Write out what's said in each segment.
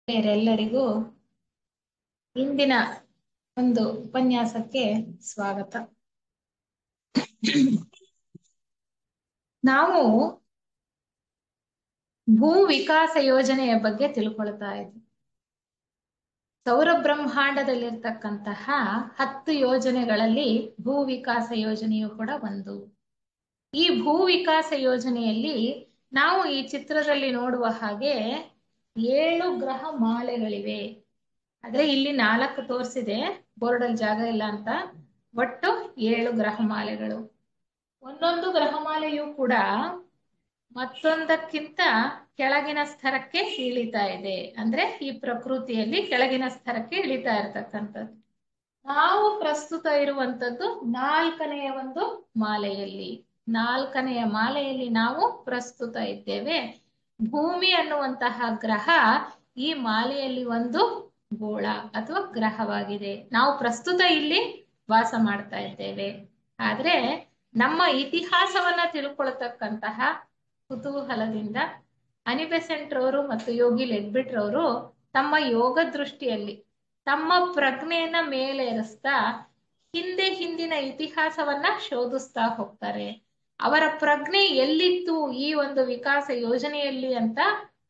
ಬೇರೆಲ್ಲರಿಗೂ ಇಂದಿನ ಒಂದು ಉಪನ್ಯಾಸಕ್ಕೆ ಸ್ವಾಗತ. ನಾವು ಭೂ ವಿಕಾಸ ಯೋಜನೆಯ ಬಗ್ಗೆ ತಿಳ್ಕೊಳ್ತಾ ಇದ್ವಿ. ಸೌರ ಬ್ರಹ್ಮಾಂಡದಲ್ಲಿರ್ತಕ್ಕಂತಹ 10 ಯೋಜನೆಗಳಲ್ಲಿ ಭೂ ವಿಕಾಸ ಯೋಜನೆಯು ಕೂಡ ಒಂದು. ಈ ಭೂ ವಿಕಾಸ ಯೋಜನೆಯಲ್ಲಿ ನಾವು ಈ ಚಿತ್ರದಲ್ಲಿ ನೋಡುವ ಹಾಗೆ 7 ಗ್ರಹ ಮಾಲೆಗಳಿವೆ. ಆದ್ರೆ ಇಲ್ಲಿ 4 ತೋರಿಸಿದೆ, ಬೋರ್ಡಲ್ಲಿ ಜಾಗ ಇಲ್ಲ ಅಂತ. ಒಟ್ಟು 7 ಗ್ರಹಮಾಲೆಗಳು. ಒಂದೊಂದು ಗ್ರಹಮಾಲೆಯೂ ಕೂಡ ಮತ್ತೊಂದಕ್ಕಿಂತ ಕೆಳಗಿನ ಸ್ತರಕ್ಕೆ ಇಳಿತಾ ಇದೆ. ಅಂದ್ರೆ ಈ ಪ್ರಕೃತಿಯಲ್ಲಿ ಕೆಳಗಿನ ಸ್ತರಕ್ಕೆ ಇಳಿತಾ ಇರ್ತಕ್ಕಂಥದ್ದು. ನಾವು ಪ್ರಸ್ತುತ ಇರುವಂತದ್ದು 4ನೆಯ ಒಂದು ಮಾಲೆಯಲ್ಲಿ. 4ನೆಯ ಮಾಲೆಯಲ್ಲಿ ನಾವು ಪ್ರಸ್ತುತ ಇದ್ದೇವೆ. ಭೂಮಿ ಅನ್ನುವಂತಹ ಗ್ರಹ ಈ ಮಾಲೆಯಲ್ಲಿ ಒಂದು ಗೋಳ ಅಥವಾ ಗ್ರಹವಾಗಿದೆ. ನಾವು ಪ್ರಸ್ತುತ ಇಲ್ಲಿ ವಾಸ ಮಾಡ್ತಾ ಇದ್ದೇವೆ. ಆದ್ರೆ ನಮ್ಮ ಇತಿಹಾಸವನ್ನ ತಿಳ್ಕೊಳ್ತಕ್ಕಂತಹ ಕುತೂಹಲದಿಂದ ಅನಿ ಬೆಸೆಂಟ್ ರವರು ಮತ್ತು ಯೋಗಿ ಲೆಡ್ಬಿಟ್ ರವರು ತಮ್ಮ ಯೋಗ ದೃಷ್ಟಿಯಲ್ಲಿ ತಮ್ಮ ಪ್ರಜ್ಞೆಯನ್ನ ಮೇಲೇರಿಸ್ತಾ ಹಿಂದಿನ ಇತಿಹಾಸವನ್ನ ಶೋಧಿಸ್ತಾ ಹೋಗ್ತಾರೆ. ಅವರ ಪ್ರಜ್ಞೆ ಎಲ್ಲಿತ್ತು ಈ ಒಂದು ವಿಕಾಸ ಯೋಜನೆಯಲ್ಲಿ ಅಂತ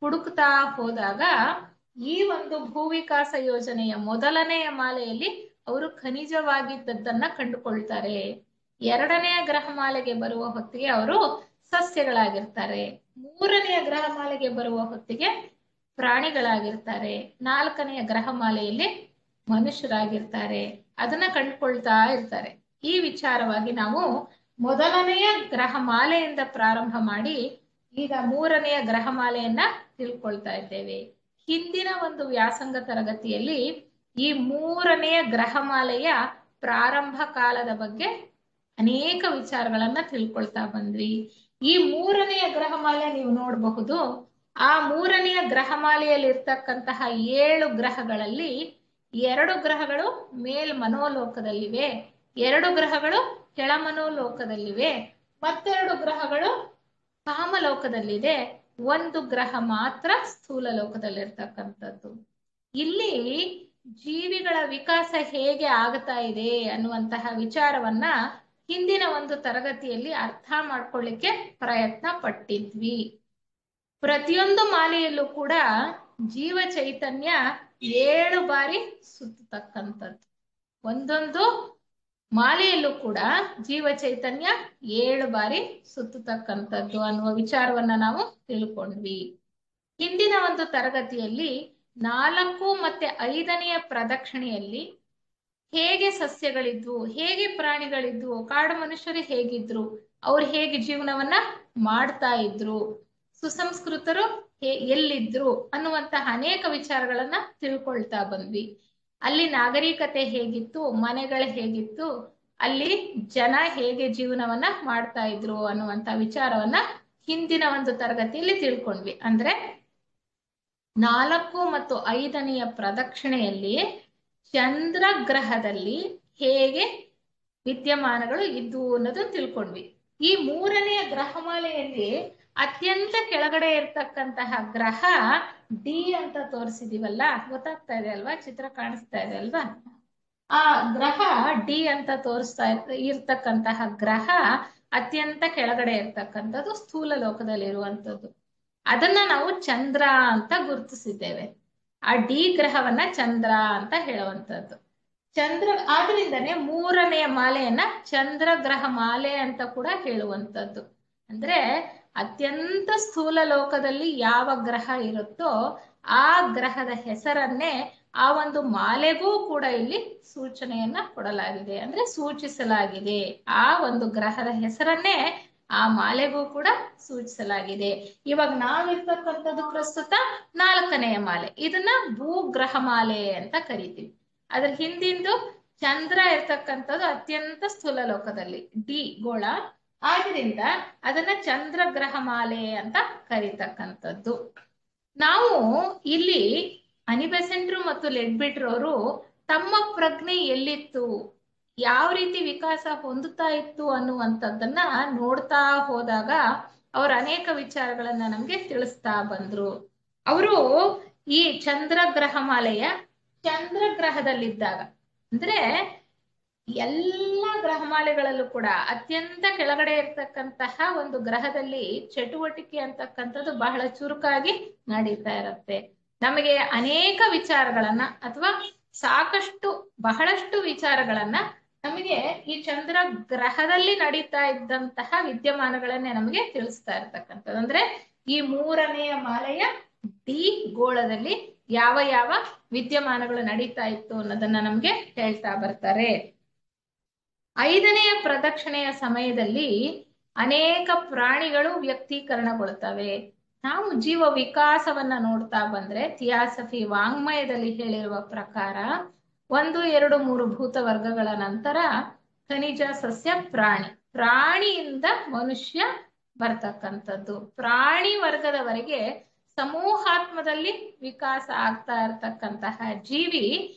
ಹುಡುಕ್ತಾ ಹೋದಾಗ ಈ ಒಂದು ಭೂ ವಿಕಾಸ ಯೋಜನೆಯ ಮೊದಲನೆಯ ಮಾಲೆಯಲ್ಲಿ ಅವರು ಖನಿಜವಾಗಿದ್ದದ್ದನ್ನ ಕಂಡುಕೊಳ್ತಾರೆ. 2ನೆಯ ಗ್ರಹಮಾಲೆಗೆ ಬರುವ ಹೊತ್ತಿಗೆ ಅವರು ಸಸ್ಯಗಳಾಗಿರ್ತಾರೆ. 3ನೆಯ ಗ್ರಹಮಾಲೆಗೆ ಬರುವ ಹೊತ್ತಿಗೆ ಪ್ರಾಣಿಗಳಾಗಿರ್ತಾರೆ. 4ನೆಯ ಗ್ರಹಮಾಲೆಯಲ್ಲಿ ಮನುಷ್ಯರಾಗಿರ್ತಾರೆ. ಅದನ್ನ ಕಂಡುಕೊಳ್ತಾ ಇರ್ತಾರೆ. ಈ ವಿಚಾರವಾಗಿ ನಾವು ಮೊದಲನೆಯ ಗ್ರಹಮಾಲೆಯಿಂದ ಪ್ರಾರಂಭ ಮಾಡಿ ಈಗ 3ನೆಯ ಗ್ರಹಮಾಲೆಯನ್ನ ತಿಳ್ಕೊಳ್ತಾ ಇದ್ದೇವೆ. ಹಿಂದಿನ ಒಂದು ವ್ಯಾಸಂಗ ತರಗತಿಯಲ್ಲಿ ಈ 3ನೆಯ ಗ್ರಹಮಾಲೆಯ ಪ್ರಾರಂಭ ಕಾಲದ ಬಗ್ಗೆ ಅನೇಕ ವಿಚಾರಗಳನ್ನ ತಿಳ್ಕೊಳ್ತಾ ಬಂದ್ವಿ. ಈ 3ನೆಯ ಗ್ರಹಮಾಲೆ ನೀವು ನೋಡಬಹುದು. ಆ 3ನೆಯ ಗ್ರಹಮಾಲೆಯಲ್ಲಿ ಇರ್ತಕ್ಕಂತಹ 7 ಗ್ರಹಗಳಲ್ಲಿ 2 ಗ್ರಹಗಳು ಮೇಲ್ ಮನೋಲೋಕದಲ್ಲಿವೆ, 2 ಗ್ರಹಗಳು ಕೆಳ ಮನೋಲೋಕದಲ್ಲಿವೆ, ಮತ್ತೆರಡು ಗ್ರಹಗಳು ಕಾಮಲೋಕದಲ್ಲಿದೆ, 1 ಗ್ರಹ ಮಾತ್ರ ಸ್ಥೂಲ ಲೋಕದಲ್ಲಿರ್ತಕ್ಕಂಥದ್ದು. ಇಲ್ಲಿ ಜೀವಿಗಳ ವಿಕಾಸ ಹೇಗೆ ಆಗ್ತಾ ಇದೆ ಅನ್ನುವಂತಹ ವಿಚಾರವನ್ನ ಹಿಂದಿನ ಒಂದು ತರಗತಿಯಲ್ಲಿ ಅರ್ಥ ಮಾಡ್ಕೊಳ್ಳಿಕ್ಕೆ ಪ್ರಯತ್ನ ಪಟ್ಟಿದ್ವಿ. ಪ್ರತಿಯೊಂದು ಮಾಲೆಯಲ್ಲೂ ಕೂಡ ಜೀವ ಚೈತನ್ಯ 7 ಬಾರಿ ಸುತ್ತತಕ್ಕಂಥದ್ದು. ಒಂದೊಂದು ಮಾಲೆಯಲ್ಲೂ ಕೂಡ ಜೀವ ಚೈತನ್ಯ 7 ಬಾರಿ ಸುತ್ತತಕ್ಕಂಥದ್ದು ಅನ್ನುವ ವಿಚಾರವನ್ನ ನಾವು ತಿಳ್ಕೊಂಡ್ವಿ. ಹಿಂದಿನ ಒಂದು ತರಗತಿಯಲ್ಲಿ 4 ಮತ್ತೆ 5ನೆಯ ಪ್ರದಕ್ಷಿಣೆಯಲ್ಲಿ ಹೇಗೆ ಸಸ್ಯಗಳಿದ್ವು, ಹೇಗೆ ಪ್ರಾಣಿಗಳಿದ್ವು, ಕಾಡು ಮನುಷ್ಯರು ಹೇಗಿದ್ರು, ಅವ್ರು ಹೇಗೆ ಜೀವನವನ್ನ ಮಾಡ್ತಾ ಇದ್ರು, ಸುಸಂಸ್ಕೃತರು ಎಲ್ಲಿದ್ರು ಅನ್ನುವಂತಹ ಅನೇಕ ವಿಚಾರಗಳನ್ನ ತಿಳ್ಕೊಳ್ತಾ ಬಂದ್ವಿ. ಅಲ್ಲಿ ನಾಗರಿಕತೆ ಹೇಗಿತ್ತು, ಮನೆಗಳು ಹೇಗಿತ್ತು, ಅಲ್ಲಿ ಜನ ಹೇಗೆ ಜೀವನವನ್ನ ಮಾಡ್ತಾ ಇದ್ರು ಅನ್ನುವಂತ ವಿಚಾರವನ್ನ ಹಿಂದಿನ ಒಂದು ತರಗತಿಯಲ್ಲಿ ತಿಳ್ಕೊಂಡ್ವಿ. ಅಂದ್ರೆ 4 ಮತ್ತು 5ನೆಯ ಪ್ರದಕ್ಷಿಣೆಯಲ್ಲಿ ಚಂದ್ರ ಗ್ರಹದಲ್ಲಿ ಹೇಗೆ ವಿದ್ಯಮಾನಗಳು ಇದ್ವು ಅನ್ನೋದು ತಿಳ್ಕೊಂಡ್ವಿ. ಈ 3ನೆಯ ಗ್ರಹಮಾಲೆಯಲ್ಲಿ ಅತ್ಯಂತ ಕೆಳಗಡೆ ಇರ್ತಕ್ಕಂತಹ ಗ್ರಹ ಡಿ ಅಂತ ತೋರಿಸಿದೀವಲ್ಲ, ಗೊತ್ತಾಗ್ತಾ ಇದೆ ಅಲ್ವಾ? ಚಿತ್ರ ಕಾಣಿಸ್ತಾ ಇದೆ ಅಲ್ವಾ? ಆ ಗ್ರಹ ಡಿ ಅಂತ ತೋರಿಸ್ತಾ ಇರ್ತಕ್ಕಂತಹ ಗ್ರಹ ಅತ್ಯಂತ ಕೆಳಗಡೆ ಇರ್ತಕ್ಕಂಥದ್ದು, ಸ್ಥೂಲ ಲೋಕದಲ್ಲಿ ಇರುವಂತದ್ದು. ಅದನ್ನ ನಾವು ಚಂದ್ರ ಅಂತ ಗುರುತಿಸಿದ್ದೇವೆ. ಆ ಡಿ ಗ್ರಹವನ್ನ ಚಂದ್ರ ಅಂತ ಹೇಳುವಂತದ್ದು. ಚಂದ್ರ ಆದ್ರಿಂದನೇ 3ನೆಯ ಮಾಲೆಯನ್ನ ಚಂದ್ರ ಗ್ರಹ ಮಾಲೆ ಅಂತ ಕೂಡ ಹೇಳುವಂತದ್ದು. ಅಂದ್ರೆ ಅತ್ಯಂತ ಸ್ಥೂಲ ಲೋಕದಲ್ಲಿ ಯಾವ ಗ್ರಹ ಇರುತ್ತೋ ಆ ಗ್ರಹದ ಹೆಸರನ್ನೇ ಆ ಒಂದು ಮಾಲೆಗೂ ಕೂಡ ಇಲ್ಲಿ ಸೂಚನೆಯನ್ನ ಕೊಡಲಾಗಿದೆ, ಅಂದ್ರೆ ಸೂಚಿಸಲಾಗಿದೆ. ಆ ಒಂದು ಗ್ರಹದ ಹೆಸರನ್ನೇ ಆ ಮಾಲೆಗೂ ಕೂಡ ಸೂಚಿಸಲಾಗಿದೆ. ಇವಾಗ ನಾವಿರ್ತಕ್ಕಂಥದ್ದು ಪ್ರಸ್ತುತ 4ನೆಯ ಮಾಲೆ. ಇದನ್ನ ಭೂಗ್ರಹ ಮಾಲೆ ಅಂತ ಕರಿತೀವಿ. ಅದ್ರ ಹಿಂದಿಂದು ಚಂದ್ರ ಇರ್ತಕ್ಕಂಥದ್ದು ಅತ್ಯಂತ ಸ್ಥೂಲ ಲೋಕದಲ್ಲಿ ಡಿ ಗೋಳ, ಆದ್ರಿಂದ ಅದನ್ನ ಚಂದ್ರ ಗ್ರಹ ಮಾಲೆ ಅಂತ ಕರೀತಕ್ಕಂಥದ್ದು. ನಾವು ಇಲ್ಲಿ ಅನಿ ಬೆಸೆಂಟ್ ಮತ್ತು ಲೆಡ್ಬಿಟ್ ರವರು ತಮ್ಮ ಪ್ರಜ್ಞೆ ಎಲ್ಲಿತ್ತು, ಯಾವ ರೀತಿ ವಿಕಾಸ ಹೊಂದುತ್ತಾ ಇತ್ತು ಅನ್ನುವಂಥದ್ದನ್ನ ನೋಡ್ತಾ ಹೋದಾಗ ಅವರು ಅನೇಕ ವಿಚಾರಗಳನ್ನ ನಮ್ಗೆ ತಿಳಿಸ್ತಾ ಬಂದ್ರು. ಅವರು ಈ ಚಂದ್ರಗ್ರಹ ಮಾಲೆಯ ಚಂದ್ರಗ್ರಹದಲ್ಲಿದ್ದಾಗ, ಅಂದ್ರೆ ಎಲ್ಲ ಗ್ರಹಮಾಲೆಗಳಲ್ಲೂ ಕೂಡ ಅತ್ಯಂತ ಕೆಳಗಡೆ ಇರ್ತಕ್ಕಂತಹ ಒಂದು ಗ್ರಹದಲ್ಲಿ ಚಟುವಟಿಕೆ ಅಂತಕ್ಕಂಥದ್ದು ಬಹಳ ಚುರುಕಾಗಿ ನಡೀತಾ ಇರುತ್ತೆ. ನಮಗೆ ಅನೇಕ ವಿಚಾರಗಳನ್ನ ಅಥವಾ ಸಾಕಷ್ಟು ಬಹಳಷ್ಟು ವಿಚಾರಗಳನ್ನ ನಮಗೆ ಈ ಚಂದ್ರ ಗ್ರಹದಲ್ಲಿ ನಡೀತಾ ಇದ್ದಂತಹ ವಿದ್ಯಮಾನಗಳನ್ನೇ ನಮಗೆ ತಿಳಿಸ್ತಾ ಇರ್ತಕ್ಕಂಥದ್ದು. ಅಂದ್ರೆ ಈ ಮೂರನೆಯ ಮಾಲೆಯ ಡಿ ಗೋಳದಲ್ಲಿ ಯಾವ ಯಾವ ವಿದ್ಯಮಾನಗಳು ನಡೀತಾ ಇತ್ತು ಅನ್ನೋದನ್ನ ನಮ್ಗೆ ಹೇಳ್ತಾ ಬರ್ತಾರೆ. 5ನೆಯ ಪ್ರದಕ್ಷಿಣೆಯ ಸಮಯದಲ್ಲಿ ಅನೇಕ ಪ್ರಾಣಿಗಳು ವ್ಯಕ್ತೀಕರಣಗೊಳ್ತವೆ. ನಾವು ಜೀವ ವಿಕಾಸವನ್ನ ನೋಡ್ತಾ ಬಂದ್ರೆ ಥಿಯಾಸಫಿ ವಾಂಗ್ಮಯದಲ್ಲಿ ಹೇಳಿರುವ ಪ್ರಕಾರ 1, 2, 3 ಭೂತ ವರ್ಗಗಳ ನಂತರ ಖನಿಜ, ಸಸ್ಯ, ಪ್ರಾಣಿಯಿಂದ ಮನುಷ್ಯ ಬರ್ತಕ್ಕಂಥದ್ದು. ಪ್ರಾಣಿ ವರ್ಗದವರೆಗೆ ಸಮೂಹಾತ್ಮದಲ್ಲಿ ವಿಕಾಸ ಆಗ್ತಾ ಇರತಕ್ಕಂತಹ ಜೀವಿ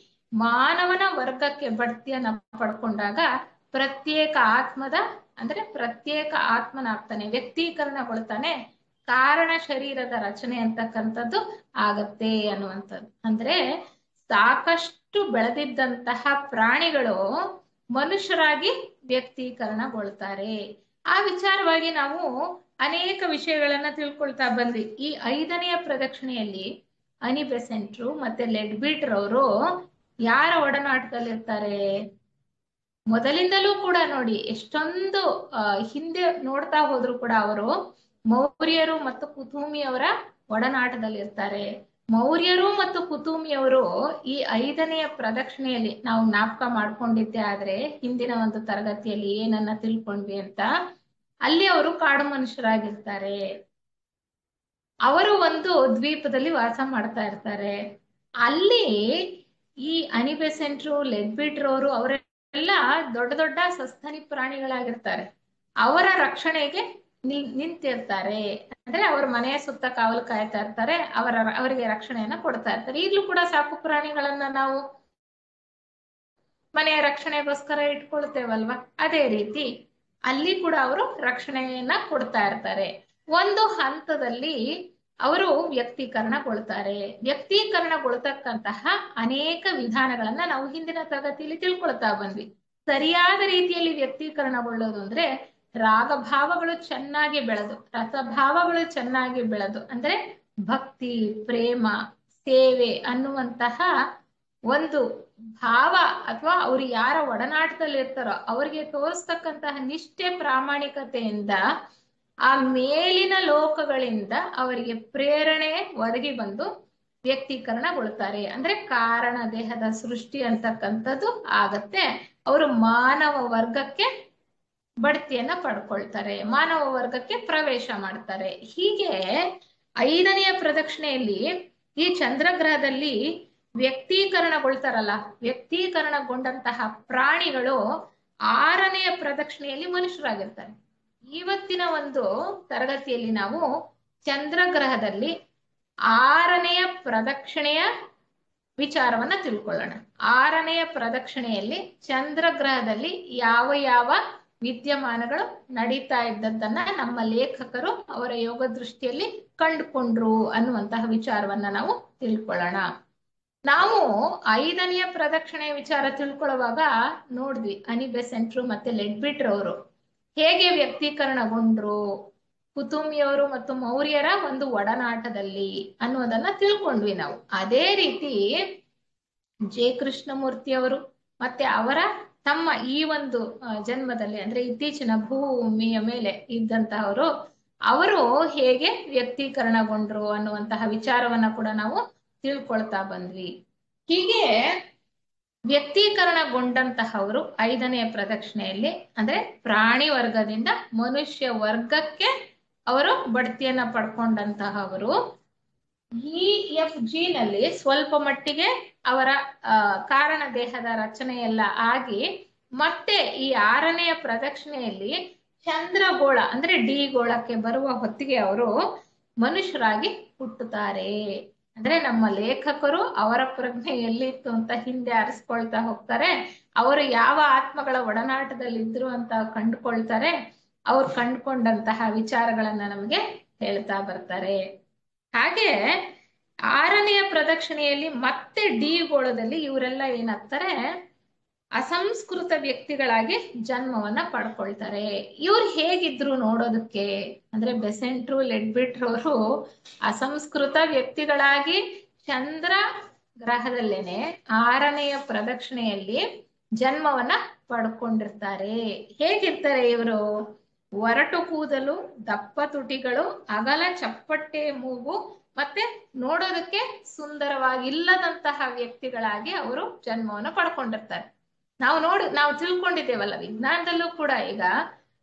ಮಾನವನ ವರ್ಗಕ್ಕೆ ಬಡ್ತಿಯನ್ನ ಪಡ್ಕೊಂಡಾಗ ಪ್ರತ್ಯೇಕ ಆತ್ಮನಾಗ್ತಾನೆ, ವ್ಯಕ್ತೀಕರಣಗೊಳ್ತಾನೆ, ಕಾರಣ ಶರೀರದ ರಚನೆ ಅಂತಕ್ಕಂಥದ್ದು ಆಗತ್ತೆ ಅನ್ನುವಂಥದ್ದು. ಅಂದ್ರೆ ಸಾಕಷ್ಟು ಬೆಳೆದಿದ್ದಂತಹ ಪ್ರಾಣಿಗಳು ಮನುಷ್ಯರಾಗಿ ವ್ಯಕ್ತೀಕರಣಗೊಳ್ತಾರೆ. ಆ ವಿಚಾರವಾಗಿ ನಾವು ಅನೇಕ ವಿಷಯಗಳನ್ನ ತಿಳ್ಕೊಳ್ತಾ ಬಂದ್ವಿ. ಈ 5ನೆಯ ಪ್ರದಕ್ಷಿಣೆಯಲ್ಲಿ ಅನಿ ಬೆಸೆಂಟ್ರು ಮತ್ತೆ ಲೆಡ್ಬಿಟ್ರ್ ಅವರು ಯಾರ ಒಡನಾಟದಲ್ಲಿರ್ತಾರೆ? ಮೊದಲಿಂದಲೂ ಕೂಡ ನೋಡಿ, ಎಷ್ಟೊಂದು ಹಿಂದೆ ನೋಡ್ತಾ ಹೋದ್ರು ಕೂಡ ಅವರು ಮೌರ್ಯರು ಮತ್ತು ಕುತುಮಿಯವರ ಒಡನಾಟದಲ್ಲಿರ್ತಾರೆ. ಮೌರ್ಯರು ಮತ್ತು ಕುತುಮಿಯವರು ಈ 5ನೆಯ ಪ್ರದಕ್ಷಿಣೆಯಲ್ಲಿ ನಾವು ಜ್ಞಾಪಕ ಮಾಡ್ಕೊಂಡಿದ್ದೆ ಆದ್ರೆ ಹಿಂದಿನ ಒಂದು ತರಗತಿಯಲ್ಲಿ ಏನನ್ನ ತಿಳ್ಕೊಂಡ್ವಿ ಅಂತ, ಅಲ್ಲಿ ಅವರು ಕಾಡು ಮನುಷ್ಯರಾಗಿರ್ತಾರೆ. ಅವರು ಒಂದು ದ್ವೀಪದಲ್ಲಿ ವಾಸ ಮಾಡ್ತಾ ಇರ್ತಾರೆ. ಅಲ್ಲಿ ಈ ಅನಿ ಬೆಸೆಂಟ್ರು, ಲೆಡ್ಬಿಟ್ರ್ ಅವರು ಅವರೆಲ್ಲ ದೊಡ್ಡ ದೊಡ್ಡ ಸಸ್ತನಿ ಪ್ರಾಣಿಗಳಾಗಿರ್ತಾರೆ. ಅವರ ರಕ್ಷಣೆಗೆ ನಿಂತಿರ್ತಾರೆ. ಅಂದ್ರೆ ಅವ್ರ ಮನೆಯ ಸುತ್ತ ಕಾವಲು ಕಾಯ್ತಾ ಇರ್ತಾರೆ, ಅವರಿಗೆ ರಕ್ಷಣೆಯನ್ನ ಕೊಡ್ತಾ ಇರ್ತಾರೆ. ಈಗಲೂ ಕೂಡ ಸಾಕು ಪ್ರಾಣಿಗಳನ್ನ ನಾವು ಮನೆಯ ರಕ್ಷಣೆಗೋಸ್ಕರ ಇಟ್ಕೊಳ್ತೇವಲ್ವಾ, ಅದೇ ರೀತಿ ಅಲ್ಲಿ ಕೂಡ ಅವರು ರಕ್ಷಣೆಯನ್ನ ಕೊಡ್ತಾ ಇರ್ತಾರೆ. ಒಂದು ಹಂತದಲ್ಲಿ ಅವರು ವ್ಯಕ್ತೀಕರಣಗೊಳ್ತಕ್ಕಂತಹ ಅನೇಕ ವಿಧಾನಗಳನ್ನ ನಾವು ಹಿಂದಿನ ತರಗತಿಯಲ್ಲಿ ತಿಳ್ಕೊಳ್ತಾ ಬಂದ್ವಿ. ಸರಿಯಾದ ರೀತಿಯಲ್ಲಿ ವ್ಯಕ್ತೀಕರಣಗೊಳ್ಳೋದು ಅಂದ್ರೆ ರಾಗಭಾವಗಳು ಚೆನ್ನಾಗಿ ಬೆಳೆದು, ರಸಭಾವಗಳು ಚೆನ್ನಾಗಿ ಬೆಳೆದು, ಅಂದ್ರೆ ಭಕ್ತಿ, ಪ್ರೇಮ, ಸೇವೆ ಅನ್ನುವಂತಹ ಒಂದು ಭಾವ ಅಥವಾ ಅವ್ರು ಯಾರ ಒಡನಾಟದಲ್ಲಿ ಇರ್ತಾರೋ ಅವರಿಗೆ ತೋರಿಸ್ತಕ್ಕಂತಹ ನಿಷ್ಠೆ, ಪ್ರಾಮಾಣಿಕತೆಯಿಂದ ಆ ಮೇಲಿನ ಲೋಕಗಳಿಂದ ಅವರಿಗೆ ಪ್ರೇರಣೆ ಒದಗಿ ಬಂದು ವ್ಯಕ್ತೀಕರಣಗೊಳ್ತಾರೆ. ಅಂದ್ರೆ ಕಾರಣ ದೇಹದ ಸೃಷ್ಟಿ ಅಂತಕ್ಕಂಥದ್ದು ಆಗತ್ತೆ. ಅವರು ಮಾನವ ವರ್ಗಕ್ಕೆ ಬಡ್ತಿಯನ್ನ ಪಡ್ಕೊಳ್ತಾರೆ, ಮಾನವ ವರ್ಗಕ್ಕೆ ಪ್ರವೇಶ ಮಾಡ್ತಾರೆ. ಹೀಗೆ 5ನೆಯ ಪ್ರದಕ್ಷಿಣೆಯಲ್ಲಿ ಈ ಚಂದ್ರಗ್ರಹದಲ್ಲಿ ವ್ಯಕ್ತೀಕರಣಗೊಂಡಂತಹ ಪ್ರಾಣಿಗಳು 6ನೆಯ ಪ್ರದಕ್ಷಿಣೆಯಲ್ಲಿ ಮನುಷ್ಯರಾಗಿರ್ತಾರೆ. ಇವತ್ತಿನ ಒಂದು ತರಗತಿಯಲ್ಲಿ ನಾವು ಚಂದ್ರಗ್ರಹದಲ್ಲಿ 6ನೆಯ ಪ್ರದಕ್ಷಿಣೆಯ ವಿಚಾರವನ್ನ ತಿಳ್ಕೊಳ್ಳೋಣ. 6ನೆಯ ಪ್ರದಕ್ಷಿಣೆಯಲ್ಲಿ ಚಂದ್ರಗ್ರಹದಲ್ಲಿ ಯಾವ ಯಾವ ವಿದ್ಯಮಾನಗಳು ನಡೀತಾ ಇದ್ದದ್ದನ್ನ ನಮ್ಮ ಲೇಖಕರು ಅವರ ಯೋಗ ದೃಷ್ಟಿಯಲ್ಲಿ ಕಂಡುಕೊಂಡ್ರು ಅನ್ನುವಂತಹ ವಿಚಾರವನ್ನ ನಾವು ತಿಳ್ಕೊಳ್ಳೋಣ. ನಾವು 5ನೆಯ ಪ್ರದಕ್ಷಿಣೆಯ ವಿಚಾರ ತಿಳ್ಕೊಳ್ಳುವಾಗ ನೋಡಿದ್ವಿ, ಅನಿ ಬೆಸೆಂಟ್ರು ಮತ್ತೆ ಲೆಡ್ಬಿಟ್ರ್ ಅವರು ಹೇಗೆ ವ್ಯಕ್ತೀಕರಣಗೊಂಡ್ರು, ಕುತುಮಿಯವರು ಮತ್ತು ಮೌರ್ಯರ ಒಂದು ಒಡನಾಟದಲ್ಲಿ ಅನ್ನೋದನ್ನ ತಿಳ್ಕೊಂಡ್ವಿ ನಾವು. ಅದೇ ರೀತಿ ಜೆ ಕೃಷ್ಣಮೂರ್ತಿ ಅವರು ಮತ್ತೆ ಅವರ ತಮ್ಮ ಈ ಒಂದು ಜನ್ಮದಲ್ಲಿ ಅಂದ್ರೆ ಇತ್ತೀಚಿನ ಭೂಮಿಯ ಮೇಲೆ ಇದ್ದಂತಹವರು, ಅವರು ಹೇಗೆ ವ್ಯಕ್ತೀಕರಣಗೊಂಡ್ರು ಅನ್ನುವಂತಹ ವಿಚಾರವನ್ನ ಕೂಡ ನಾವು ತಿಳ್ಕೊಳ್ತಾ ಬಂದ್ವಿ. ಹೀಗೆ ವ್ಯಕ್ತೀಕರಣಗೊಂಡಂತಹವರು 5ನೆಯ ಪ್ರದಕ್ಷಿಣೆಯಲ್ಲಿ ಅಂದ್ರೆ ಪ್ರಾಣಿ ವರ್ಗದಿಂದ ಮನುಷ್ಯ ವರ್ಗಕ್ಕೆ ಅವರು ಬಡ್ತಿಯನ್ನ ಪಡ್ಕೊಂಡಂತಹವರು EFG ನಲ್ಲಿ ಸ್ವಲ್ಪ ಮಟ್ಟಿಗೆ ಅವರ ಕಾರಣ ದೇಹದ ರಚನೆ ಎಲ್ಲ ಆಗಿ ಮತ್ತೆ ಈ 6ನೆಯ ಪ್ರದಕ್ಷಿಣೆಯಲ್ಲಿ ಚಂದ್ರಗೋಳ ಅಂದ್ರೆ ಡಿ ಗೋಳಕ್ಕೆ ಬರುವ ಹೊತ್ತಿಗೆ ಅವರು ಮನುಷ್ಯರಾಗಿ ಹುಟ್ಟುತ್ತಾರೆ. ಅಂದ್ರೆ ನಮ್ಮ ಲೇಖಕರು ಅವರ ಪ್ರಜ್ಞೆ ಎಲ್ಲಿತ್ತು ಅಂತ ಹಿಂದೆ ಆರಿಸ್ಕೊಳ್ತಾ ಹೋಗ್ತಾರೆ. ಅವರು ಯಾವ ಆತ್ಮಗಳ ಒಡನಾಟದಲ್ಲಿ ಇದ್ರು ಅಂತ ಕಂಡುಕೊಳ್ತಾರೆ. ಅವ್ರು ಕಂಡುಕೊಂಡಂತಹ ವಿಚಾರಗಳನ್ನ ನಮಗೆ ಹೇಳ್ತಾ ಬರ್ತಾರೆ. ಹಾಗೆ 6ನೆಯ ಪ್ರದಕ್ಷಿಣೆಯಲ್ಲಿ ಮತ್ತೆ ಡಿ ಗೋಳದಲ್ಲಿ ಇವರೆಲ್ಲ ಏನಾಗ್ತಾರೆ, ಅಸಂಸ್ಕೃತ ವ್ಯಕ್ತಿಗಳಾಗಿ ಜನ್ಮವನ್ನ ಪಡ್ಕೊಳ್ತಾರೆ. ಇವ್ರು ಹೇಗಿದ್ರು ನೋಡೋದಕ್ಕೆ ಅಂದ್ರೆ ಬೆಸೆಂಟ್ರು ಲೆಡ್ಬಿಟ್ರವರು ಅಸಂಸ್ಕೃತ ವ್ಯಕ್ತಿಗಳಾಗಿ ಚಂದ್ರ ಗ್ರಹದಲ್ಲೇನೆ 6ನೆಯ ಪ್ರದಕ್ಷಿಣೆಯಲ್ಲಿ ಜನ್ಮವನ್ನ ಪಡ್ಕೊಂಡಿರ್ತಾರೆ. ಹೇಗಿರ್ತಾರೆ ಇವರು? ಒರಟು ಕೂದಲು, ದಪ್ಪ ತುಟಿಗಳು, ಅಗಲ ಚಪ್ಪಟ್ಟೆ ಮೂಗು, ಮತ್ತೆ ನೋಡೋದಕ್ಕೆ ಸುಂದರವಾಗಿಲ್ಲದಂತಹ ವ್ಯಕ್ತಿಗಳಾಗಿ ಅವರು ಜನ್ಮವನ್ನು ಪಡ್ಕೊಂಡಿರ್ತಾರೆ. ನಾವು ತಿಳ್ಕೊಂಡಿದ್ದೇವಲ್ಲ, ವಿಜ್ಞಾನದಲ್ಲೂ ಕೂಡ ಈಗ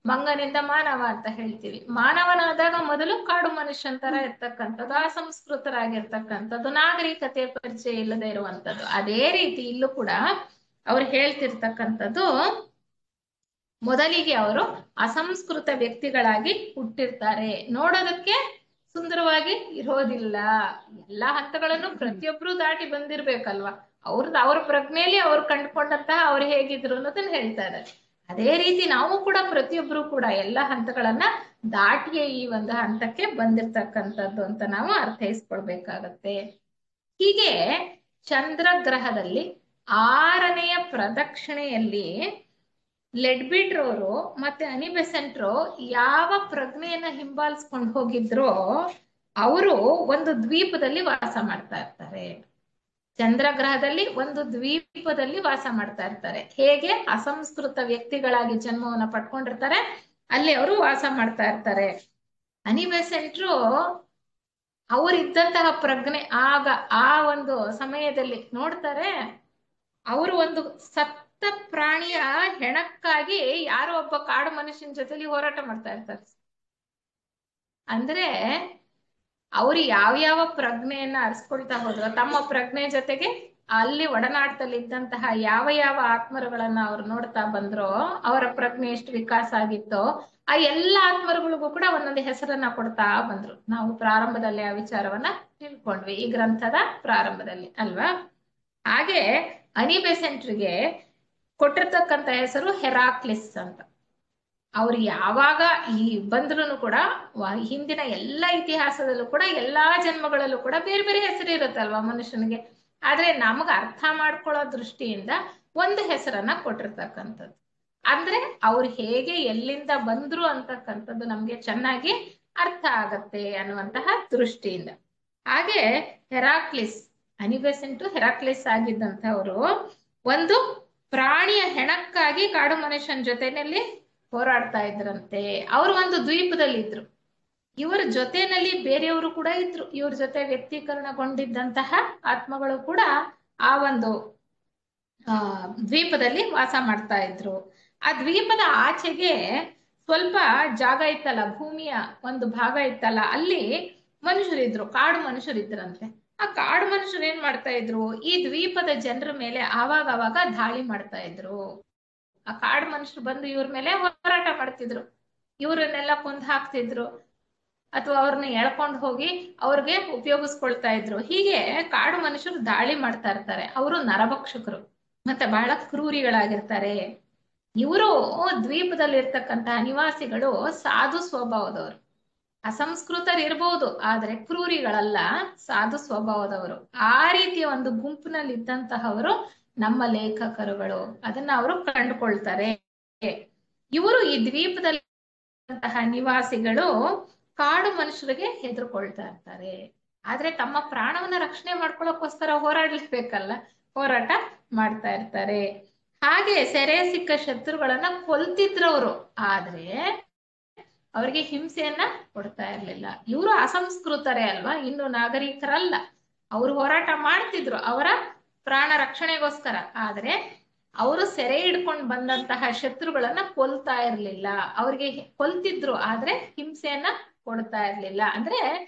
ಮಂಗನಿಂದ ಮಾನವ ಅಂತ ಹೇಳ್ತೀವಿ. ಮಾನವನಾದಾಗ ಮೊದಲು ಕಾಡು ಮನುಷ್ಯನ್ ತರ ಇರ್ತಕ್ಕಂಥದ್ದು, ಅಸಂಸ್ಕೃತರಾಗಿರ್ತಕ್ಕಂಥದ್ದು, ನಾಗರಿಕತೆ ಪರಿಚಯ ಇಲ್ಲದೆ ಇರುವಂತದ್ದು. ಅದೇ ರೀತಿ ಇಲ್ಲೂ ಕೂಡ ಅವ್ರು ಹೇಳ್ತಿರ್ತಕ್ಕಂಥದ್ದು, ಮೊದಲಿಗೆ ಅವರು ಅಸಂಸ್ಕೃತ ವ್ಯಕ್ತಿಗಳಾಗಿ ಹುಟ್ಟಿರ್ತಾರೆ, ನೋಡೋದಕ್ಕೆ ಸುಂದರವಾಗಿ ಇರೋದಿಲ್ಲ. ಎಲ್ಲಾ ಹಂತಗಳನ್ನು ಪ್ರತಿಯೊಬ್ರು ದಾಟಿ ಬಂದಿರ್ಬೇಕಲ್ವಾ. ಅವ್ರ ಪ್ರಜ್ಞೆಯಲ್ಲಿ ಅವ್ರು ಕಂಡುಕೊಂಡಂತಹ ಅವ್ರು ಹೇಗಿದ್ರು ಅನ್ನೋದನ್ನ ಹೇಳ್ತಾ ಇದ್ದಾರೆ. ಅದೇ ರೀತಿ ನಾವು ಕೂಡ ಪ್ರತಿಯೊಬ್ರು ಕೂಡ ಎಲ್ಲಾ ಹಂತಗಳನ್ನ ದಾಟಿಯೇ ಈ ಒಂದು ಹಂತಕ್ಕೆ ಬಂದಿರ್ತಕ್ಕಂಥದ್ದು ಅಂತ ನಾವು ಅರ್ಥೈಸ್ಕೊಳ್ಬೇಕಾಗತ್ತೆ. ಹೀಗೆ ಚಂದ್ರ ಗ್ರಹದಲ್ಲಿ 6ನೆಯ ಪ್ರದಕ್ಷಿಣೆಯಲ್ಲಿ ಲೆಡ್ಬಿಟ್ರವರು ಮತ್ತೆ ಅನಿ ಬೆಸೆಂಟ್ರು ಯಾವ ಪ್ರಜ್ಞೆಯನ್ನ ಹಿಂಬಾಲಿಸ್ಕೊಂಡು ಹೋಗಿದ್ರೋ ಅವರು ಒಂದು ದ್ವೀಪದಲ್ಲಿ ವಾಸ ಮಾಡ್ತಾ ಇರ್ತಾರೆ. ಚಂದ್ರಗ್ರಹದಲ್ಲಿ ಒಂದು ದ್ವೀಪದಲ್ಲಿ ವಾಸ ಮಾಡ್ತಾ ಇರ್ತಾರೆ. ಹೇಗೆ? ಅಸಂಸ್ಕೃತ ವ್ಯಕ್ತಿಗಳಾಗಿ ಜನ್ಮವನ್ನ ಪಡ್ಕೊಂಡಿರ್ತಾರೆ, ಅಲ್ಲಿ ಅವರು ವಾಸ ಮಾಡ್ತಾ ಇರ್ತಾರೆ. ಅನಿ ಬೆಸೆಂಟ್ರು ಅವರಿದ್ದಂತಹ ಪ್ರಜ್ಞೆ ಆಗ ಆ ಒಂದು ಸಮಯದಲ್ಲಿ ನೋಡ್ತಾರೆ, ಅವರು ಒಂದು ಸತ್ತ ಪ್ರಾಣಿಯ ಹೆಣಕ್ಕಾಗಿ ಯಾರೋ ಒಬ್ಬ ಕಾಡು ಮನುಷ್ಯನ ಜೊತೆಲಿ ಹೋರಾಟ ಮಾಡ್ತಾ ಇರ್ತಾರೆ. ಅಂದ್ರೆ ಅವ್ರು ಯಾವ್ಯಾವ ಪ್ರಜ್ಞೆಯನ್ನ ಅರ್ಸ್ಕೊಳ್ತಾ ಹೋದ್ರು, ತಮ್ಮ ಪ್ರಜ್ಞೆ ಜೊತೆಗೆ ಅಲ್ಲಿ ಒಡನಾಟದಲ್ಲಿ ಇದ್ದಂತಹ ಯಾವ ಯಾವ ಆತ್ಮರುಗಳನ್ನ ಅವ್ರು ನೋಡ್ತಾ ಬಂದ್ರೋ, ಅವರ ಪ್ರಜ್ಞೆ ಎಷ್ಟು ವಿಕಾಸ ಆಗಿತ್ತೋ ಆ ಎಲ್ಲ ಆತ್ಮರುಗಳಿಗೂ ಕೂಡ ಒಂದೊಂದು ಹೆಸರನ್ನ ಕೊಡ್ತಾ ಬಂದ್ರು. ನಾವು ಪ್ರಾರಂಭದಲ್ಲಿ ಆ ವಿಚಾರವನ್ನ ತಿಳ್ಕೊಂಡ್ವಿ, ಈ ಗ್ರಂಥದ ಪ್ರಾರಂಭದಲ್ಲಿ ಅಲ್ವಾ. ಹಾಗೆ ಅನಿ ಬೆಸೆಂಟ್ರಿಗೆ ಕೊಟ್ಟಿರ್ತಕ್ಕಂಥ ಹೆಸರು ಹೆರಾಕ್ಲಿಸ್ ಅಂತ. ಅವ್ರು ಯಾವಾಗ ಈ ಬಂದ್ರು ಕೂಡ ಹಿಂದಿನ ಎಲ್ಲ ಇತಿಹಾಸದಲ್ಲೂ ಕೂಡ ಎಲ್ಲಾ ಜನ್ಮಗಳಲ್ಲೂ ಕೂಡ ಬೇರೆ ಬೇರೆ ಹೆಸರು ಇರುತ್ತಲ್ವಾ ಮನುಷ್ಯನಿಗೆ. ಆದ್ರೆ ನಮಗ ಅರ್ಥ ಮಾಡ್ಕೊಳ್ಳೋ ದೃಷ್ಟಿಯಿಂದ ಒಂದು ಹೆಸರನ್ನ ಕೊಟ್ಟಿರ್ತಕ್ಕಂಥದ್ದು. ಅಂದ್ರೆ ಅವ್ರು ಹೇಗೆ ಎಲ್ಲಿಂದ ಬಂದ್ರು ಅಂತಕ್ಕಂಥದ್ದು ನಮ್ಗೆ ಚೆನ್ನಾಗಿ ಅರ್ಥ ಆಗತ್ತೆ ಅನ್ನುವಂತಹ ದೃಷ್ಟಿಯಿಂದ. ಹಾಗೆ ಹೆರಾಕ್ಲಿಸ್, ಅನಿ ಬೆಸೆಂಟ್ ಹೆರಾಕ್ಲಿಸ್ ಆಗಿದ್ದಂಥವ್ರು ಒಂದು ಪ್ರಾಣಿಯ ಹೆಣಕ್ಕಾಗಿ ಕಾಡು ಮನುಷ್ಯನ ಜೊತೆನಲ್ಲಿ ಹೋರಾಡ್ತಾ ಇದ್ರಂತೆ. ಅವರು ಒಂದು ದ್ವೀಪದಲ್ಲಿ ಇದ್ರು, ಇವರ ಜೊತೆನಲ್ಲಿ ಬೇರೆಯವರು ಕೂಡ ಇದ್ರು. ಇವ್ರ ಜೊತೆ ವ್ಯಕ್ತೀಕರಣಗೊಂಡಿದ್ದಂತಹ ಆತ್ಮಗಳು ಕೂಡ ಆ ಒಂದು ದ್ವೀಪದಲ್ಲಿ ವಾಸ ಮಾಡ್ತಾ ಇದ್ರು. ಆ ದ್ವೀಪದ ಆಚೆಗೆ ಸ್ವಲ್ಪ ಜಾಗ ಇತ್ತಲ್ಲ, ಭೂಮಿಯ ಒಂದು ಭಾಗ ಇತ್ತಲ್ಲ, ಅಲ್ಲಿ ಮನುಷ್ಯರಿದ್ರು, ಕಾಡು ಮನುಷ್ಯರಿದ್ರಂತೆ. ಆ ಕಾಡು ಮನುಷ್ಯರು ಏನ್ ಮಾಡ್ತಾ ಇದ್ರು, ಈ ದ್ವೀಪದ ಜನರ ಮೇಲೆ ಆವಾಗ ದಾಳಿ ಮಾಡ್ತಾ ಇದ್ರು. ಆ ಕಾಡು ಮನುಷ್ಯರು ಬಂದು ಇವ್ರ ಮೇಲೆ ಹೋರಾಟ ಮಾಡ್ತಿದ್ರು, ಇವ್ರನ್ನೆಲ್ಲ ಕೊಂದು ಹಾಕ್ತಿದ್ರು ಅಥವಾ ಅವ್ರನ್ನ ಎಳ್ಕೊಂಡು ಹೋಗಿ ಅವ್ರಿಗೆ ಉಪಯೋಗಿಸ್ಕೊಳ್ತಾ ಇದ್ರು. ಹೀಗೆ ಕಾಡು ಮನುಷ್ಯರು ದಾಳಿ ಮಾಡ್ತಾ ಇರ್ತಾರೆ. ಅವರು ನರಭಕ್ಷಕರು ಮತ್ತೆ ಬಹಳ ಕ್ರೂರಿಗಳಾಗಿರ್ತಾರೆ. ಇವರು ದ್ವೀಪದಲ್ಲಿ ಇರ್ತಕ್ಕಂತಹ ನಿವಾಸಿಗಳು ಸಾಧು ಸ್ವಭಾವದವರು, ಅಸಂಸ್ಕೃತರು ಇರ್ಬೋದು ಆದ್ರೆ ಕ್ರೂರಿಗಳಲ್ಲ, ಸಾಧು ಸ್ವಭಾವದವರು. ಆ ರೀತಿಯ ಒಂದು ಗುಂಪಿನಲ್ಲಿ ಇದ್ದಂತಹವರು ನಮ್ಮ ಲೇಖಕರುಗಳು, ಅದನ್ನ ಅವರು ಕಂಡುಕೊಳ್ತಾರೆ. ಇವರು ಈ ದ್ವೀಪದಲ್ಲಿ ನಿವಾಸಿಗಳು ಕಾಡು ಮನುಷ್ಯರಿಗೆ ಹೆದರ್ಕೊಳ್ತಾ ಇರ್ತಾರೆ. ಆದ್ರೆ ತಮ್ಮ ಪ್ರಾಣವನ್ನ ರಕ್ಷಣೆ ಮಾಡ್ಕೊಳ್ಳೋಕೋಸ್ಕರ ಹೋರಾಡ್ಲೇಬೇಕಲ್ಲ, ಹೋರಾಟ ಮಾಡ್ತಾ ಇರ್ತಾರೆ. ಹಾಗೆ ಸೆರೆ ಸಿಕ್ಕ ಶತ್ರುಗಳನ್ನ ಕೊಲ್ತಿದ್ರವ್ರು, ಆದ್ರೆ ಅವ್ರಿಗೆ ಹಿಂಸೆಯನ್ನ ಕೊಡ್ತಾ ಇರ್ಲಿಲ್ಲ. ಇವರು ಅಸಂಸ್ಕೃತರೇ ಅಲ್ವಾ, ಇನ್ನು ನಾಗರಿಕರಲ್ಲ. ಅವರು ಹೋರಾಟ ಮಾಡ್ತಿದ್ರು ಅವರ ಪ್ರಾಣ ರಕ್ಷಣೆಗೋಸ್ಕರ, ಆದ್ರೆ ಅವರು ಸೆರೆ ಹಿಡ್ಕೊಂಡು ಬಂದಂತಹ ಶತ್ರುಗಳನ್ನ ಕೊಲ್ತಾ ಇರ್ಲಿಲ್ಲ. ಅವ್ರಿಗೆ ಕೊಲ್ತಿದ್ರು ಆದ್ರೆ ಹಿಂಸೆಯನ್ನ ಕೊಡ್ತಾ ಇರ್ಲಿಲ್ಲ. ಅಂದ್ರೆ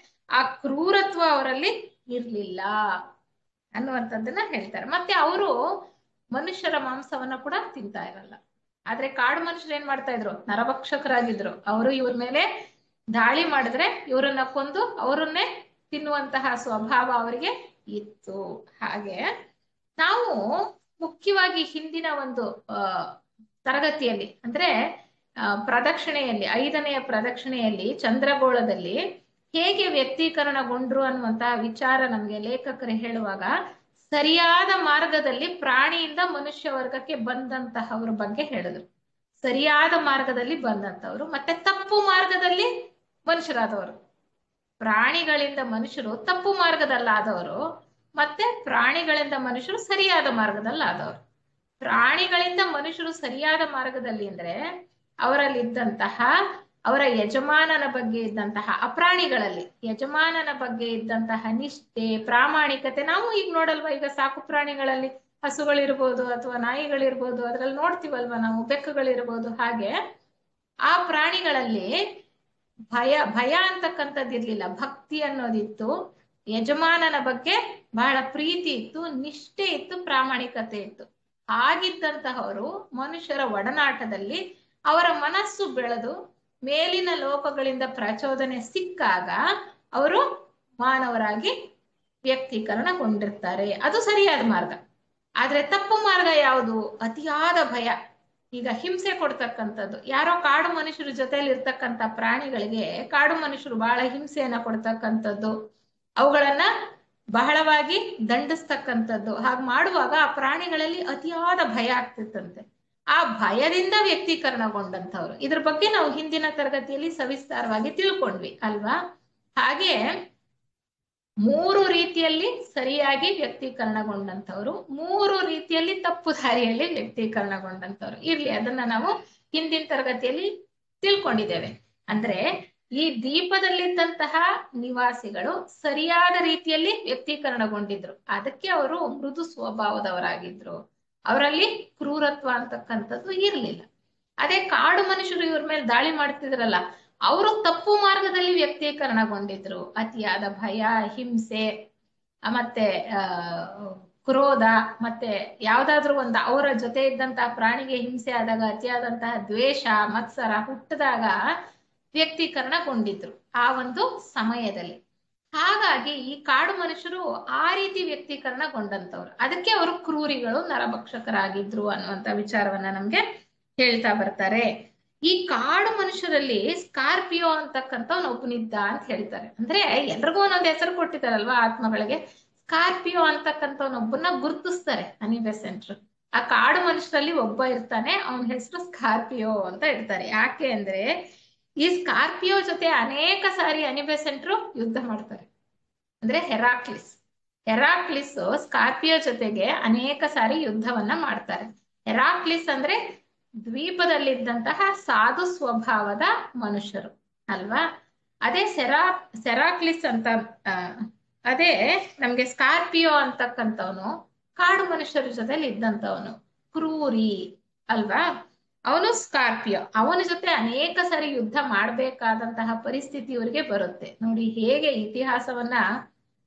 ಆ ಕ್ರೂರತ್ವ ಅವರಲ್ಲಿ ಇರ್ಲಿಲ್ಲ ಅನ್ನುವಂಥದ್ದನ್ನ ಹೇಳ್ತಾರೆ. ಮತ್ತೆ ಅವರು ಮನುಷ್ಯರ ಮಾಂಸವನ್ನ ಕೂಡ ತಿಂತಾ ಇರಲ್ಲ. ಆದ್ರೆ ಕಾಡು ಮನುಷ್ಯರು ಏನ್ ಮಾಡ್ತಾ ಇದ್ರು, ನರಭಕ್ಷಕರಾಗಿದ್ರು. ಅವರು ಇವ್ರ ಮೇಲೆ ದಾಳಿ ಮಾಡಿದ್ರೆ ಇವರನ್ನ ಕೊಂದು ಅವರನ್ನೇ ತಿನ್ನುವಂತಹ ಸ್ವಭಾವ ಅವರಿಗೆ ಇತ್ತು. ಹಾಗೆ ನಾವು ಮುಖ್ಯವಾಗಿ ಹಿಂದಿನ ಒಂದು ತರಗತಿಯಲ್ಲಿ ಅಂದ್ರೆ ಪ್ರದಕ್ಷಿಣೆಯಲ್ಲಿ 5ನೆಯ ಪ್ರದಕ್ಷಿಣೆಯಲ್ಲಿ ಚಂದ್ರಗೋಳದಲ್ಲಿ ಹೇಗೆ ವ್ಯಕ್ತೀಕರಣಗೊಂಡ್ರು ಅನ್ನುವಂತಹ ವಿಚಾರ ನಮಗೆ ಲೇಖಕರು ಹೇಳುವಾಗ, ಸರಿಯಾದ ಮಾರ್ಗದಲ್ಲಿ ಪ್ರಾಣಿಯಿಂದ ಮನುಷ್ಯ ವರ್ಗಕ್ಕೆ ಬಂದಂತಹವ್ರ ಬಗ್ಗೆ ಹೇಳಿದ್ರು. ಸರಿಯಾದ ಮಾರ್ಗದಲ್ಲಿ ಬಂದಂತವ್ರು ಮತ್ತೆ ತಪ್ಪು ಮಾರ್ಗದಲ್ಲಿ ಮನುಷ್ಯರಾದವರು. ಪ್ರಾಣಿಗಳಿಂದ ಮನುಷ್ಯರು ತಪ್ಪು ಮಾರ್ಗದಲ್ಲಾದವರು, ಮತ್ತೆ ಪ್ರಾಣಿಗಳಿಂದ ಮನುಷ್ಯರು ಸರಿಯಾದ ಮಾರ್ಗದಲ್ಲಾದವರು. ಪ್ರಾಣಿಗಳಿಂದ ಮನುಷ್ಯರು ಸರಿಯಾದ ಮಾರ್ಗದಲ್ಲಿ ಅಂದ್ರೆ ಅವರಲ್ಲಿದ್ದಂತಹ, ಅವರ ಯಜಮಾನನ ಬಗ್ಗೆ ಇದ್ದಂತಹ, ಅಪ್ರಾಣಿಗಳಲ್ಲಿ ಯಜಮಾನನ ಬಗ್ಗೆ ಇದ್ದಂತಹ ನಿಷ್ಠೆ, ಪ್ರಾಮಾಣಿಕತೆ. ನಾವು ಈಗ ನೋಡಲ್ವಾ, ಈಗ ಸಾಕು ಪ್ರಾಣಿಗಳಲ್ಲಿ ಹಸುಗಳಿರ್ಬೋದು ಅಥವಾ ನಾಯಿಗಳಿರ್ಬೋದು, ಅದ್ರಲ್ಲಿ ನೋಡ್ತೀವಲ್ವಾ ನಾವು, ಬೆಕ್ಕುಗಳಿರ್ಬೋದು. ಹಾಗೆ ಆ ಪ್ರಾಣಿಗಳಲ್ಲಿ ಭಯ ಅಂತಕ್ಕಂಥದ್ದು ಇರ್ಲಿಲ್ಲ, ಭಕ್ತಿ ಅನ್ನೋದಿತ್ತು, ಯಜಮಾನನ ಬಗ್ಗೆ ಬಹಳ ಪ್ರೀತಿ ಇತ್ತು, ನಿಷ್ಠೆ ಇತ್ತು, ಪ್ರಾಮಾಣಿಕತೆ ಇತ್ತು. ಹಾಗಿದ್ದಂತಹವರು ಮನುಷ್ಯರ ಒಡನಾಟದಲ್ಲಿ ಅವರ ಮನಸ್ಸು ಬೆಳೆದು ಮೇಲಿನ ಲೋಕಗಳಿಂದ ಪ್ರಚೋದನೆ ಸಿಕ್ಕಾಗ ಅವರು ಮಾನವರಾಗಿ ವ್ಯಕ್ತೀಕರಣಗೊಂಡಿರ್ತಾರೆ. ಅದು ಸರಿಯಾದ ಮಾರ್ಗ. ಆದ್ರೆ ತಪ್ಪು ಮಾರ್ಗ ಯಾವುದು? ಅತಿಯಾದ ಭಯ. ಈಗ ಹಿಂಸೆ ಕೊಡ್ತಕ್ಕಂಥದ್ದು. ಯಾರೋ ಕಾಡು ಮನುಷ್ಯರ ಜೊತೆಲಿ ಇರ್ತಕ್ಕಂಥ ಪ್ರಾಣಿಗಳಿಗೆ ಕಾಡು ಮನುಷ್ಯರು ಬಹಳ ಹಿಂಸೆಯನ್ನ ಕೊಡ್ತಕ್ಕಂಥದ್ದು, ಅವುಗಳನ್ನ ಬಹಳವಾಗಿ ದಂಡಿಸ್ತಕ್ಕಂಥದ್ದು. ಹಾಗೆ ಮಾಡುವಾಗ ಆ ಪ್ರಾಣಿಗಳಲ್ಲಿ ಅತಿಯಾದ ಭಯ ಆಗ್ತಿತ್ತಂತೆ. ಆ ಭಯದಿಂದ ವ್ಯಕ್ತೀಕರಣಗೊಂಡಂಥವ್ರು. ಇದ್ರ ಬಗ್ಗೆ ನಾವು ಹಿಂದಿನ ತರಗತಿಯಲ್ಲಿ ಸವಿಸ್ತಾರವಾಗಿ ತಿಳ್ಕೊಂಡ್ವಿ ಅಲ್ವಾ? ಹಾಗೆ 3 ರೀತಿಯಲ್ಲಿ ಸರಿಯಾಗಿ ವ್ಯಕ್ತೀಕರಣಗೊಂಡಂಥವ್ರು, 3 ರೀತಿಯಲ್ಲಿ ತಪ್ಪು ದಾರಿಯಲ್ಲಿ ವ್ಯಕ್ತೀಕರಣಗೊಂಡಂಥವ್ರು. ಇರ್ಲಿ, ಅದನ್ನ ನಾವು ಹಿಂದಿನ ತರಗತಿಯಲ್ಲಿ ತಿಳ್ಕೊಂಡಿದ್ದೇವೆ. ಅಂದ್ರೆ ಈ ದ್ವೀಪದಲ್ಲಿದ್ದಂತಹ ನಿವಾಸಿಗಳು ಸರಿಯಾದ ರೀತಿಯಲ್ಲಿ ವ್ಯಕ್ತೀಕರಣಗೊಂಡಿದ್ರು, ಅದಕ್ಕೆ ಅವರು ಮೃದು ಸ್ವಭಾವದವರಾಗಿದ್ರು. ಅವರಲ್ಲಿ ಕ್ರೂರತ್ವ ಅಂತಕ್ಕಂಥದ್ದು ಇರ್ಲಿಲ್ಲ. ಅದೇ ಕಾಡು ಮನುಷ್ಯರು ಇವ್ರ ಮೇಲೆ ದಾಳಿ ಮಾಡ್ತಿದ್ರಲ್ಲ, ಅವರು ತಪ್ಪು ಮಾರ್ಗದಲ್ಲಿ ವ್ಯಕ್ತೀಕರಣಗೊಂಡಿದ್ರು. ಅತಿಯಾದ ಭಯ, ಹಿಂಸೆ, ಮತ್ತೆ ಕ್ರೋಧ, ಮತ್ತೆ ಯಾವ್ದಾದ್ರು ಒಂದು ಅವರ ಜೊತೆ ಇದ್ದಂತಹ ಪ್ರಾಣಿಗೆ ಹಿಂಸೆ ಆದಾಗ ಅತಿಯಾದಂತಹ ದ್ವೇಷ, ಮತ್ಸರ ಹುಟ್ಟಿದಾಗ ವ್ಯಕ್ತೀಕರಣಗೊಂಡಿದ್ರು ಆ ಒಂದು ಸಮಯದಲ್ಲಿ. ಹಾಗಾಗಿ ಈ ಕಾಡು ಮನುಷ್ಯರು ಆ ರೀತಿ ವ್ಯಕ್ತೀಕರಣಗೊಂಡಂತವ್ರು, ಅದಕ್ಕೆ ಅವರು ಕ್ರೂರಿಗಳು, ನರಭಕ್ಷಕರಾಗಿದ್ರು ಅನ್ನುವಂತ ವಿಚಾರವನ್ನ ನಮ್ಗೆ ಹೇಳ್ತಾ ಬರ್ತಾರೆ. ಈ ಕಾಡು ಮನುಷ್ಯರಲ್ಲಿ ಸ್ಕಾರ್ಪಿಯೋ ಅಂತಕ್ಕಂಥವ್ನು ಒಬ್ಬನಿದ್ದ ಅಂತ ಹೇಳ್ತಾರೆ. ಅಂದ್ರೆ ಎಲ್ರಿಗೂ ಒಂದೊಂದು ಹೆಸರು ಕೊಟ್ಟಿದ್ದಾರಲ್ವಾ ಆತ್ಮಗಳಿಗೆ. ಸ್ಕಾರ್ಪಿಯೋ ಅಂತಕ್ಕಂಥವ್ನೊಬ್ಬನ್ನ ಗುರುತಿಸ್ತಾರೆ ಅನಿ ಬೆಸೆಂಟ್ರು. ಆ ಕಾಡು ಮನುಷ್ಯರಲ್ಲಿ ಒಬ್ಬ ಇರ್ತಾನೆ, ಅವನ ಹೆಸರು ಸ್ಕಾರ್ಪಿಯೋ ಅಂತ ಇಡ್ತಾರೆ. ಯಾಕೆ ಅಂದ್ರೆ ಈ ಸ್ಕಾರ್ಪಿಯೋ ಜೊತೆ ಅನೇಕ ಸಾರಿ ಅನಿ ಬೆಸೆಂಟ್ರು ಯುದ್ಧ ಮಾಡ್ತಾರೆ. ಅಂದ್ರೆ ಹೆರಾಕ್ಲಿಸ್ ಸ್ಕಾರ್ಪಿಯೋ ಜೊತೆಗೆ ಅನೇಕ ಸಾರಿ ಯುದ್ಧವನ್ನ ಮಾಡ್ತಾರೆ. ಹೆರಾಕ್ಲಿಸ್ ಅಂದ್ರೆ ದ್ವೀಪದಲ್ಲಿದ್ದಂತಹ ಸಾಧು ಸ್ವಭಾವದ ಮನುಷ್ಯರು ಅಲ್ವಾ? ಅದೇ ಸೆರಾಕ್ಲಿಸ್ ಅಂತ ಅದೇ ನಮ್ಗೆ ಸ್ಕಾರ್ಪಿಯೋ ಅಂತಕ್ಕಂಥವನು ಕಾಡು ಮನುಷ್ಯರ ಜೊತೆಲಿ ಇದ್ದಂಥವನು, ಕ್ರೂರಿ ಅಲ್ವಾ? ಅವನು ಸ್ಕಾರ್ಪಿಯೋ. ಅವನ ಜೊತೆ ಅನೇಕ ಸಾರಿ ಯುದ್ಧ ಮಾಡ್ಬೇಕಾದಂತಹ ಪರಿಸ್ಥಿತಿ ಇವರಿಗೆ ಬರುತ್ತೆ. ನೋಡಿ ಹೇಗೆ ಇತಿಹಾಸವನ್ನ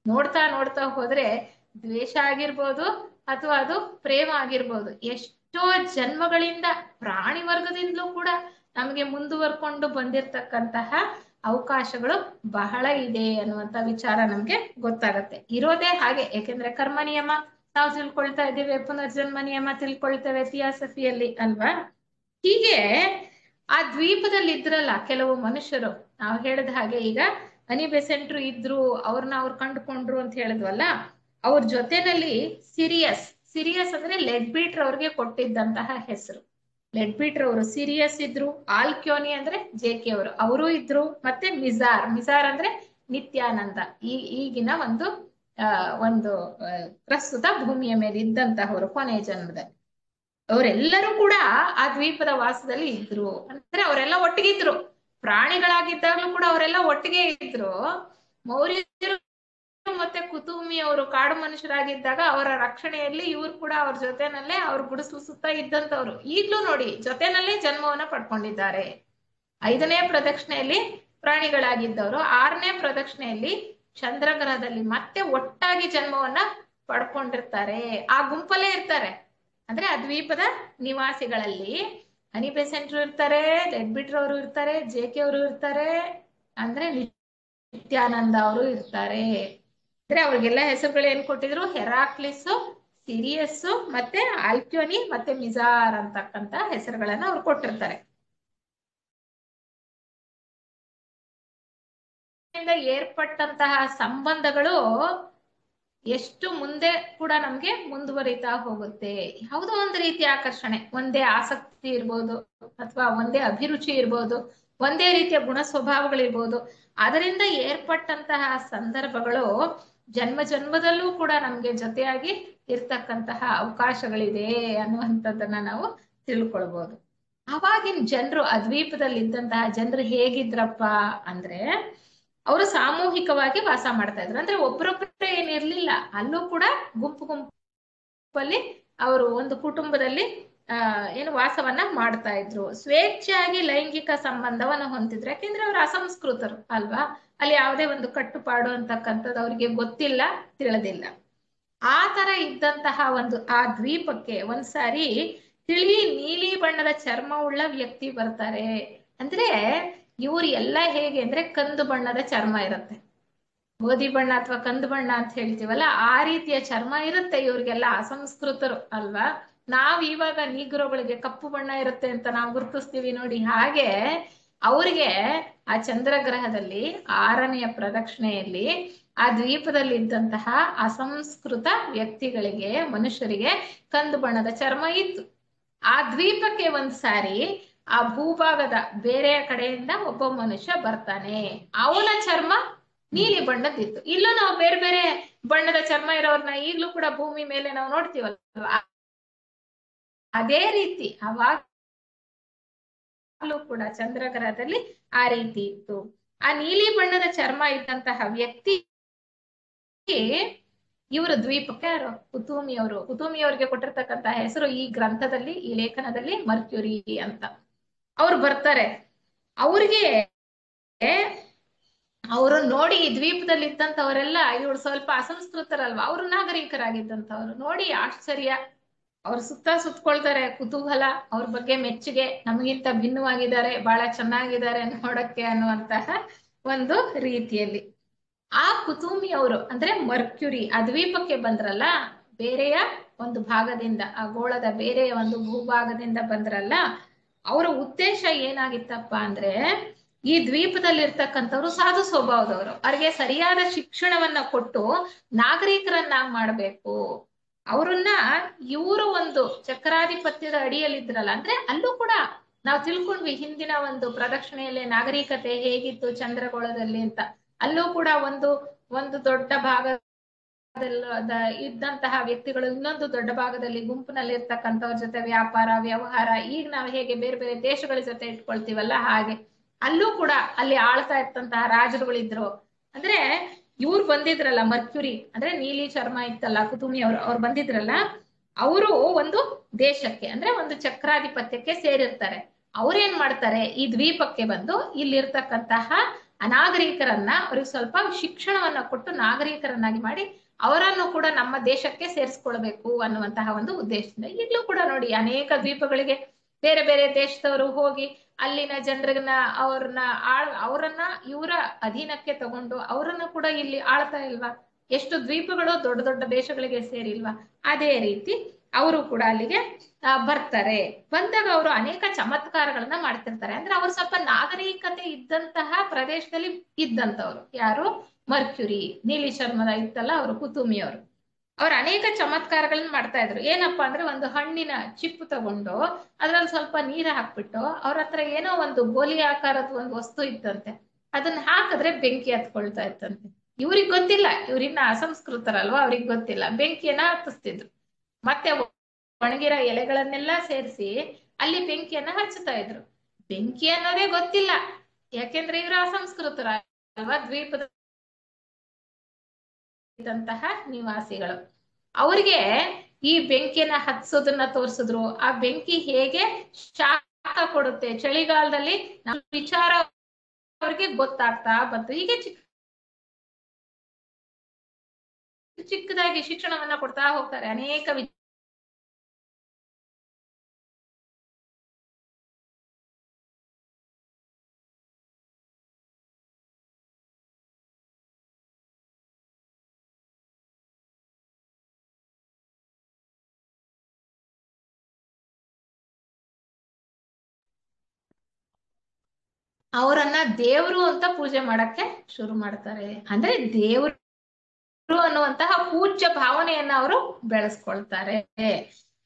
ನೋಡ್ತಾ ನೋಡ್ತಾ ಹೋದ್ರೆ ದ್ವೇಷ ಆಗಿರ್ಬೋದು ಅಥವಾ ಅದು ಪ್ರೇಮ ಆಗಿರ್ಬೋದು, ಎಷ್ಟೋ ಜನ್ಮಗಳಿಂದ ಪ್ರಾಣಿ ವರ್ಗದಿಂದಲೂ ಕೂಡ ನಮಗೆ ಮುಂದುವರ್ಕೊಂಡು ಬಂದಿರತಕ್ಕಂತಹ ಅವಕಾಶಗಳು ಬಹಳ ಇದೆ ಅನ್ನುವಂತ ವಿಚಾರ ನಮ್ಗೆ ಗೊತ್ತಾಗತ್ತೆ. ಇರೋದೇ ಹಾಗೆ, ಯಾಕೆಂದ್ರೆ ಕರ್ಮ ನಿಯಮ ನಾವು ತಿಳ್ಕೊಳ್ತಾ ಇದ್ದೀವಿ, ಪುನರ್ಜನ್ಮ ನಿಯಮ ತಿಳ್ಕೊಳ್ತೇವೆ ಥಿಯಾಸಫಿಯಲ್ಲಿ ಅಲ್ವಾ? ಹೀಗೆ ಆ ದ್ವೀಪದಲ್ಲಿ ಇದ್ರಲ್ಲ ಕೆಲವು ಮನುಷ್ಯರು, ನಾವು ಹೇಳಿದ ಹಾಗೆ ಈಗ ಅನಿ ಬೆಸೆಂಟ್ರು ಇದ್ರು, ಅವ್ರನ್ನ ಅವ್ರು ಕಂಡುಕೊಂಡ್ರು ಅಂತ ಹೇಳಿದ್ವಲ್ಲ, ಅವ್ರ ಜೊತೆನಲ್ಲಿ ಸಿರಿಯಸ್ ಅಂದ್ರೆ ಲೆಡ್ ಬೀಟ್ರ್ ಅವ್ರಿಗೆ ಕೊಟ್ಟಿದ್ದಂತಹ ಹೆಸರು. ಲೆಡ್ ಬೀಟ್ರ್ ಅವರು ಸಿರಿಯಸ್ ಇದ್ರು, ಆಲ್ಕ್ಯೋನಿ ಅಂದ್ರೆ ಜೇಕೆ ಅವರು ಇದ್ರು, ಮತ್ತೆ ಮಿಜಾರ್ ಅಂದ್ರೆ ನಿತ್ಯಾನಂದ, ಈಗಿನ ಒಂದು ಪ್ರಸ್ತುತ ಭೂಮಿಯ ಮೇಲೆ ಇದ್ದಂತಹವರು ಕೊನೆಯ ಜನ್ಮದಲ್ಲಿ. ಅವರೆಲ್ಲರೂ ಕೂಡ ಆ ದ್ವೀಪದ ವಾಸದಲ್ಲಿ ಇದ್ರು. ಅಂದ್ರೆ ಅವರೆಲ್ಲ ಒಟ್ಟಿಗಿದ್ರು, ಪ್ರಾಣಿಗಳಾಗಿದ್ದಾಗಲೂ ಕೂಡ ಅವರೆಲ್ಲ ಒಟ್ಟಿಗೆ ಇದ್ರು. ಮೌರ್ಯರು ಮತ್ತೆ ಕುತುಮಿ ಅವರು ಕಾಡು ಮನುಷ್ಯರಾಗಿದ್ದಾಗ ಅವರ ರಕ್ಷಣೆಯಲ್ಲಿ ಇವ್ರು ಕೂಡ ಅವ್ರ ಜೊತೆನಲ್ಲೇ ಅವ್ರ ಗುಡಿಸಲು ಸುತ್ತ ಇದ್ದಂತವ್ರು ಈಗ್ಲೂ ನೋಡಿ ಜೊತೆನಲ್ಲೇ ಜನ್ಮವನ್ನ ಪಡ್ಕೊಂಡಿದ್ದಾರೆ. 5ನೇ ಪ್ರದಕ್ಷಿಣೆಯಲ್ಲಿ ಪ್ರಾಣಿಗಳಾಗಿದ್ದವರು 6ನೇ ಪ್ರದಕ್ಷಿಣೆಯಲ್ಲಿ ಚಂದ್ರಗ್ರಹದಲ್ಲಿ ಮತ್ತೆ ಒಟ್ಟಾಗಿ ಜನ್ಮವನ್ನ ಪಡ್ಕೊಂಡಿರ್ತಾರೆ. ಆ ಗುಂಪಲ್ಲೇ ಇರ್ತಾರೆ. ಅಂದ್ರೆ ಆ ದ್ವೀಪದ ನಿವಾಸಿಗಳಲ್ಲಿ ಅನಿ ಬೆಸೆಂಟ್ರು ಇರ್ತಾರೆ, ಲೆಡ್ ಬೀಟ್ರ್ ಅವರು ಇರ್ತಾರೆ, ಜೇಕೆ ಅವರು ಇರ್ತಾರೆ, ಅಂದ್ರೆ ನಿತ್ಯಾನಂದ ಅವರು ಇರ್ತಾರೆ. ಅಂದ್ರೆ ಅವ್ರಿಗೆಲ್ಲ ಹೆಸರುಗಳು ಏನ್ ಕೊಟ್ಟಿದ್ರು? ಹೆರಾಕ್ಲಿಸ್, ಸಿರಿಯಸ್, ಮತ್ತೆ ಆಲ್ಕ್ಯೋನಿ, ಮತ್ತೆ ಮಿಜಾರ್ ಅಂತಕ್ಕಂತ ಹೆಸರುಗಳನ್ನ ಅವ್ರು ಕೊಟ್ಟಿರ್ತಾರೆ. ಏರ್ಪಟ್ಟಂತಹ ಸಂಬಂಧಗಳು ಎಷ್ಟು ಮುಂದೆ ಕೂಡ ನಮ್ಗೆ ಮುಂದುವರಿತಾ ಹೋಗುತ್ತೆ. ಯಾವುದೋ ಒಂದು ರೀತಿಯ ಆಕರ್ಷಣೆ, ಒಂದೇ ಆಸಕ್ತಿ ಇರ್ಬೋದು, ಅಥವಾ ಒಂದೇ ಅಭಿರುಚಿ ಇರ್ಬೋದು, ಒಂದೇ ರೀತಿಯ ಗುಣ ಸ್ವಭಾವಗಳಿರ್ಬೋದು. ಅದರಿಂದ ಏರ್ಪಟ್ಟಂತಹ ಸಂದರ್ಭಗಳು ಜನ್ಮ ಜನ್ಮದಲ್ಲೂ ಕೂಡ ನಮ್ಗೆ ಜೊತೆಯಾಗಿ ಇರ್ತಕ್ಕಂತಹ ಅವಕಾಶಗಳಿದೆ ಅನ್ನುವಂಥದ್ದನ್ನ ನಾವು ತಿಳ್ಕೊಳ್ಬಹುದು. ಅವಾಗಿನ ಜನರು, ಆ ದ್ವೀಪದಲ್ಲಿ ಇದ್ದಂತಹ ಜನರು ಹೇಗಿದ್ರಪ್ಪ ಅಂದ್ರೆ, ಅವರು ಸಾಮೂಹಿಕವಾಗಿ ವಾಸ ಮಾಡ್ತಾ ಇದ್ರು. ಅಂದ್ರೆ ಒಬ್ರೊಬ್ಬರೇ ಏನಿರ್ಲಿಲ್ಲ, ಅಲ್ಲೂ ಕೂಡ ಗುಂಪು ಗುಂಪಲ್ಲಿ ಅವರು ಒಂದು ಕುಟುಂಬದಲ್ಲಿ ಏನು ವಾಸವನ್ನ ಮಾಡ್ತಾ ಇದ್ರು. ಸ್ವೇಚ್ಛೆಯಾಗಿ ಲೈಂಗಿಕ ಸಂಬಂಧವನ್ನ ಹೊಂದಿದ್ರು. ಯಾಕೆಂದ್ರೆ ಅವ್ರು ಅಸಂಸ್ಕೃತರು ಅಲ್ವಾ, ಅಲ್ಲಿ ಯಾವುದೇ ಒಂದು ಕಟ್ಟುಪಾಡು ಅಂತಕ್ಕಂಥದ್ದು ಅವ್ರಿಗೆ ಗೊತ್ತಿಲ್ಲ, ತಿಳಿದಿಲ್ಲ. ಆ ತರ ಇದ್ದಂತಹ ಒಂದು ಆ ದ್ವೀಪಕ್ಕೆ ಒಂದ್ಸಾರಿ ತಿಳಿ ನೀಲಿ ಬಣ್ಣದ ಚರ್ಮವುಳ್ಳ ವ್ಯಕ್ತಿ ಬರ್ತಾರೆ. ಅಂದ್ರೆ ಇವ್ರು ಎಲ್ಲ ಹೇಗೆ ಅಂದ್ರೆ, ಕಂದು ಬಣ್ಣದ ಚರ್ಮ ಇರುತ್ತೆ, ಗೋಧಿ ಬಣ್ಣ ಅಥವಾ ಕಂದು ಬಣ್ಣ ಅಂತ ಹೇಳ್ತೀವಲ್ಲ, ಆ ರೀತಿಯ ಚರ್ಮ ಇರುತ್ತೆ ಇವ್ರಿಗೆಲ್ಲ. ಅಸಂಸ್ಕೃತರು ಅಲ್ವಾ. ನಾವ್ ಇವಾಗ ನೀಗ್ರೋಗಳಿಗೆ ಕಪ್ಪು ಬಣ್ಣ ಇರುತ್ತೆ ಅಂತ ನಾವು ಗುರುತಿಸ್ತೀವಿ ನೋಡಿ, ಹಾಗೆ ಅವ್ರಿಗೆ ಆ ಚಂದ್ರಗ್ರಹದಲ್ಲಿ 6ನೆಯ ಪ್ರದಕ್ಷಿಣೆಯಲ್ಲಿ ಆ ದ್ವೀಪದಲ್ಲಿ ಇದ್ದಂತಹ ಅಸಂಸ್ಕೃತ ವ್ಯಕ್ತಿಗಳಿಗೆ, ಮನುಷ್ಯರಿಗೆ ಕಂದು ಬಣ್ಣದ ಚರ್ಮ ಇತ್ತು. ಆ ದ್ವೀಪಕ್ಕೆ ಒಂದ್ಸಾರಿ ಆ ಭೂಭಾಗದ ಬೇರೆ ಕಡೆಯಿಂದ ಒಬ್ಬ ಮನುಷ್ಯ ಬರ್ತಾನೆ. ಅವನ ಚರ್ಮ ನೀಲಿ ಬಣ್ಣದಿತ್ತು. ಇಲ್ಲೂ ನಾವು ಬೇರೆ ಬೇರೆ ಬಣ್ಣದ ಚರ್ಮ ಇರೋರ್ನ ಈಗ್ಲೂ ಕೂಡ ಭೂಮಿ ಮೇಲೆ ನಾವು ನೋಡ್ತೀವಲ್ಲ, ಅದೇ ರೀತಿ ಅವಾಗ್ಲೂ ಕೂಡ ಚಂದ್ರಗ್ರಹದಲ್ಲಿ ಆ ರೀತಿ ಇತ್ತು. ಆ ನೀಲಿ ಬಣ್ಣದ ಚರ್ಮ ಇದ್ದಂತಹ ವ್ಯಕ್ತಿ ಇವರು ದ್ವೀಪಕ್ಕೆ ಯಾರು, ಕುತೂಮಿಯವರು. ಕುತೂಮಿಯವರಿಗೆ ಕೊಟ್ಟಿರ್ತಕ್ಕಂತಹ ಹೆಸರು ಈ ಗ್ರಂಥದಲ್ಲಿ, ಈ ಲೇಖನದಲ್ಲಿ ಮರ್ಕ್ಯುರಿ ಅಂತ. ಅವ್ರು ಬರ್ತಾರೆ. ಅವ್ರಿಗೆ ಅವರು ನೋಡಿ, ಈ ದ್ವೀಪದಲ್ಲಿ ಇದ್ದಂಥವರೆಲ್ಲ ಇವ್ರು ಸ್ವಲ್ಪ ಅಸಂಸ್ಕೃತರಲ್ವಾ, ಅವರು ನಾಗರಿಕರಾಗಿದ್ದಂಥವ್ರು ನೋಡಿ ಆಶ್ಚರ್ಯ. ಅವ್ರು ಸುತ್ಕೊಳ್ತಾರೆ, ಕುತೂಹಲ, ಅವ್ರ ಬಗ್ಗೆ ಮೆಚ್ಚುಗೆ, ನಮಗಿಂತ ಭಿನ್ನವಾಗಿದ್ದಾರೆ, ಬಹಳ ಚೆನ್ನಾಗಿದ್ದಾರೆ ನೋಡಕ್ಕೆ ಅನ್ನುವಂತಹ ಒಂದು ರೀತಿಯಲ್ಲಿ. ಆ ಕುತೂಮಿಯವರು ಅಂದ್ರೆ ಮರ್ಕ್ಯುರಿ ಆ ದ್ವೀಪಕ್ಕೆ ಬಂದ್ರಲ್ಲ, ಬೇರೆಯ ಒಂದು ಭಾಗದಿಂದ, ಆ ಗೋಳದ ಬೇರೆಯ ಒಂದು ಭೂಭಾಗದಿಂದ ಬಂದ್ರಲ್ಲ, ಅವರ ಉದ್ದೇಶ ಏನಾಗಿತ್ತಪ್ಪ ಅಂದ್ರೆ, ಈ ದ್ವೀಪದಲ್ಲಿ ಇರ್ತಕ್ಕಂಥವ್ರು ಸಾಧು ಸ್ವಭಾವದವರು, ಅವ್ರಿಗೆ ಸರಿಯಾದ ಶಿಕ್ಷಣವನ್ನ ಕೊಟ್ಟು ನಾಗರಿಕರನ್ನಾಗಿ ಮಾಡ್ಬೇಕು. ಅವ್ರನ್ನ ಇವರು ಒಂದು ಚಕ್ರಾಧಿಪತ್ಯದ ಅಡಿಯಲ್ಲಿದ್ರಲ್ಲ, ಅಂದ್ರೆ ಅಲ್ಲೂ ಕೂಡ ನಾವು ತಿಳ್ಕೊಂಡ್ವಿ ಹಿಂದಿನ ಒಂದು ಪ್ರದಕ್ಷಿಣೆಯಲ್ಲಿ ನಾಗರಿಕತೆ ಹೇಗಿತ್ತು ಚಂದ್ರಗೋಳದಲ್ಲಿ ಅಂತ. ಅಲ್ಲೂ ಕೂಡ ಒಂದು ಒಂದು ದೊಡ್ಡ ಇದ್ದಂತಹ ವ್ಯಕ್ತಿಗಳು ಇನ್ನೊಂದು ದೊಡ್ಡ ಭಾಗದಲ್ಲಿ ಗುಂಪಿನಲ್ಲಿ ಇರ್ತಕ್ಕಂಥವ್ರ ಜೊತೆ ವ್ಯಾಪಾರ ವ್ಯವಹಾರ, ಈಗ ನಾವು ಹೇಗೆ ಬೇರೆ ಬೇರೆ ದೇಶಗಳ ಜೊತೆ ಇಟ್ಕೊಳ್ತೀವಲ್ಲ, ಹಾಗೆ ಅಲ್ಲೂ ಕೂಡ ಅಲ್ಲಿ ಆಳ್ತಾ ಇರ್ತಂತಹ ರಾಜರುಗಳಿದ್ರು. ಅಂದ್ರೆ ಇವ್ರು ಬಂದಿದ್ರಲ್ಲ ಮರ್ಕ್ಯುರಿ, ಅಂದ್ರೆ ನೀಲಿ ಚರ್ಮ ಇತ್ತಲ್ಲ ಕುತುಮಿ ಅವ್ರು ಬಂದಿದ್ರಲ್ಲ, ಅವರು ಒಂದು ದೇಶಕ್ಕೆ ಅಂದ್ರೆ ಒಂದು ಚಕ್ರಾಧಿಪತ್ಯಕ್ಕೆ ಸೇರಿರ್ತಾರೆ. ಅವ್ರೇನ್ ಮಾಡ್ತಾರೆ, ಈ ದ್ವೀಪಕ್ಕೆ ಬಂದು ಇಲ್ಲಿರ್ತಕ್ಕಂತಹ ಅನಾಗರಿಕರನ್ನ ಅವ್ರಿಗೆ ಸ್ವಲ್ಪ ಶಿಕ್ಷಣವನ್ನ ಕೊಟ್ಟು ನಾಗರಿಕರನ್ನಾಗಿ ಮಾಡಿ ಅವರನ್ನು ಕೂಡ ನಮ್ಮ ದೇಶಕ್ಕೆ ಸೇರಿಸ್ಕೊಳ್ಬೇಕು ಅನ್ನುವಂತಹ ಒಂದು ಉದ್ದೇಶದಿಂದ. ಈಗಲೂ ಕೂಡ ನೋಡಿ ಅನೇಕ ದ್ವೀಪಗಳಿಗೆ ಬೇರೆ ಬೇರೆ ದೇಶದವರು ಹೋಗಿ ಅಲ್ಲಿನ ಜನರನ್ನ ಅವರನ್ನ ಇವರ ಅಧೀನಕ್ಕೆ ತಗೊಂಡು ಅವರನ್ನು ಕೂಡ ಇಲ್ಲಿ ಆಳ್ತಾ ಇಲ್ವಾ. ಎಷ್ಟು ದ್ವೀಪಗಳು ದೊಡ್ಡ ದೊಡ್ಡ ದೇಶಗಳಿಗೆ ಸೇರಿಲ್ವಾ. ಅದೇ ರೀತಿ ಅವರು ಕೂಡ ಅಲ್ಲಿಗೆ ಬರ್ತಾರೆ. ಬಂದಾಗ ಅವರು ಅನೇಕ ಚಮತ್ಕಾರಗಳನ್ನ ಮಾಡ್ತಿರ್ತಾರೆ. ಅಂದ್ರೆ ಅವ್ರು ಸ್ವಲ್ಪ ನಾಗರಿಕತೆ ಇದ್ದಂತಹ ಪ್ರದೇಶದಲ್ಲಿ ಇದ್ದಂತವ್ರು. ಯಾರು, ಮರ್ಕ್ಯುರಿ ನೀಲಿ ಚರ್ಮದ ಇತ್ತಲ್ಲ ಅವರು, ಕುತುಮಿಯವರು. ಅವ್ರು ಅನೇಕ ಚಮತ್ಕಾರಗಳನ್ನ ಮಾಡ್ತಾ ಇದ್ರು. ಏನಪ್ಪಾ ಅಂದ್ರೆ, ಒಂದು ಹಣ್ಣಿನ ಚಿಪ್ಪು ತಗೊಂಡು ಅದ್ರಲ್ಲಿ ಸ್ವಲ್ಪ ನೀರು ಹಾಕ್ಬಿಟ್ಟು, ಅವ್ರ ಹತ್ರ ಏನೋ ಒಂದು ಗೋಲಿ ಆಕಾರದ ಒಂದು ವಸ್ತು ಇತ್ತಂತೆ, ಅದನ್ನ ಹಾಕಿದ್ರೆ ಬೆಂಕಿ ಹತ್ಕೊಳ್ತಾ ಇತ್ತಂತೆ. ಇವ್ರಿಗೆ ಗೊತ್ತಿಲ್ಲ, ಇವ್ರಿನ್ನ ಅಸಂಸ್ಕೃತರಲ್ವಾ, ಅವ್ರಿಗೆ ಗೊತ್ತಿಲ್ಲ. ಬೆಂಕಿಯನ್ನ ಹತ್ತಿಸ್ತಿದ್ರು. ಮತ್ತೆ ಒಣಗಿರೋ ಎಲೆಗಳನ್ನೆಲ್ಲ ಸೇರಿಸಿ ಅಲ್ಲಿ ಬೆಂಕಿಯನ್ನ ಹಚ್ಚುತ್ತಾ ಇದ್ರು. ಬೆಂಕಿ ಅನ್ನೋದೇ ಗೊತ್ತಿಲ್ಲ, ಯಾಕೆಂದ್ರೆ ಇವರು ಅಸಂಸ್ಕೃತರ ಅಲ್ವಾ, ದ್ವೀಪದ ಇದ್ದಂತಹ ನಿವಾಸಿಗಳು. ಅವ್ರಿಗೆ ಈ ಬೆಂಕಿಯನ್ನ ಹತ್ಸೋದನ್ನ ತೋರಿಸಿದ್ರು. ಆ ಬೆಂಕಿ ಹೇಗೆ ಶಾಖ ಕೊಡುತ್ತೆ ಚಳಿಗಾಲದಲ್ಲಿ ನಮ್ಮ ವಿಚಾರ ಅವ್ರಿಗೆ ಗೊತ್ತಾಗ್ತಾ ಬಂತು. ಹೀಗೆ ಚಿಕ್ಕದಾಗಿ ಶಿಕ್ಷಣವನ್ನ ಕೊಡ್ತಾ ಹೋಗ್ತಾರೆ. ಅನೇಕ ಅವರನ್ನ ದೇವರು ಅಂತ ಪೂಜೆ ಮಾಡಕ್ಕೆ ಶುರು ಮಾಡ್ತಾರೆ. ಅಂದ್ರೆ ದೇವರು ಅನ್ನುವಂತಹ ಪೂಜ್ಯ ಭಾವನೆಯನ್ನ ಅವರು ಬೆಳೆಸ್ಕೊಳ್ತಾರೆ.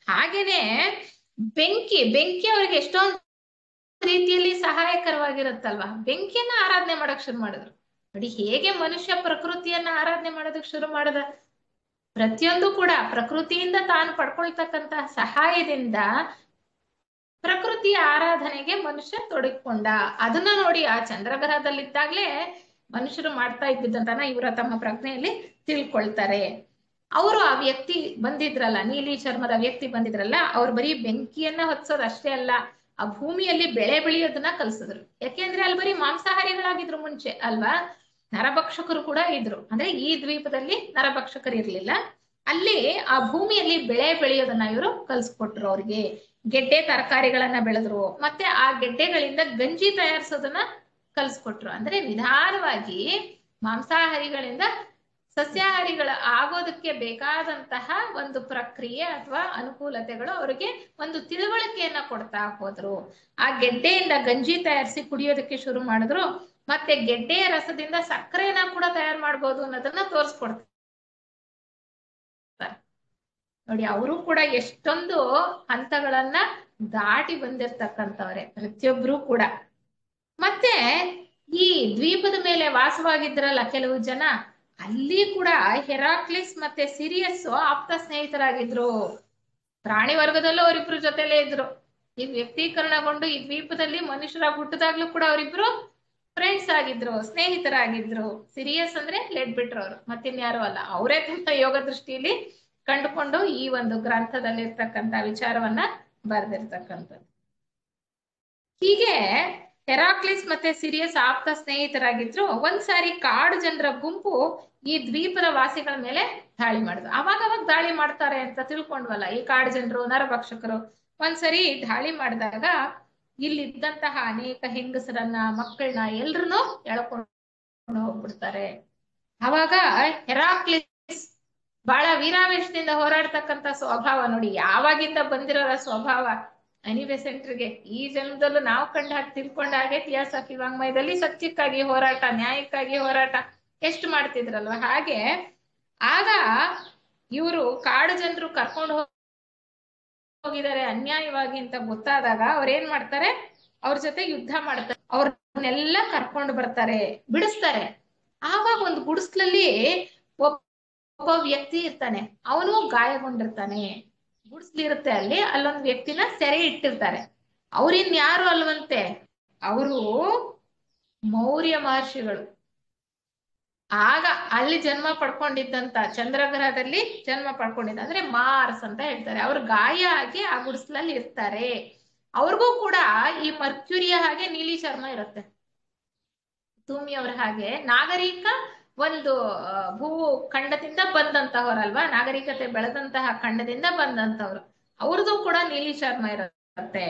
ಹಾಗೇನೆ ಬೆಂಕಿ ಅವ್ರಿಗೆ ಎಷ್ಟೊಂದು ರೀತಿಯಲ್ಲಿ ಸಹಾಯಕರವಾಗಿರುತ್ತಲ್ವಾ. ಬೆಂಕಿಯನ್ನ ಆರಾಧನೆ ಮಾಡಕ್ ಶುರು ಮಾಡಿದ್ರು. ನೋಡಿ ಹೇಗೆ ಮನುಷ್ಯ ಪ್ರಕೃತಿಯನ್ನ ಆರಾಧನೆ ಮಾಡೋದಕ್ಕೆ ಶುರು ಮಾಡದ. ಪ್ರತಿಯೊಂದು ಕೂಡ ಪ್ರಕೃತಿಯಿಂದ ತಾನು ಪಡ್ಕೊಳ್ತಕ್ಕಂತಹ ಸಹಾಯದಿಂದ ಪ್ರಕೃತಿಯ ಆರಾಧನೆಗೆ ಮನುಷ್ಯ ತೊಡಗಿಕೊಂಡ. ಅದನ್ನ ನೋಡಿ ಆ ಚಂದ್ರಗ್ರಹದಲ್ಲಿದ್ದಾಗ್ಲೇ ಮನುಷ್ಯರು ಮಾಡ್ತಾ ಇದ್ದಿದ್ದಂತನ ಇವರ ತಮ್ಮ ಪ್ರಜ್ಞೆಯಲ್ಲಿ ತಿಳ್ಕೊಳ್ತಾರೆ. ಅವರು ಆ ವ್ಯಕ್ತಿ ಬಂದಿದ್ರಲ್ಲ, ನೀಲಿ ಚರ್ಮದ ವ್ಯಕ್ತಿ ಬಂದಿದ್ರಲ್ಲ, ಅವ್ರು ಬರೀ ಬೆಂಕಿಯನ್ನ ಹೊತ್ಸೋದು ಅಷ್ಟೇ ಅಲ್ಲ, ಆ ಭೂಮಿಯಲ್ಲಿ ಬೆಳೆ ಬೆಳೆಯೋದನ್ನ ಕಲ್ಸಿದ್ರು. ಯಾಕೆಂದ್ರೆ ಅಲ್ಲಿ ಬರೀ ಮಾಂಸಾಹಾರಿಗಳಾಗಿದ್ರು ಮುಂಚೆ ಅಲ್ವಾ. ನರಭಕ್ಷಕರು ಕೂಡ ಇದ್ರು. ಅಂದ್ರೆ ಈ ದ್ವೀಪದಲ್ಲಿ ನರಭಕ್ಷಕರು ಇರ್ಲಿಲ್ಲ. ಅಲ್ಲಿ ಆ ಭೂಮಿಯಲ್ಲಿ ಬೆಳೆ ಬೆಳೆಯೋದನ್ನ ಇವರು ಕಲ್ಸ್ಕೊಟ್ರು ಅವ್ರಿಗೆ. ಗೆಡ್ಡೆ ತರಕಾರಿಗಳನ್ನ ಬೆಳೆದ್ರು. ಮತ್ತೆ ಆ ಗೆಡ್ಡೆಗಳಿಂದ ಗಂಜಿ ತಯಾರಿಸೋದನ್ನ ಕಲ್ಸ್ಕೊಟ್ರು. ಅಂದ್ರೆ ನಿಧಾನವಾಗಿ ಮಾಂಸಾಹಾರಿಗಳಿಂದ ಸಸ್ಯಾಹಾರಿಗಳ ಆಗೋದಕ್ಕೆ ಬೇಕಾದಂತಹ ಒಂದು ಪ್ರಕ್ರಿಯೆ ಅಥವಾ ಅನುಕೂಲತೆಗಳು ಅವರಿಗೆ ಒಂದು ತಿಳುವಳಿಕೆಯನ್ನ ಕೊಡ್ತಾ ಹೋದ್ರು. ಆ ಗೆಡ್ಡೆಯಿಂದ ಗಂಜಿ ತಯಾರಿಸಿ ಕುಡಿಯೋದಕ್ಕೆ ಶುರು ಮಾಡಿದ್ರು. ಮತ್ತೆ ಗೆಡ್ಡೆಯ ರಸದಿಂದ ಸಕ್ಕರೆನ ಕೂಡ ತಯಾರು ಮಾಡ್ಬೋದು ಅನ್ನೋದನ್ನ ತೋರಿಸ್ಕೊಡ್ತಾರೆ. ನೋಡಿ ಅವರು ಕೂಡ ಎಷ್ಟೊಂದು ಹಂತಗಳನ್ನ ದಾಟಿ ಬಂದಿರ್ತಕ್ಕಂಥವ್ರೆ ಪ್ರತಿಯೊಬ್ರು ಕೂಡ. ಮತ್ತೆ ಈ ದ್ವೀಪದ ಮೇಲೆ ವಾಸವಾಗಿದ್ರಲ್ಲ ಕೆಲವು ಜನ, ಅಲ್ಲಿ ಕೂಡ ಹೆರಾಕ್ಲಿಸ್ ಮತ್ತೆ ಸಿರಿಯಸ್ ಆಪ್ತ ಸ್ನೇಹಿತರಾಗಿದ್ರು. ಪ್ರಾಣಿ ವರ್ಗದಲ್ಲೂ ಅವರಿಬ್ರು ಜೊತೆಲೇ ಇದ್ರು. ಈ ವ್ಯಕ್ತೀಕರಣಗೊಂಡು ಈ ದ್ವೀಪದಲ್ಲಿ ಮನುಷ್ಯರಾಗಿ ಹುಟ್ಟಿದಾಗ್ಲೂ ಕೂಡ ಅವರಿಬ್ರು ಫ್ರೆಂಡ್ಸ್ ಆಗಿದ್ರು, ಸ್ನೇಹಿತರಾಗಿದ್ರು. ಸಿರಿಯಸ್ ಅಂದ್ರೆ ಲೆಡ್ ಬಿಟ್ರು ಅವರು, ಮತ್ತಿನ್ಯಾರು ಅಲ್ಲ. ಅವರೇ ತಮ್ಮ ಯೋಗ ದೃಷ್ಟಿಯಲ್ಲಿ ಕಂಡುಕೊಂಡು ಈ ಒಂದು ಗ್ರಂಥದಲ್ಲಿರ್ತಕ್ಕಂಥ ವಿಚಾರವನ್ನ ಬರೆದಿರ್ತಕ್ಕಂಥದ್ದು. ಹೀಗೆ ಹೆರಾಕ್ಲಿಸ್ ಮತ್ತೆ ಸಿರಿಯಸ್ ಆಪ್ತ ಸ್ನೇಹಿತರಾಗಿದ್ರು. ಒಂದ್ಸಾರಿ ಕಾಡು ಜನರ ಗುಂಪು ಈ ದ್ವೀಪದ ವಾಸಿಗಳ ಮೇಲೆ ದಾಳಿ ಮಾಡಿದ್ರು. ಅವಾಗ ದಾಳಿ ಮಾಡ್ತಾರೆ ಅಂತ ತಿಳ್ಕೊಂಡ್ವಲ್ಲ ಈ ಕಾಡು ಜನರು, ನರಭಕ್ಷಕರು. ಒಂದ್ಸರಿ ದಾಳಿ ಮಾಡಿದಾಗ ಇಲ್ಲಿದ್ದಂತಹ ಅನೇಕ ಹೆಂಗಸರನ್ನ, ಮಕ್ಕಳನ್ನ ಎಲ್ರನ್ನೂ ಎಳ್ಕೊಂಡು ಹೋಗ್ಬಿಡ್ತಾರೆ. ಅವಾಗ ಹೆರಾಕ್ಲಿಸ್ ಬಹಳ ವೀರಾವೇಶದಿಂದ ಹೋರಾಡ್ತಕ್ಕಂಥ ಸ್ವಭಾವ ನೋಡಿ, ಯಾವಾಗಿಂದ ಬಂದಿರೋ ಸ್ವಭಾವ. ಅನಿಬೆಸೆಂಟ್ರಿಗೆ ಈ ಜನ್ಮದಲ್ಲೂ ನಾವು ಕಂಡ ಹಾಗೆ ತಿಳ್ಕೊಂಡ ಹಾಗೆ ಥಿಯಾಸಫಿ ವಾಂಗ್ಮಯದಲ್ಲಿ ಸತ್ಯಕ್ಕಾಗಿ ಹೋರಾಟ, ನ್ಯಾಯಕ್ಕಾಗಿ ಹೋರಾಟ ಎಷ್ಟು ಮಾಡ್ತಿದ್ರಲ್ವ. ಹಾಗೆ ಆಗ ಇವರು ಕಾಡು ಜನರು ಕರ್ಕೊಂಡು ಹೋಗಿದ್ದಾರೆ ಅನ್ಯಾಯವಾಗಿ ಅಂತ ಗೊತ್ತಾದಾಗ ಅವ್ರೇನ್ ಮಾಡ್ತಾರೆ, ಅವ್ರ ಜೊತೆ ಯುದ್ಧ ಮಾಡ್ತಾರೆ. ಅವ್ರನ್ನೆಲ್ಲ ಕರ್ಕೊಂಡು ಬರ್ತಾರೆ, ಬಿಡಿಸ್ತಾರೆ. ಆವಾಗ ಒಂದು ಗುಡಿಸ್ಲಲ್ಲಿ ಒಬ್ಬ ವ್ಯಕ್ತಿ ಇರ್ತಾನೆ, ಅವನು ಗಾಯಗೊಂಡಿರ್ತಾನೆ. ಗುಡಿಸ್ಲಿರುತ್ತೆ ಅಲ್ಲಿ, ಅಲ್ಲೊಂದು ವ್ಯಕ್ತಿನ ಸೆರೆ ಇಟ್ಟಿರ್ತಾರೆ. ಅವ್ರಿನ್ ಯಾರು ಅಲ್ವಂತೆ, ಅವರು ಮೌರ್ಯ ಮಹರ್ಷಿಗಳು. ಆಗ ಅಲ್ಲಿ ಜನ್ಮ ಪಡ್ಕೊಂಡಿದ್ದಂತ, ಚಂದ್ರಗ್ರಹದಲ್ಲಿ ಜನ್ಮ ಪಡ್ಕೊಂಡಿದ್ದ, ಅಂದ್ರೆ ಮಾರ್ಸ್ ಅಂತ ಹೇಳ್ತಾರೆ. ಅವ್ರು ಗಾಯ ಆಗಿ ಆ ಗುಡಿಸ್ಲಲ್ಲಿ ಇರ್ತಾರೆ. ಅವ್ರಿಗೂ ಕೂಡ ಈ ಮರ್ಕ್ಯೂರಿಯ ಹಾಗೆ ನೀಲಿ ಚರ್ಮ ಇರುತ್ತೆ. ಭೂಮಿಯವ್ರ ಹಾಗೆ ನಾಗರಿಕ ಒಂದು ಭೂ ಖಂಡದಿಂದ ಬಂದಂತಹವರಲ್ವಾ, ನಾಗರಿಕತೆ ಬೆಳೆದಂತಹ ಖಂಡದಿಂದ ಬಂದಂತವ್ರು. ಅವ್ರದ್ದು ಕೂಡ ನೀಲಿ ಚರ್ಮ ಇರುತ್ತೆ.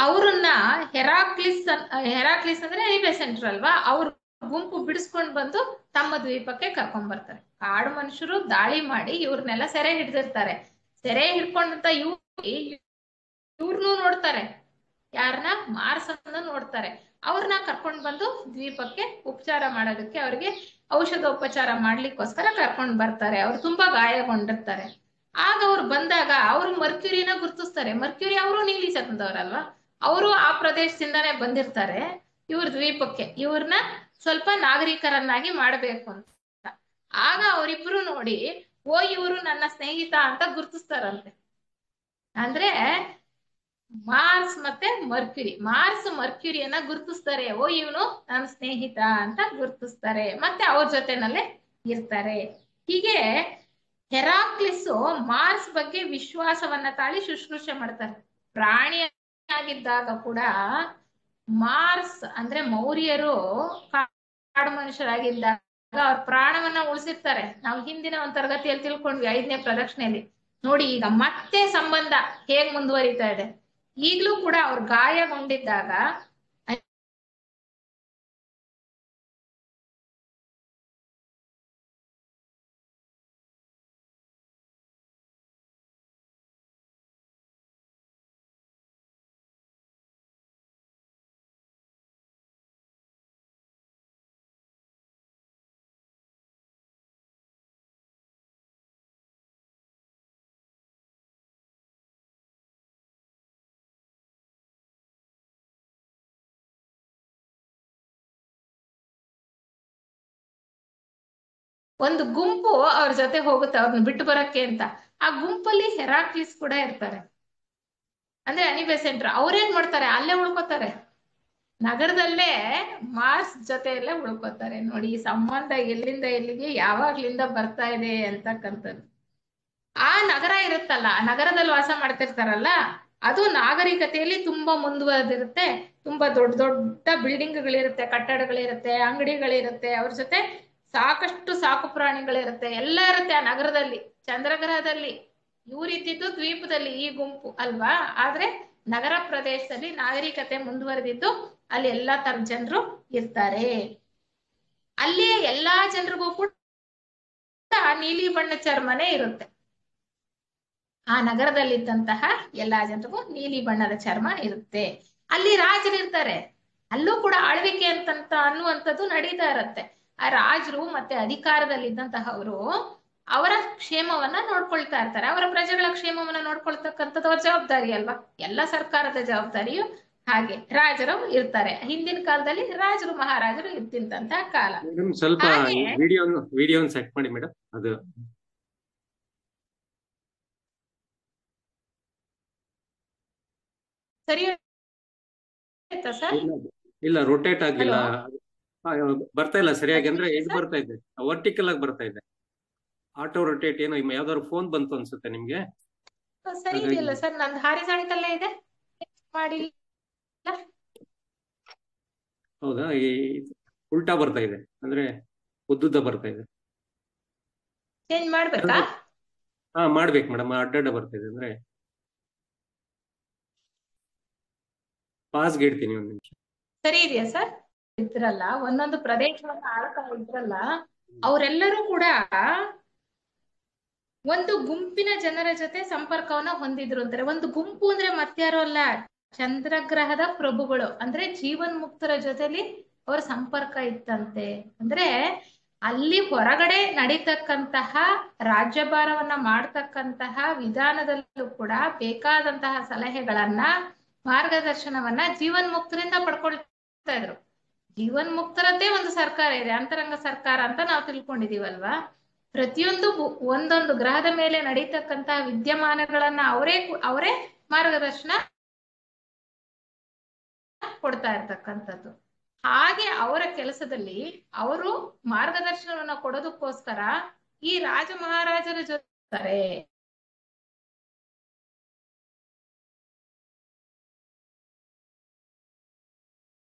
ಅವ್ರನ್ನ ಹೆರಾಕ್ಲಿಸ್ ಅಂದ್ರೆ ಎಲಿಬೆಸೆಂಟ್ರ್ ಅಲ್ವಾ, ಅವ್ರ ಗುಂಪು ಬಿಡಿಸ್ಕೊಂಡ್ ಬಂದು ತಮ್ಮ ದ್ವೀಪಕ್ಕೆ ಕರ್ಕೊಂಡ್ ಬರ್ತಾರೆ. ಕಾಡು ಮನುಷ್ಯರು ದಾಳಿ ಮಾಡಿ ಇವ್ರನ್ನೆಲ್ಲ ಸೆರೆ ಹಿಡ್ದಿರ್ತಾರೆ. ಸೆರೆ ಹಿಡ್ಕೊಂಡಂತ ಇವ್ರನ್ನೂ ನೋಡ್ತಾರೆ, ಯಾರನ್ನ, ಮಾರ್ಸ್ ಅನ್ನ ನೋಡ್ತಾರೆ. ಅವ್ರನ್ನ ಕರ್ಕೊಂಡ್ ಬಂದು ದ್ವೀಪಕ್ಕೆ ಉಪಚಾರ ಮಾಡೋದಕ್ಕೆ, ಅವ್ರಿಗೆ ಔಷಧೋಪಚಾರ ಮಾಡ್ಲಿಕ್ಕೋಸ್ಕರ ಕರ್ಕೊಂಡ್ ಬರ್ತಾರೆ. ಅವ್ರು ತುಂಬಾ ಗಾಯಗೊಂಡಿರ್ತಾರೆ. ಆಗ ಅವ್ರು ಬಂದಾಗ ಅವರು ಮರ್ಕ್ಯೂರಿನ ಗುರ್ತಿಸ್ತಾರೆ. ಮರ್ಕ್ಯೂರಿ ಅವರು ನೀಲಿ ಚರ್ಮದವ್ರಲ್ವಾ, ಅವರು ಆ ಪ್ರದೇಶದಿಂದಾನೇ ಬಂದಿರ್ತಾರೆ ಇವ್ರ ದ್ವೀಪಕ್ಕೆ. ಇವ್ರನ್ನ ಸ್ವಲ್ಪ ನಾಗರಿಕರನ್ನಾಗಿ ಮಾಡ್ಬೇಕು ಅಂತ. ಆಗ ಅವರಿಬ್ರು ನೋಡಿ, ಓ ಇವರು ನನ್ನ ಸ್ನೇಹಿತ ಅಂತ ಗುರ್ತಿಸ್ತಾರಂತೆ. ಅಂದ್ರೆ ಮಾರ್ಸ್ ಮತ್ತೆ ಮರ್ಕ್ಯೂರಿಯನ್ನ ಗುರ್ತಿಸ್ತಾರೆ. ಓ ಇವನು ನನ್ನ ಸ್ನೇಹಿತ ಅಂತ ಗುರ್ತಿಸ್ತಾರೆ. ಮತ್ತೆ ಅವ್ರ ಜೊತೆನಲ್ಲೇ ಇರ್ತಾರೆ. ಹೀಗೆ ಹೆರಾಕ್ಲಿಸ್ ಮಾರ್ಸ್ ಬಗ್ಗೆ ವಿಶ್ವಾಸವನ್ನ ತಾಳಿ ಶುಶ್ರೂಷೆ ಮಾಡ್ತಾರೆ. ಪ್ರಾಣಿ ಆಗಿದ್ದಾಗ ಕೂಡ ಮಾರ್ಸ್ ಅಂದ್ರೆ ಮೌರ್ಯರು ಕಾಡು ಮನುಷ್ಯರಾಗಿದ್ದಾಗ ಅವ್ರ ಪ್ರಾಣವನ್ನ ಉಳಿಸಿರ್ತಾರೆ. ನಾವು ಹಿಂದಿನ ಒಂದು ತರಗತಿಯಲ್ಲಿ ತಿಳ್ಕೊಂಡ್ವಿ, 5ನೇ ಪ್ರದಕ್ಷಿಣೆಯಲ್ಲಿ. ನೋಡಿ ಈಗ ಮತ್ತೆ ಸಂಬಂಧ ಹೇಗ್ ಮುಂದುವರಿತಾ ಇದೆ. ಈಗ್ಲೂ ಕೂಡ ಅವ್ರು ಗಾಯಗೊಂಡಿದ್ದಾಗ ಒಂದು ಗುಂಪು ಅವ್ರ ಜೊತೆ ಹೋಗುತ್ತೆ ಅವ್ರನ್ನ ಬಿಟ್ಟು ಬರಕ್ಕೆ ಅಂತ. ಆ ಗುಂಪಲ್ಲಿ ಹೆರಾಕ್ಲಿಸ್ ಕೂಡ ಇರ್ತಾರೆ, ಅಂದ್ರೆ ಅನಿಬೆಸೆಂಟ್ರು. ಅವ್ರೇನ್ ಮಾಡ್ತಾರೆ, ಅಲ್ಲೇ ಉಳ್ಕೋತಾರೆ, ನಗರದಲ್ಲೇ ಮಾರ್ಸ್ ಜೊತೆಯಲ್ಲೇ ಉಳ್ಕೋತಾರೆ. ನೋಡಿ ಈ ಸಂಬಂಧ ಎಲ್ಲಿಂದ ಎಲ್ಲಿಗೆ ಯಾವಾಗ್ಲಿಂದ ಬರ್ತಾ ಇದೆ ಅಂತಕ್ಕಂಥದ್ದು. ಆ ನಗರ ಇರುತ್ತಲ್ಲ, ಆ ನಗರದಲ್ಲಿ ವಾಸ ಮಾಡ್ತಿರ್ತಾರಲ್ಲ, ಅದು ನಾಗರಿಕತೆಯಲ್ಲಿ ತುಂಬಾ ಮುಂದುವರೆದಿರುತ್ತೆ. ತುಂಬಾ ದೊಡ್ಡ ದೊಡ್ಡ ಬಿಲ್ಡಿಂಗ್ಗಳಿರುತ್ತೆ, ಕಟ್ಟಡಗಳಿರುತ್ತೆ, ಅಂಗಡಿಗಳಿರುತ್ತೆ, ಅವ್ರ ಜೊತೆ ಸಾಕಷ್ಟು ಸಾಕು ಪ್ರಾಣಿಗಳಿರುತ್ತೆ, ಎಲ್ಲ ಇರುತ್ತೆ ಆ ನಗರದಲ್ಲಿ. ಚಂದ್ರಗ್ರಹದಲ್ಲಿ ಇವರಿದ್ದಿದ್ದು ದ್ವೀಪದಲ್ಲಿ ಈ ಗುಂಪು ಅಲ್ವಾ, ಆದ್ರೆ ನಗರ ಪ್ರದೇಶದಲ್ಲಿ ನಾಗರಿಕತೆ ಮುಂದುವರೆದಿದ್ದು ಅಲ್ಲಿ ಎಲ್ಲಾ ತರ ಜನರು ಇರ್ತಾರೆ. ಅಲ್ಲಿ ಎಲ್ಲಾ ಜನರಿಗೂ ಕೂಡ ನೀಲಿ ಬಣ್ಣ ಚರ್ಮನೇ ಇರುತ್ತೆ. ಆ ನಗರದಲ್ಲಿದ್ದಂತಹ ಎಲ್ಲಾ ಜನರಿಗೂ ನೀಲಿ ಬಣ್ಣದ ಚರ್ಮ ಇರುತ್ತೆ. ಅಲ್ಲಿ ರಾಜರಿರ್ತಾರೆ, ಅಲ್ಲೂ ಕೂಡ ಆಳ್ವಿಕೆ ಅಂತಂತ ಅನ್ನುವಂಥದ್ದು ನಡೀತಾ ಇರತ್ತೆ. ಆ ರಾಜರು ಮತ್ತೆ ಅಧಿಕಾರದಲ್ಲಿದ್ದಂತಹವರು ಅವರ ಕ್ಷೇಮವನ್ನ ನೋಡ್ಕೊಳ್ತಾ ಇರ್ತಾರೆ. ಅವರ ಪ್ರಜೆಗಳ ಕ್ಷೇಮವನ್ನ ನೋಡ್ಕೊಳ್ತಕ್ಕಂಥದ್ದು ಅವ್ರ ಜವಾಬ್ದಾರಿ ಅಲ್ವಾ, ಎಲ್ಲ ಸರ್ಕಾರದ ಜವಾಬ್ದಾರಿಯು ಹಾಗೆ. ರಾಜರು ಇರ್ತಾರೆ, ಹಿಂದಿನ ಕಾಲದಲ್ಲಿ ರಾಜರು ಮಹಾರಾಜರು ಇರ್ತಿದ್ದಂತಹ ಕಾಲ. ಸ್ವಲ್ಪ ವಿಡಿಯೋ ಸೆಟ್ ಮಾಡಿ ಮೇಡಮ್. ಅದು ಸರಿ ಸರ್? ಇಲ್ಲ, ರೊಟೇಟ್ ಆಗ್ಲಿಲ್ಲ, ಬರ್ತಾ ಇಲ್ಲ ಸರಿಯಾಗಿ. ಅಂದ್ರೆ ಇದು ಬರ್ತಾ ಇದೆ, ವರ್ಟಿಕಲ್ ಆಗಿ ಬರ್ತಾ ಇದೆ. ಆಟೋ ರೊಟೇಟ್ ಏನೋ ಯಾವ್ದಾದ್ರು ಫೋನ್ ಬಂತು ಅನ್ಸುತ್ತೆ ನಿಮ್ಗೆ. ಸರಿ ಇದೆಯಲ್ಲ ಸರ್, ನಂದು ಹಾರಿಜಾಂಟಲ್ ಇದೆ ಮಾಡಿ. ಹೌದಾ, ಈ ಉಲ್ಟಾ ಬರ್ತಾ ಇದೆ, ಅಂದ್ರೆ ಉದ್ದುದ್ದ ಬರ್ತಾ ಇದೆ. ಚೇಂಜ್ ಮಾಡ್ಬೇಕಾ? ಹಾ ಮಾಡ್ಬೇಕು ಮೇಡಮ್, ಅಡ್ಡಡ್ಡ ಬರ್ತಾ ಇದೆ. ಅಂದ್ರೆ ಪಾಸ್ಗೆ ಇಡ್ತೀನಿ ಒಂದ್ ನಿಮಿಷ. ಸರಿ ಇದೆಯಾ ಸರ್? ಇದ್ರಲ್ಲ ಒಂದೊಂದು ಪ್ರದೇಶವನ್ನ ಆಳ್ತಾ ಇದ್ರಲ್ಲ, ಅವರೆಲ್ಲರೂ ಕೂಡ ಒಂದು ಗುಂಪಿನ ಜನರ ಜೊತೆ ಸಂಪರ್ಕವನ್ನ ಹೊಂದಿದ್ರು ಅಂತಾರೆ. ಒಂದು ಗುಂಪು ಅಂದ್ರೆ ಮತ್ಯಾರು ಅಲ್ಲ, ಚಂದ್ರಗ್ರಹದ ಪ್ರಭುಗಳು, ಅಂದ್ರೆ ಜೀವನ್ ಮುಕ್ತರ ಜೊತೆಲಿ ಅವರ ಸಂಪರ್ಕ ಇತ್ತಂತೆ. ಅಂದ್ರೆ ಅಲ್ಲಿ ಹೊರಗಡೆ ನಡೀತಕ್ಕಂತಹ ರಾಜ್ಯಭಾರವನ್ನ ಮಾಡ್ತಕ್ಕಂತಹ ವಿಧಾನದಲ್ಲೂ ಕೂಡ ಬೇಕಾದಂತಹ ಸಲಹೆಗಳನ್ನ, ಮಾರ್ಗದರ್ಶನವನ್ನ ಜೀವನ್ ಮುಕ್ತರಿಂದ ಪಡ್ಕೊಳ್ತಾ ಇದ್ರು. ಜೀವನ್ ಮುಕ್ತರದ್ದೇ ಒಂದು ಸರ್ಕಾರ ಇದೆ, ಅಂತರಂಗ ಸರ್ಕಾರ ಅಂತ ನಾವು ತಿಳ್ಕೊಂಡಿದೀವಲ್ವಾ. ಪ್ರತಿಯೊಂದು ಒಂದೊಂದು ಗ್ರಹದ ಮೇಲೆ ನಡೀತಕ್ಕಂತಹ ವಿದ್ಯಮಾನಗಳನ್ನ ಅವರೇ ಮಾರ್ಗದರ್ಶನ ಕೊಡ್ತಾ ಇರ್ತಕ್ಕಂಥದ್ದು. ಹಾಗೆ ಅವರ ಕೆಲಸದಲ್ಲಿ ಅವರು ಮಾರ್ಗದರ್ಶನವನ್ನ ಕೊಡೋದಕ್ಕೋಸ್ಕರ ಈ ರಾಜ ಮಹಾರಾಜರ ಜೊತೆ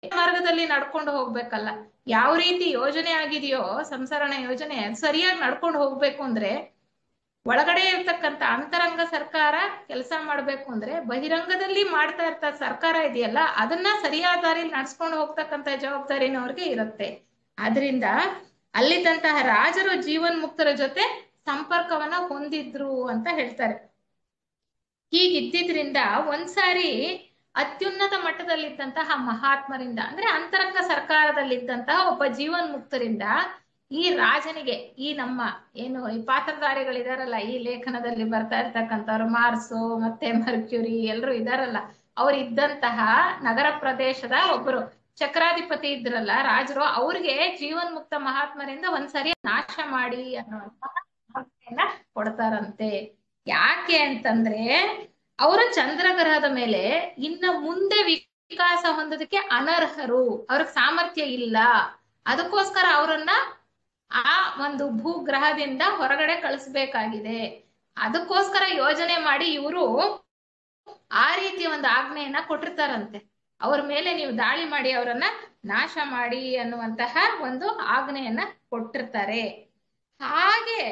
ಮಾರ್ಗದಲ್ಲಿ ನಡ್ಕೊಂಡು ಹೋಗ್ಬೇಕಲ್ಲ. ಯಾವ ರೀತಿ ಯೋಜನೆ ಆಗಿದೆಯೋ ಸಂಸರಣ ಯೋಜನೆ, ಸರಿಯಾಗಿ ನಡ್ಕೊಂಡು ಹೋಗ್ಬೇಕು ಅಂದ್ರೆ ಒಳಗಡೆ ಇರ್ತಕ್ಕಂಥ ಅಂತರಂಗ ಸರ್ಕಾರ ಕೆಲಸ ಮಾಡ್ಬೇಕು ಅಂದ್ರೆ ಬಹಿರಂಗದಲ್ಲಿ ಮಾಡ್ತಾ ಇರ್ತ ಸರ್ಕಾರ ಇದೆಯಲ್ಲ, ಅದನ್ನ ಸರಿಯಾದ ದಾರಿಯಲ್ಲಿ ನಡ್ಸ್ಕೊಂಡು ಹೋಗ್ತಕ್ಕಂಥ ಜವಾಬ್ದಾರಿನ ಅವ್ರಿಗೆ ಇರುತ್ತೆ. ಆದ್ರಿಂದ ಅಲ್ಲಿದ್ದಂತಹ ರಾಜರು ಜೀವನ್ ಮುಕ್ತರ ಜೊತೆ ಸಂಪರ್ಕವನ್ನ ಹೊಂದಿದ್ರು ಅಂತ ಹೇಳ್ತಾರೆ. ಹೀಗಿದ್ದಿದ್ರಿಂದ ಒಂದ್ಸಾರಿ ಅತ್ಯುನ್ನತ ಮಟ್ಟದಲ್ಲಿದ್ದಂತಹ ಮಹಾತ್ಮರಿಂದ, ಅಂದ್ರೆ ಅಂತರಂಗ ಸರ್ಕಾರದಲ್ಲಿದ್ದಂತಹ ಒಬ್ಬ ಜೀವನ್ ಮುಕ್ತರಿಂದ ಈ ರಾಜನಿಗೆ, ಈ ನಮ್ಮ ಏನು ಈ ಪಾತ್ರಧಾರಿಗಳಿದಾರಲ್ಲ ಈ ಲೇಖನದಲ್ಲಿ ಬರ್ತಾ ಇರ್ತಕ್ಕಂಥವ್ರು, ಮಾರ್ಸು ಮತ್ತೆ ಮರ್ಕ್ಯುರಿ ಎಲ್ಲರೂ ಇದಾರಲ್ಲ, ಅವ್ರು ಇದ್ದಂತಹ ನಗರ ಪ್ರದೇಶದ ಒಬ್ಬರು ಚಕ್ರಾಧಿಪತಿ ಇದ್ರಲ್ಲ ರಾಜರು, ಅವ್ರಿಗೆ ಜೀವನ್ ಮುಕ್ತ ಮಹಾತ್ಮರಿಂದ ಒಂದ್ಸರಿ ನಾಶ ಮಾಡಿ ಅನ್ನುವಂತಹ ಕೊಡ್ತಾರಂತೆ. ಯಾಕೆ ಅಂತಂದ್ರೆ ಅವರು ಚಂದ್ರಗ್ರಹದ ಮೇಲೆ ಇನ್ನ ಮುಂದೆ ವಿಕಾಸ ಹೊಂದೋದಕ್ಕೆ ಅನರ್ಹರು, ಅವ್ರಿಗೆ ಸಾಮರ್ಥ್ಯ ಇಲ್ಲ, ಅದಕ್ಕೋಸ್ಕರ ಅವರನ್ನ ಆ ಒಂದು ಭೂಗ್ರಹದಿಂದ ಹೊರಗಡೆ ಕಳಿಸ್ಬೇಕಾಗಿದೆ. ಅದಕ್ಕೋಸ್ಕರ ಯೋಜನೆ ಮಾಡಿ ಇವರು ಆ ರೀತಿಯ ಒಂದು ಆಜ್ಞೆಯನ್ನ ಕೊಟ್ಟಿರ್ತಾರಂತೆ. ಅವ್ರ ಮೇಲೆ ನೀವು ದಾಳಿ ಮಾಡಿ ಅವರನ್ನ ನಾಶ ಮಾಡಿ ಅನ್ನುವಂತಹ ಒಂದು ಆಜ್ಞೆಯನ್ನ ಕೊಟ್ಟಿರ್ತಾರೆ. ಹಾಗೆ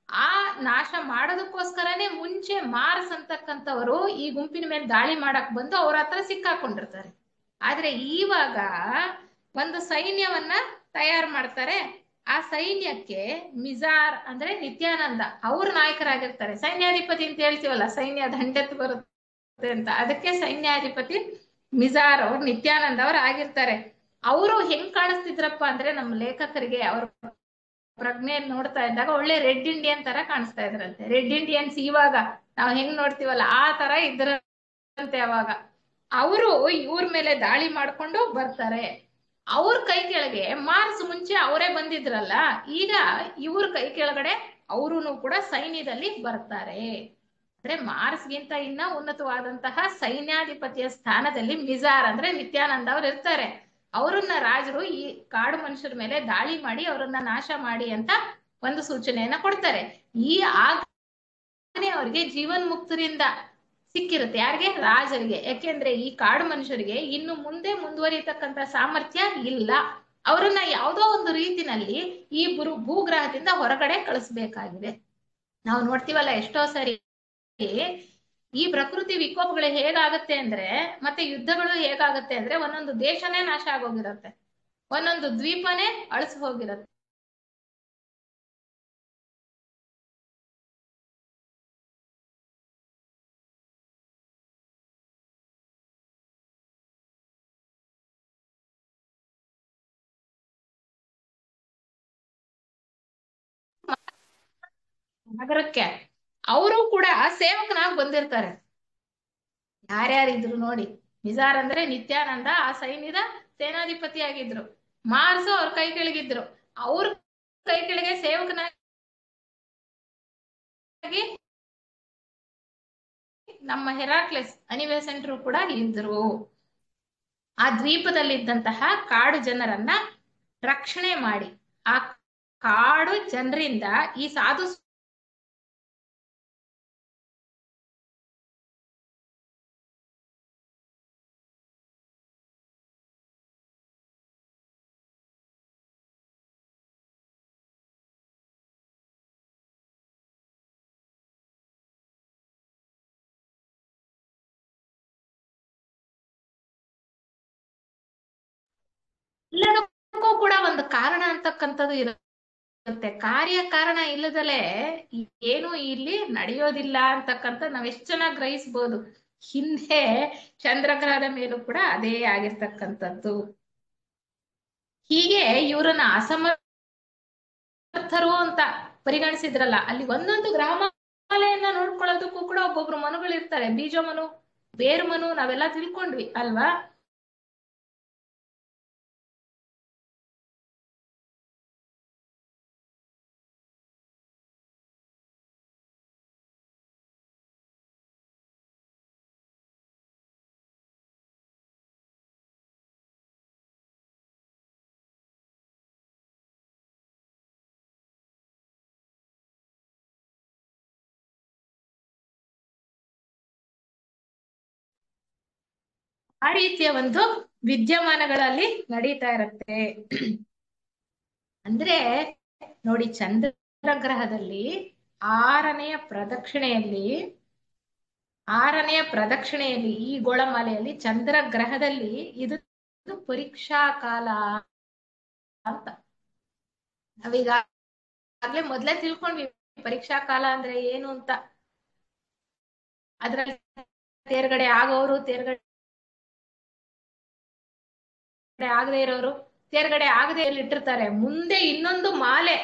ಆ ನಾಶ ಮಾಡೋದಕ್ಕೋಸ್ಕರನೇ ಮುಂಚೆ ಮಾರ್ಸ್ ಅಂತಕ್ಕಂಥವ್ರು ಈ ಗುಂಪಿನ ಮೇಲೆ ದಾಳಿ ಮಾಡಕ್ ಬಂದು ಅವ್ರ ಹತ್ರ ಸಿಕ್ಕಾಕೊಂಡಿರ್ತಾರೆ. ಆದ್ರೆ ಇವಾಗ ಒಂದು ಸೈನ್ಯವನ್ನ ತಯಾರು ಮಾಡ್ತಾರೆ. ಆ ಸೈನ್ಯಕ್ಕೆ ಮಿಜಾರ್ ಅಂದ್ರೆ ನಿತ್ಯಾನಂದ ಅವ್ರ ನಾಯಕರಾಗಿರ್ತಾರೆ. ಸೈನ್ಯಾಧಿಪತಿ ಅಂತ ಹೇಳ್ತೀವಲ್ಲ, ಸೈನ್ಯ ದಂಡೆತ್ತು ಬರುತ್ತೆ ಅಂತ, ಅದಕ್ಕೆ ಸೈನ್ಯಾಧಿಪತಿ ಮಿಜಾರ್ ಅವ್ರು ನಿತ್ಯಾನಂದ ಅವ್ರು ಆಗಿರ್ತಾರೆ. ಅವರು ಹೆಂಗ್ ಕಾಣಿಸ್ತಿದ್ರಪ್ಪ ಅಂದ್ರೆ ನಮ್ಮ ಲೇಖಕರಿಗೆ ಅವ್ರ ಪ್ರಜ್ಞೆ ನೋಡ್ತಾ ಇದ್ದಾಗ ಒಳ್ಳೆ ರೆಡ್ ಇಂಡಿಯನ್ ತರ ಕಾಣಿಸ್ತಾ ಇದ್ರಂತೆ. ರೆಡ್ ಇಂಡಿಯನ್ಸ್ ಇವಾಗ ನಾವ್ ಹೆಂಗ್ ನೋಡ್ತೀವಲ್ಲ ಆ ತರ ಇದ್ರಂತೆ ಅವಾಗ. ಅವರು ಇವ್ರ ಮೇಲೆ ದಾಳಿ ಮಾಡ್ಕೊಂಡು ಬರ್ತಾರೆ. ಅವ್ರ ಕೈ ಕೆಳಗೆ ಮಾರ್ಸ್ ಮುಂಚೆ ಅವರೇ ಬಂದಿದ್ರಲ್ಲ, ಈಗ ಇವ್ರ ಕೈ ಕೆಳಗಡೆ ಅವರು ಕೂಡ ಸೈನ್ಯದಲ್ಲಿ ಬರ್ತಾರೆ. ಅಂದ್ರೆ ಮಾರ್ಸ್ಗಿಂತ ಇನ್ನ ಉನ್ನತವಾದಂತಹ ಸೈನ್ಯಾಧಿಪತಿಯ ಸ್ಥಾನದಲ್ಲಿ ಮಿಜಾರ್ ಅಂದ್ರೆ ನಿತ್ಯಾನಂದ ಅವ್ರು ಇರ್ತಾರೆ. ಅವರನ್ನ ರಾಜರು ಈ ಕಾಡು ಮನುಷ್ಯರ ಮೇಲೆ ದಾಳಿ ಮಾಡಿ ಅವರನ್ನ ನಾಶ ಮಾಡಿ ಅಂತ ಒಂದು ಸೂಚನೆಯನ್ನ ಕೊಡ್ತಾರೆ. ಈ ಆಜ್ಞೆ ಅವರಿಗೆ ಜೀವನ್ ಮುಕ್ತರಿಂದ ಸಿಕ್ಕಿರುತ್ತೆ. ಯಾರಿಗೆ? ರಾಜರಿಗೆ. ಯಾಕೆಂದ್ರೆ ಈ ಕಾಡು ಮನುಷ್ಯರಿಗೆ ಇನ್ನು ಮುಂದೆ ಮುಂದುವರಿಯತಕ್ಕಂತ ಸಾಮರ್ಥ್ಯ ಇಲ್ಲ. ಅವರನ್ನ ಯಾವುದೋ ಒಂದು ರೀತಿನಲ್ಲಿ ಈ ಭೂಗ್ರಹದಿಂದ ಹೊರಗಡೆ ಕಳಿಸ್ಬೇಕಾಗಿದೆ. ನಾವು ನೋಡ್ತೀವಲ್ಲ ಎಷ್ಟೋ ಸರಿ ಈ ಪ್ರಕೃತಿ ವಿಕೋಪಗಳು ಹೇಗಾಗತ್ತೆ ಅಂದ್ರೆ, ಮತ್ತೆ ಯುದ್ಧಗಳು ಹೇಗಾಗತ್ತೆ ಅಂದ್ರೆ, ಒಂದೊಂದು ದೇಶನೇ ನಾಶ ಆಗೋಗಿರತ್ತೆ, ಒಂದೊಂದು ದ್ವೀಪನೇ ಅಳಿಸಿ ಹೋಗಿರತ್ತೆ. ನಗರಕ್ಕೆ ಅವರು ಕೂಡ ಸೇವಕನಾಗಿ ಬಂದಿರ್ತಾರೆ. ಯಾರ್ಯಾರಿದ್ರು ನೋಡಿ, ನಿಜಾರ್ ಅಂದ್ರೆ ನಿತ್ಯಾನಂದ ಆ ಸೈನ್ಯದ ಸೇನಾಧಿಪತಿ ಆಗಿದ್ರು. ಮಾರ್ಸು ಅವ್ರ ಕೈ ಕೆಳಗಿದ್ರು. ಅವ್ರ ಕೈ ಕೆಳಗೆ ಸೇವಕನಾಗಿ ನಮ್ಮ ಹೆರಾಕ್ಲೆಸ್ ಅನಿಬೆಸೆಂಟ್ರು ಕೂಡ ಇದ್ರು. ಆ ದ್ವೀಪದಲ್ಲಿದ್ದಂತಹ ಕಾಡು ಜನರನ್ನ ರಕ್ಷಣೆ ಮಾಡಿ ಆ ಕಾಡು ಜನರಿಂದ ಈ ಸಾಧು ಎಲ್ಲದಕ್ಕೂ ಕೂಡ ಒಂದು ಕಾರಣ ಅಂತಕ್ಕಂಥದ್ದು ಇರುತ್ತೆ. ಕಾರ್ಯಕಾರಣ ಇಲ್ಲದಲೇ ಏನು ಇಲ್ಲಿ ನಡೆಯೋದಿಲ್ಲ ಅಂತಕ್ಕಂಥ ನಾವ್ ಎಷ್ಟು ಚೆನ್ನಾಗಿ ಗ್ರಹಿಸ್ಬೋದು. ಹಿಂದೆ ಚಂದ್ರಗ್ರಹದ ಮೇಲೂ ಕೂಡ ಅದೇ ಆಗಿರ್ತಕ್ಕಂಥದ್ದು. ಹೀಗೆ ಇವರನ್ನ ಅಸಮರ್ಥರು ಅಂತ ಪರಿಗಣಿಸಿದ್ರಲ್ಲ, ಅಲ್ಲಿ ಒಂದೊಂದು ಗ್ರಹಮಾಲೆಯನ್ನ ನೋಡ್ಕೊಳ್ಳೋದಕ್ಕೂ ಕೂಡ ಒಬ್ಬೊಬ್ರು ಮನುಗಳಿರ್ತಾರೆ. ಬೀಜ ಮನು, ಬೇರು ಮನು ನಾವೆಲ್ಲ ತಿಳ್ಕೊಂಡ್ವಿ ಅಲ್ವಾ? ಆ ರೀತಿಯ ಒಂದು ವಿದ್ಯಮಾನಗಳಲ್ಲಿ ನಡೀತಾ ಇರುತ್ತೆ. ಅಂದ್ರೆ ನೋಡಿ, ಚಂದ್ರಗ್ರಹದಲ್ಲಿ ಆರನೆಯ ಪ್ರದಕ್ಷಿಣೆಯಲ್ಲಿ ಈ ಗೋಳಮಾಲೆಯಲ್ಲಿ ಚಂದ್ರಗ್ರಹದಲ್ಲಿ ಇದು ಪರೀಕ್ಷಾ ಕಾಲ ಅಂತ ನಾವೀಗಾಗ್ಲೇ ಮೊದ್ಲೇ ತಿಳ್ಕೊಂಡ್ವಿ ಪರೀಕ್ಷಾ ಕಾಲ ಅಂದ್ರೆ ಏನು ಅಂತ. ಅದ್ರಲ್ಲಿ ತೇರ್ಗಡೆ ಆಗೋರು, ತೇರ್ಗಡೆ ಆಗದೆ ಇರೋರು, ತೇರ್ಗಡೆ ಆಗದೆ ಇಟ್ಟಿರ್ತಾರೆ. ಮುಂದೆ ಇನ್ನೊಂದು ಮಾಲೆ,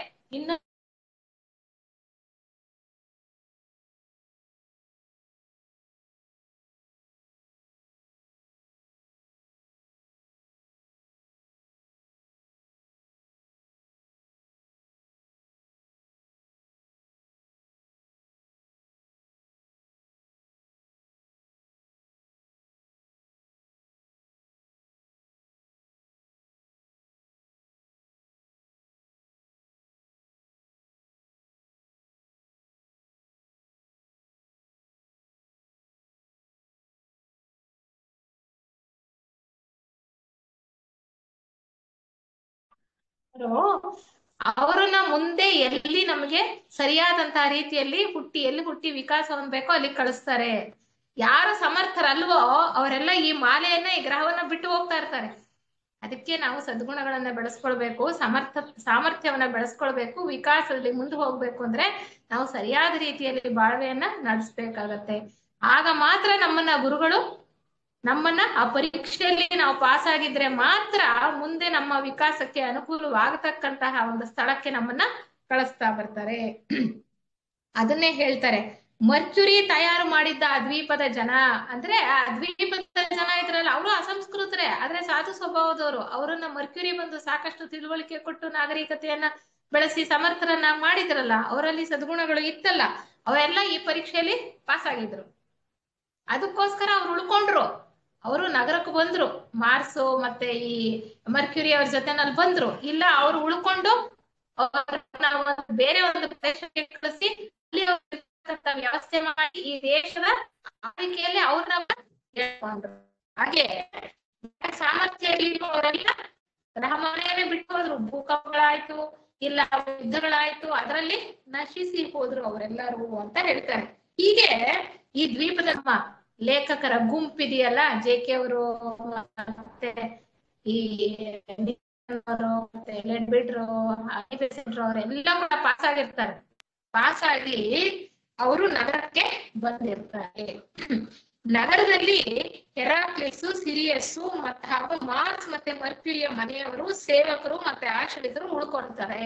ಅವರನ್ನ ಮುಂದೆ ಎಲ್ಲಿ ನಮಗೆ ಸರಿಯಾದಂತಹ ರೀತಿಯಲ್ಲಿ ಎಲ್ಲಿ ಹುಟ್ಟಿ ವಿಕಾಸ ಹೊಂದಬೇಕೋ ಅಲ್ಲಿ ಕಳಿಸ್ತಾರೆ. ಯಾರು ಸಮರ್ಥರಲ್ವೋ ಅವರೆಲ್ಲ ಈ ಮಾಲೆಯನ್ನ, ಈ ಗ್ರಹವನ್ನ ಬಿಟ್ಟು ಹೋಗ್ತಾ ಇರ್ತಾರೆ. ಅದಕ್ಕೆ ನಾವು ಸದ್ಗುಣಗಳನ್ನ ಬೆಳೆಸ್ಕೊಳ್ಬೇಕು, ಸಾಮರ್ಥ್ಯವನ್ನ ಬೆಳೆಸ್ಕೊಳ್ಬೇಕು. ವಿಕಾಸದಲ್ಲಿ ಮುಂದೆ ಹೋಗ್ಬೇಕು ಅಂದ್ರೆ ನಾವು ಸರಿಯಾದ ರೀತಿಯಲ್ಲಿ ಬಾಳ್ವೆಯನ್ನ ನಡೆಸ್ಬೇಕಾಗತ್ತೆ. ಆಗ ಮಾತ್ರ ನಮ್ಮನ್ನ ಗುರುಗಳು ಆ ಪರೀಕ್ಷೆಯಲ್ಲಿ ನಾವು ಪಾಸ್ ಆಗಿದ್ರೆ ಮಾತ್ರ ಮುಂದೆ ನಮ್ಮ ವಿಕಾಸಕ್ಕೆ ಅನುಕೂಲವಾಗತಕ್ಕಂತಹ ಒಂದು ಸ್ಥಳಕ್ಕೆ ನಮ್ಮನ್ನ ಕಳಿಸ್ತಾ ಬರ್ತಾರೆ. ಅದನ್ನೇ ಹೇಳ್ತಾರೆ, ಮರ್ಕ್ಯುರಿ ತಯಾರು ಮಾಡಿದ್ದ ಆ ದ್ವೀಪದ ಜನ, ಅಂದ್ರೆ ಆ ದ್ವೀಪದ ಜನ ಇದ್ರಲ್ಲ, ಅವರು ಅಸಂಸ್ಕೃತರೇ ಆದ್ರೆ ಸಾಧು ಸ್ವಭಾವದವರು. ಅವರನ್ನ ಮರ್ಕ್ಯುರಿ ಬಂದು ಸಾಕಷ್ಟು ತಿಳುವಳಿಕೆ ಕೊಟ್ಟು ನಾಗರಿಕತೆಯನ್ನ ಬೆಳೆಸಿ ಸಮರ್ಥರನ್ನ ಮಾಡಿದ್ರಲ್ಲ, ಅವರಲ್ಲಿ ಸದ್ಗುಣಗಳು ಇತ್ತಲ್ಲ, ಅವೆಲ್ಲ ಈ ಪರೀಕ್ಷೆಯಲ್ಲಿ ಪಾಸ್ ಆಗಿದ್ರು. ಅದಕ್ಕೋಸ್ಕರ ಅವ್ರು ಉಳ್ಕೊಂಡ್ರು. ಅವರು ನಗರಕ್ಕೆ ಬಂದ್ರು, ಮಾರ್ಸ್ ಮತ್ತೆ ಈ ಮರ್ಕ್ಯುರಿ ಅವ್ರ ಜೊತೆನಲ್ಲಿ ಬಂದ್ರು. ಇಲ್ಲ, ಅವ್ರು ಉಳ್ಕೊಂಡು ಅವ್ರನ್ನ ಬೇರೆ ಒಂದು ಪ್ರದೇಶಕ್ಕೆ ಕಳಿಸಿ ಅಲ್ಲಿ ವ್ಯವಸ್ಥೆ ಮಾಡಿ ಈ ದೇಶದ ಆಳ್ವಿಕೆಯಲ್ಲಿ ಅವ್ರನ್ನ ಹೇಳ್ಕೊಂಡ್ರು. ಹಾಗೆ ಸಾಮರ್ಥ್ಯ ಅವರೆಲ್ಲ ಗ್ರಹಮಾನೆಯನ್ನೇ ಬಿಟ್ಟು ಹೋದ್ರು. ಭೂಕಂಪಗಳಾಯ್ತು, ಇಲ್ಲ ಯುದ್ಧಗಳಾಯ್ತು, ಅದರಲ್ಲಿ ನಶಿಸಿ ಹೋದ್ರು ಅವರೆಲ್ಲರೂ ಅಂತ ಹೇಳ್ತಾರೆ. ಹೀಗೆ ಈ ದ್ವೀಪದ ಲೇಖಕರ ಗುಂಪಿದೆಯಲ್ಲ, ಜೆ.ಕೆ. ಅವರು ಮತ್ತೆ ಈ ಮತ್ತೆ ಲೆಡ್ಬಿಟ್ರು, ಅವರೆಲ್ಲ ಕೂಡ ಪಾಸ್ ಆಗಿರ್ತಾರೆ. ಪಾಸ್ ಆಗಿ ಅವರು ನಗರಕ್ಕೆ ಬಂದಿರ್ತಾರೆ. ನಗರದಲ್ಲಿ ಹೆರಾಕ್ಲಿಸ್, ಸಿರಿಯಸ್ ಮತ್ತೆ ಹಾಗೂ ಮಾರ್ಸ್ ಮತ್ತೆ ಮರ್ಕ್ಯುರಿಯ ಮನೆಯವರು, ಸೇವಕರು ಮತ್ತೆ ಆಶ್ರಿತರು ಉಳ್ಕೊಳ್ತಾರೆ.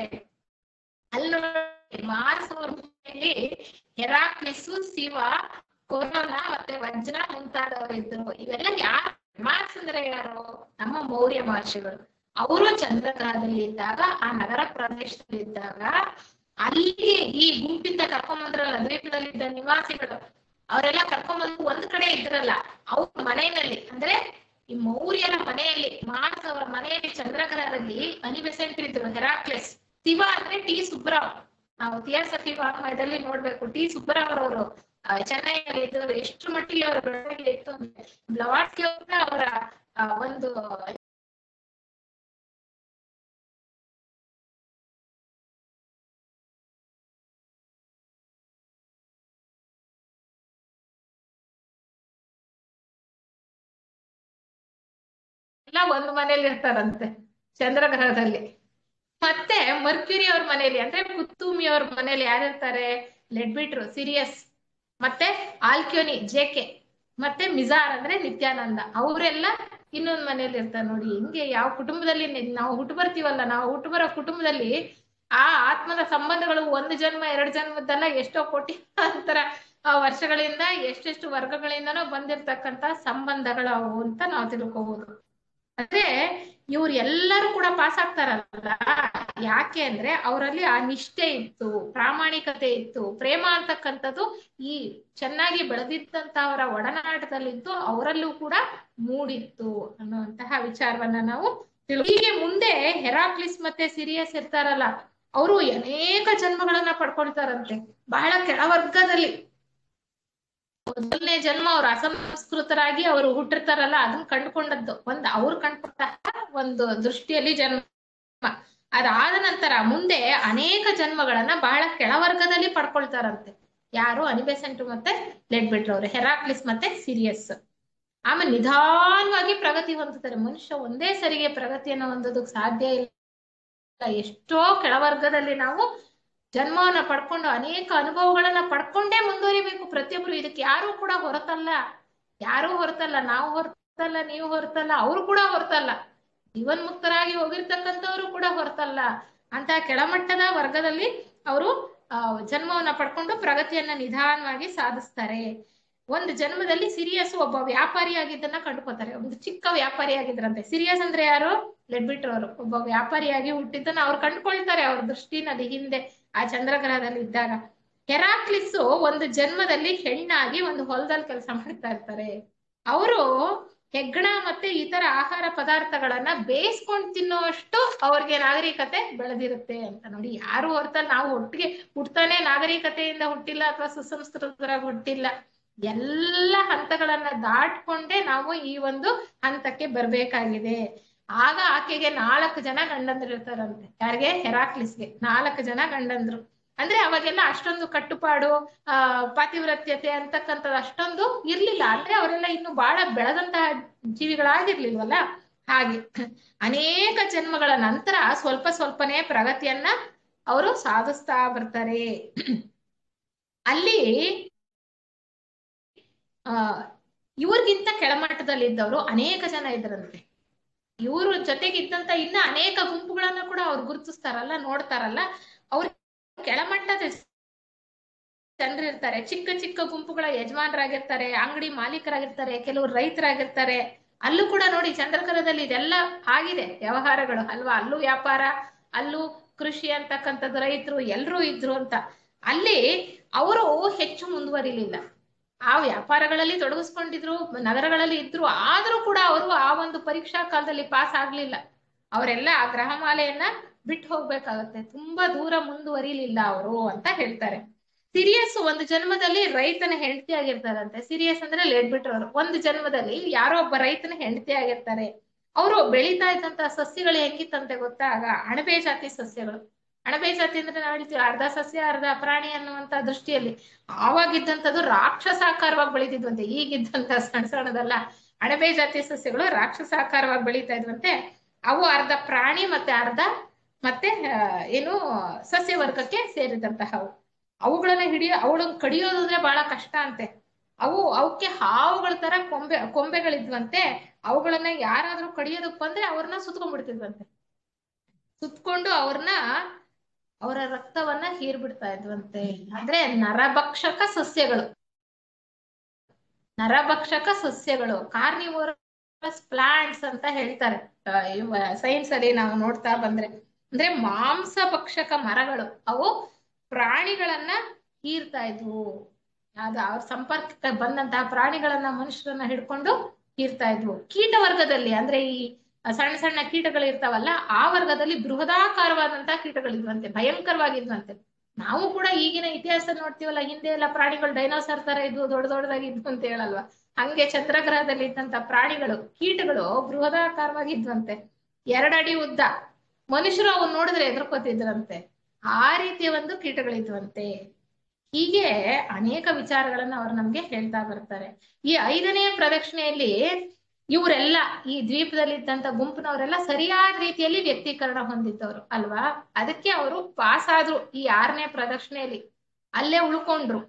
ಅಲ್ಲಿ ಮಾರ್ಸ್ ಅವ್ರ ಮನೆಯಲ್ಲಿ ಹೆರಾಕ್ಲಿಸ್, ಶಿವ, ಕೊರೋನಾ ಮತ್ತೆ ವಜ್ರ ಮುಂತಾದವರು ಇದ್ರು. ಇವೆಲ್ಲ ಯಾರು? ಮಾರ್ಕ್ಸ್ ಅಂದ್ರೆ ಯಾರು? ನಮ್ಮ ಮೌರ್ಯ ಮಹರ್ಷಿಗಳು. ಅವರು ಚಂದ್ರಗ್ರಹದಲ್ಲಿ ಇದ್ದಾಗ, ಆ ನಗರ ಪ್ರದೇಶದಲ್ಲಿ ಇದ್ದಾಗ, ಅಲ್ಲಿ ಈ ಗುಂಪಿಂದ ಕರ್ಕೊಂಬಂದ್ರಲ್ಲ ದ್ವೀಪದಲ್ಲಿದ್ದ ನಿವಾಸಿಗಳು, ಅವರೆಲ್ಲ ಕರ್ಕೊಂಬಂದು ಒಂದ್ ಕಡೆ ಇದ್ರಲ್ಲ, ಅವ್ರ ಮನೆಯಲ್ಲಿ ಅಂದ್ರೆ ಈ ಮೌರ್ಯರ ಮನೆಯಲ್ಲಿ, ಮಾರ್ಕ್ಸ್ ಅವರ ಮನೆಯಲ್ಲಿ ಚಂದ್ರಗ್ರಹದಲ್ಲಿ ಅನಿಬೆಸೆಂಟ್ ಇದ್ರು ಹೆರಾಕ್ಲಿಸ್. ಶಿವ ಅಂದ್ರೆ ಟಿ ಸುಬ್ಬರಾವ್. ನಾವು ಥಿಯಾಸಫಿ ವಾಂಗ್ಮಯದಲ್ಲಿ ನೋಡ್ಬೇಕು, ಟಿ ಸುಬ್ಬರಾವ್ ಅವರು ಚೆನ್ನೈಯಲ್ಲಿ ಇದ್ದು ಎಷ್ಟು ಮಟ್ಟಿಗೆ ಅವರ ಬೆಳವಣಿಗೆ ಇತ್ತು ಅಂದ್ರೆ, ಬ್ಲವಾಟ್ಸ್ಕಿ ಅವ್ರ ಅವರ ಒಂದು ಎಲ್ಲ ಒಂದು ಮನೇಲಿ ಇರ್ತಾರಂತೆ ಚಂದ್ರಗ್ರಹದಲ್ಲಿ. ಮತ್ತೆ ಮರ್ಕ್ಯುರಿ ಅವ್ರ ಮನೆಯಲ್ಲಿ ಅಂದ್ರೆ ಕುತ್ತೂಮಿ ಅವ್ರ ಮನೇಲಿ ಯಾರಿರ್ತಾರೆ? ಲೆಡ್ಬಿಟ್ರು, ಸಿರಿಯಸ್, ಮತ್ತೆ ಆಲ್ಕ್ಯೋನಿ, ಜೆ.ಕೆ. ಮತ್ತೆ ಮಿಜಾರ್ ಅಂದ್ರೆ ನಿತ್ಯಾನಂದ, ಅವರೆಲ್ಲ ಇನ್ನೊಂದ್ ಮನೇಲಿ ಇರ್ತಾರೆ. ನೋಡಿ ಹಿಂಗೆ ಯಾವ ಕುಟುಂಬದಲ್ಲಿ ನಾವು ಹುಟ್ಟು ಬರ್ತೀವಲ್ಲ, ನಾವು ಹುಟ್ಟು ಬರೋ ಕುಟುಂಬದಲ್ಲಿ ಆ ಆತ್ಮದ ಸಂಬಂಧಗಳು ಒಂದು ಜನ್ಮ ಎರಡು ಜನ್ಮದ್ದಲ್ಲ, ಎಷ್ಟೋ ಕೋಟ್ಯಾಂತರ ವರ್ಷಗಳಿಂದ ಎಷ್ಟೆಷ್ಟು ವರ್ಗಗಳಿಂದನೋ ಬಂದಿರ್ತಕ್ಕಂತ ಸಂಬಂಧಗಳು ಅವು ಅಂತ ನಾವು ತಿಳ್ಕೋಬಹುದು. ಅಂದ್ರೆ ಇವ್ರು ಎಲ್ಲರೂ ಕೂಡ ಪಾಸ್ ಆಗ್ತಾರಲ್ಲ, ಯಾಕೆ ಅಂದ್ರೆ ಅವರಲ್ಲಿ ಆ ನಿಷ್ಠೆ ಇತ್ತು, ಪ್ರಾಮಾಣಿಕತೆ ಇತ್ತು, ಪ್ರೇಮ ಅಂತಕ್ಕಂಥದ್ದು ಈ ಚೆನ್ನಾಗಿ ಬೆಳೆದಿದ್ದಂತವರ ಒಡನಾಟದಲ್ಲಿದ್ದು ಅವರಲ್ಲೂ ಕೂಡ ಮೂಡಿತ್ತು ಅನ್ನುವಂತಹ ವಿಚಾರವನ್ನ ನಾವು ಹೀಗೆ ಮುಂದೆ ಹೆರಾಕ್ಲಿಸ್ ಮತ್ತೆ ಸಿರಿಯಸ್ ಇರ್ತಾರಲ್ಲ, ಅವರು ಅನೇಕ ಜನ್ಮಗಳನ್ನ ಪಡ್ಕೊಳ್ತಾರಂತೆ ಬಹಳ ಕೆಳವರ್ಗದಲ್ಲಿ. ಮೊದಲನೇ ಜನ್ಮ ಅವ್ರು ಅಸಂಸ್ಕೃತರಾಗಿ ಅವರು ಹುಟ್ಟಿರ್ತಾರಲ್ಲ, ಅದನ್ನ ಕಂಡುಕೊಂಡದ್ದು ಅವ್ರು ಕಂಡುಕೊಂಡ ಒಂದು ದೃಷ್ಟಿಯಲ್ಲಿ ಜನ್ಮ. ಅದಾದ ನಂತರ ಮುಂದೆ ಅನೇಕ ಜನ್ಮಗಳನ್ನ ಬಹಳ ಕೆಳವರ್ಗದಲ್ಲಿ ಪಡ್ಕೊಳ್ತಾರಂತೆ. ಯಾರು? ಅನಿಬೆಸೆಂಟ್ ಮತ್ತೆ ಲೆಡ್ಬಿಟ್ರು ಅವರು, ಹೆರಾಕ್ಲಿಸ್ ಮತ್ತೆ ಸಿರಿಯಸ್. ಆಮೇಲೆ ನಿಧಾನವಾಗಿ ಪ್ರಗತಿ ಹೊಂದುತ್ತಾರೆ. ಮನುಷ್ಯ ಒಂದೇ ಸರಿಗೆ ಪ್ರಗತಿಯನ್ನು ಹೊಂದೋದಕ್ಕೆ ಸಾಧ್ಯ ಇಲ್ಲ. ಎಷ್ಟೋ ಕೆಳವರ್ಗದಲ್ಲಿ ನಾವು ಜನ್ಮವನ್ನ ಪಡ್ಕೊಂಡು ಅನೇಕ ಅನುಭವಗಳನ್ನ ಪಡ್ಕೊಂಡೇ ಮುಂದುವರಿಬೇಕು ಪ್ರತಿಯೊಬ್ರು. ಇದಕ್ಕೆ ಯಾರು ಕೂಡ ಹೊರತಲ್ಲ, ಯಾರು ಹೊರತಲ್ಲ, ನಾವು ಹೊರತಲ್ಲ, ನೀವು ಹೊರತಲ್ಲ, ಅವ್ರು ಕೂಡ ಹೊರತಲ್ಲ, ಜೀವನ್ಮುಕ್ತರಾಗಿ ಹೋಗಿರ್ತಕ್ಕಂಥವ್ರು ಕೂಡ ಹೊರತಲ್ಲ. ಅಂತ ಕೆಳಮಟ್ಟದ ವರ್ಗದಲ್ಲಿ ಅವರು ಜನ್ಮವನ್ನ ಪಡ್ಕೊಂಡು ಪ್ರಗತಿಯನ್ನ ನಿಧಾನವಾಗಿ ಸಾಧಿಸ್ತಾರೆ. ಒಂದು ಜನ್ಮದಲ್ಲಿ ಸಿರಿಯಸ್ ಒಬ್ಬ ವ್ಯಾಪಾರಿಯಾಗಿದ್ದನ್ನ ಕಂಡುಕೋತಾರೆ. ಒಂದು ಚಿಕ್ಕ ವ್ಯಾಪಾರಿಯಾಗಿದ್ರಂತೆ. ಸಿರಿಯಸ್ ಅಂದ್ರೆ ಯಾರು? ಲೆಡ್ಬಿಟ್ರು ಅವರು. ಒಬ್ಬ ವ್ಯಾಪಾರಿಯಾಗಿ ಹುಟ್ಟಿದ್ದನ್ನ ಅವ್ರು ಕಂಡುಕೊಳ್ತಾರೆ ಅವ್ರ ದೃಷ್ಟಿನಲ್ಲಿ ಹಿಂದೆ ಆ ಚಂದ್ರಗ್ರಹದಲ್ಲಿ ಇದ್ದಾಗ. ಹೆರಾಕ್ಲಿಸ್ ಒಂದು ಜನ್ಮದಲ್ಲಿ ಹೆಣ್ಣಾಗಿ ಒಂದು ಹೊಲದಲ್ಲಿ ಕೆಲಸ ಮಾಡ್ತಾ ಇರ್ತಾರೆ. ಅವರು ಹೆಗ್ಗಣ ಮತ್ತೆ ಇತರ ಆಹಾರ ಪದಾರ್ಥಗಳನ್ನ ಬೇಯಿಸ್ಕೊಂಡು ತಿನ್ನುವಷ್ಟು ಅವ್ರಿಗೆ ನಾಗರಿಕತೆ ಬೆಳೆದಿರುತ್ತೆ ಅಂತ. ನೋಡಿ, ಯಾರು ಹೊರತಲ್ಲ, ನಾವು ಒಟ್ಟಿಗೆ ಹುಟ್ತಾನೆ ನಾಗರಿಕತೆಯಿಂದ ಹುಟ್ಟಿಲ್ಲ ಅಥವಾ ಸುಸಂಸ್ಕೃತರಾಗಿ ಹುಟ್ಟಿಲ್ಲ. ಎಲ್ಲ ಹಂತಗಳನ್ನ ದಾಟ್ಕೊಂಡೇ ನಾವು ಈ ಒಂದು ಹಂತಕ್ಕೆ ಬರ್ಬೇಕಾಗಿದೆ. ಆಗ ಆಕೆಗೆ 4 ಜನ ಗಂಡಂದ್ರು ಇರ್ತಾರಂತೆ. ಯಾರಿಗೆ? ಹೆರಾಕ್ಲಿಸ್ಗೆ 4 ಜನ ಗಂಡಂದ್ರು. ಅಂದ್ರೆ ಅವಾಗೆಲ್ಲ ಅಷ್ಟೊಂದು ಕಟ್ಟುಪಾಡು, ಪಾತಿವ್ರತ್ಯತೆ ಅಂತಕ್ಕಂಥದ್ದು ಅಷ್ಟೊಂದು ಇರ್ಲಿಲ್ಲ. ಅಂದ್ರೆ ಅವರೆಲ್ಲ ಇನ್ನು ಬಹಳ ಬೆಳೆದಂತಹ ಜೀವಿಗಳಾಗಿರ್ಲಿಲ್ವಲ್ಲ. ಹಾಗೆ ಅನೇಕ ಜನ್ಮಗಳ ನಂತರ ಸ್ವಲ್ಪ ಸ್ವಲ್ಪನೇ ಪ್ರಗತಿಯನ್ನ ಅವರು ಸಾಧಿಸ್ತಾ ಬರ್ತಾರೆ. ಅಲ್ಲಿ ಇವ್ರಿಗಿಂತ ಕೆಳಮಟ್ಟದಲ್ಲಿ ಇದ್ದವರು ಅನೇಕ ಜನ ಇದ್ರಂತೆ. ಇವ್ರ ಜೊತೆಗಿದ್ದಂತ ಇನ್ನ ಅನೇಕ ಗುಂಪುಗಳನ್ನ ಕೂಡ ಅವ್ರು ಗುರುತಿಸ್ತಾರಲ್ಲ, ನೋಡ್ತಾರಲ್ಲ. ಅವ್ರ ಕೆಳಮಟ್ಟದ ಜನರಿರ್ತಾರೆ, ಚಿಕ್ಕ ಚಿಕ್ಕ ಗುಂಪುಗಳ ಯಜಮಾನರಾಗಿರ್ತಾರೆ, ಅಂಗಡಿ ಮಾಲೀಕರಾಗಿರ್ತಾರೆ, ಕೆಲವರು ರೈತರಾಗಿರ್ತಾರೆ. ಅಲ್ಲೂ ಕೂಡ ನೋಡಿ ಚಂದ್ರಕರದಲ್ಲಿ ಇದೆಲ್ಲ ಆಗಿದೆ ವ್ಯವಹಾರಗಳು ಅಲ್ವಾ. ಅಲ್ಲೂ ವ್ಯಾಪಾರ, ಅಲ್ಲೂ ಕೃಷಿ ಅಂತಕ್ಕಂಥದ್ದು, ರೈತರು ಎಲ್ಲರೂ ಇದ್ರು ಅಂತ. ಅಲ್ಲಿ ಅವರು ಹೆಚ್ಚು ಮುಂದುವರಿಲಿಲ್ಲ. ಆ ವ್ಯಾಪಾರಗಳಲ್ಲಿ ತೊಡಗಿಸ್ಕೊಂಡಿದ್ರು, ನಗರಗಳಲ್ಲಿ ಇದ್ರು, ಆದ್ರೂ ಕೂಡ ಅವರು ಆ ಒಂದು ಪರೀಕ್ಷಾ ಕಾಲದಲ್ಲಿ ಪಾಸ್ ಆಗ್ಲಿಲ್ಲ. ಅವರೆಲ್ಲ ಆ ಗ್ರಹಮಾಲೆಯನ್ನ ಬಿಟ್ಟು ಹೋಗ್ಬೇಕಾಗತ್ತೆ, ತುಂಬಾ ದೂರ ಮುಂದುವರಿಲಿಲ್ಲ ಅವರು ಅಂತ ಹೇಳ್ತಾರೆ. ಸಿರಿಯಸ್ ಒಂದು ಜನ್ಮದಲ್ಲಿ ರೈತನ ಹೆಂಡತಿ ಆಗಿರ್ತಾರಂತೆ. ಸಿರಿಯಸ್ ಅಂದ್ರೆ ಲೇಟ್ ಬಿಟ್ರವರು. ಒಂದು ಜನ್ಮದಲ್ಲಿ ಯಾರೋ ಒಬ್ಬ ರೈತನ ಹೆಂಡತಿ ಆಗಿರ್ತಾರೆ. ಅವರು ಬೆಳೀತಾ ಇದ್ದಂತ ಸಸ್ಯಗಳು ಹೆಂಗಿತ್ತಂತೆ ಗೊತ್ತಾ? ಆಗ ಅಣಬೆ ಜಾತಿ ಸಸ್ಯಗಳು. ಅಣಬೆ ಜಾತಿ ಅಂದ್ರೆ ನಾವು ಹೇಳ್ತೀವಿ ಅರ್ಧ ಸಸ್ಯ ಅರ್ಧ ಪ್ರಾಣಿ ಅನ್ನುವಂತ ದೃಷ್ಟಿಯಲ್ಲಿ ಆವಾಗಿದ್ದಂಥದ್ದು ರಾಕ್ಷಸಾಕಾರವಾಗಿ ಬೆಳೀತಿದ್ವಂತೆ. ಈಗಿದ್ದಂತ ಸಣ್ಣ ಸಣ್ಣದಲ್ಲ, ಅಣಬೆ ಜಾತಿ ಸಸ್ಯಗಳು ರಾಕ್ಷಸಾಕಾರವಾಗಿ ಬೆಳೀತಾ ಇದ್ವಂತೆ. ಅವು ಅರ್ಧ ಪ್ರಾಣಿ ಮತ್ತೆ ಅರ್ಧ ಏನು ಸಸ್ಯ ವರ್ಗಕ್ಕೆ ಸೇರಿದಂತಹವು. ಅವುಗಳನ್ನ ಅವಳನ್ನ ಕಡಿಯೋದು ಅಂದ್ರೆ ಬಹಳ ಕಷ್ಟ ಅಂತೆ. ಅವಕ್ಕೆ ಹಾವುಗಳ ತರ ಕೊಂಬೆಗಳಿದ್ವಂತೆ. ಅವುಗಳನ್ನ ಯಾರಾದ್ರೂ ಕಡಿಯೋದಕ್ ಬಂದ್ರೆ ಅವ್ರನ್ನ ಸುತ್ಕೊಂಡ್ಬಿಡ್ತಿದ್ವಂತೆ. ಸುತ್ಕೊಂಡು ಅವರ ರಕ್ತವನ್ನ ಹೀರ್ಬಿಡ್ತಾ ಇದ್ವಂತೆ. ಅಂದ್ರೆ ನರಭಕ್ಷಕ ಸಸ್ಯಗಳು ಕಾರ್ನಿವೋರಸ್ ಪ್ಲಾಂಟ್ಸ್ ಅಂತ ಹೇಳ್ತಾರೆ. ಸೈನ್ಸ್ ಅಲ್ಲಿ ನಾವು ನೋಡ್ತಾ ಬಂದ್ರೆ ಅಂದ್ರೆ ಮಾಂಸ ಭಕ್ಷಕ ಮರಗಳು. ಅವು ಪ್ರಾಣಿಗಳನ್ನ ಹೀರ್ತಾ ಇದ್ವು. ಅದು ಅವ್ರ ಸಂಪರ್ಕಕ್ಕೆ ಬಂದಂತಹ ಪ್ರಾಣಿಗಳನ್ನ ಮನುಷ್ಯರನ್ನ ಹಿಡ್ಕೊಂಡು ಹೀರ್ತಾ ಇದ್ವು. ಕೀಟ ವರ್ಗದಲ್ಲಿ ಅಂದ್ರೆ ಈ ಸಣ್ಣ ಸಣ್ಣ ಕೀಟಗಳು ಇರ್ತಾವಲ್ಲ, ಆ ವರ್ಗದಲ್ಲಿ ಬೃಹದಾಕಾರವಾದಂತಹ ಕೀಟಗಳಿದ್ವಂತೆ, ಭಯಂಕರವಾಗಿದ್ವಂತೆ. ನಾವು ಕೂಡ ಈಗಿನ ಇತಿಹಾಸ ನೋಡ್ತೀವಲ್ಲ, ಹಿಂದೆ ಎಲ್ಲ ಪ್ರಾಣಿಗಳು ಡೈನೋಸರ್ ತರ ಇದ್ವು, ದೊಡ್ಡ ದೊಡ್ಡದಾಗಿದ್ವು ಅಂತ ಹೇಳಲ್ವಾ. ಹಂಗೆ ಚಂದ್ರಗ್ರಹದಲ್ಲಿ ಇದ್ದಂತ ಪ್ರಾಣಿಗಳು, ಕೀಟಗಳು ಬೃಹದಾಕಾರವಾಗಿದ್ವಂತೆ, 2 ಅಡಿ ಉದ್ದ. ಮನುಷ್ಯರು ಅವನ್ನ ನೋಡಿದ್ರೆ ಎದುರ್ಕೋತಿದ್ರಂತೆ. ಆ ರೀತಿಯ ಒಂದು ಕೀಟಗಳಿದ್ವಂತೆ. ಹೀಗೆ ಅನೇಕ ವಿಚಾರಗಳನ್ನ ಅವ್ರು ನಮ್ಗೆ ಹೇಳ್ತಾ ಬರ್ತಾರೆ. ಈ 5ನೇ ಪ್ರದಕ್ಷಿಣೆಯಲ್ಲಿ ಇವರೆಲ್ಲ ಈ ದ್ವೀಪದಲ್ಲಿದ್ದಂತ ಗುಂಪಿನವರೆಲ್ಲ ಸರಿಯಾದ ರೀತಿಯಲ್ಲಿ ವ್ಯಕ್ತೀಕರಣ ಹೊಂದಿದ್ದವರು ಅಲ್ವಾ. ಅದಕ್ಕೆ ಅವರು ಪಾಸ್ ಆದ್ರು ಈ 6ನೇ ಪ್ರದಕ್ಷಿಣೆಯಲ್ಲಿ, ಅಲ್ಲೇ ಉಳ್ಕೊಂಡ್ರು.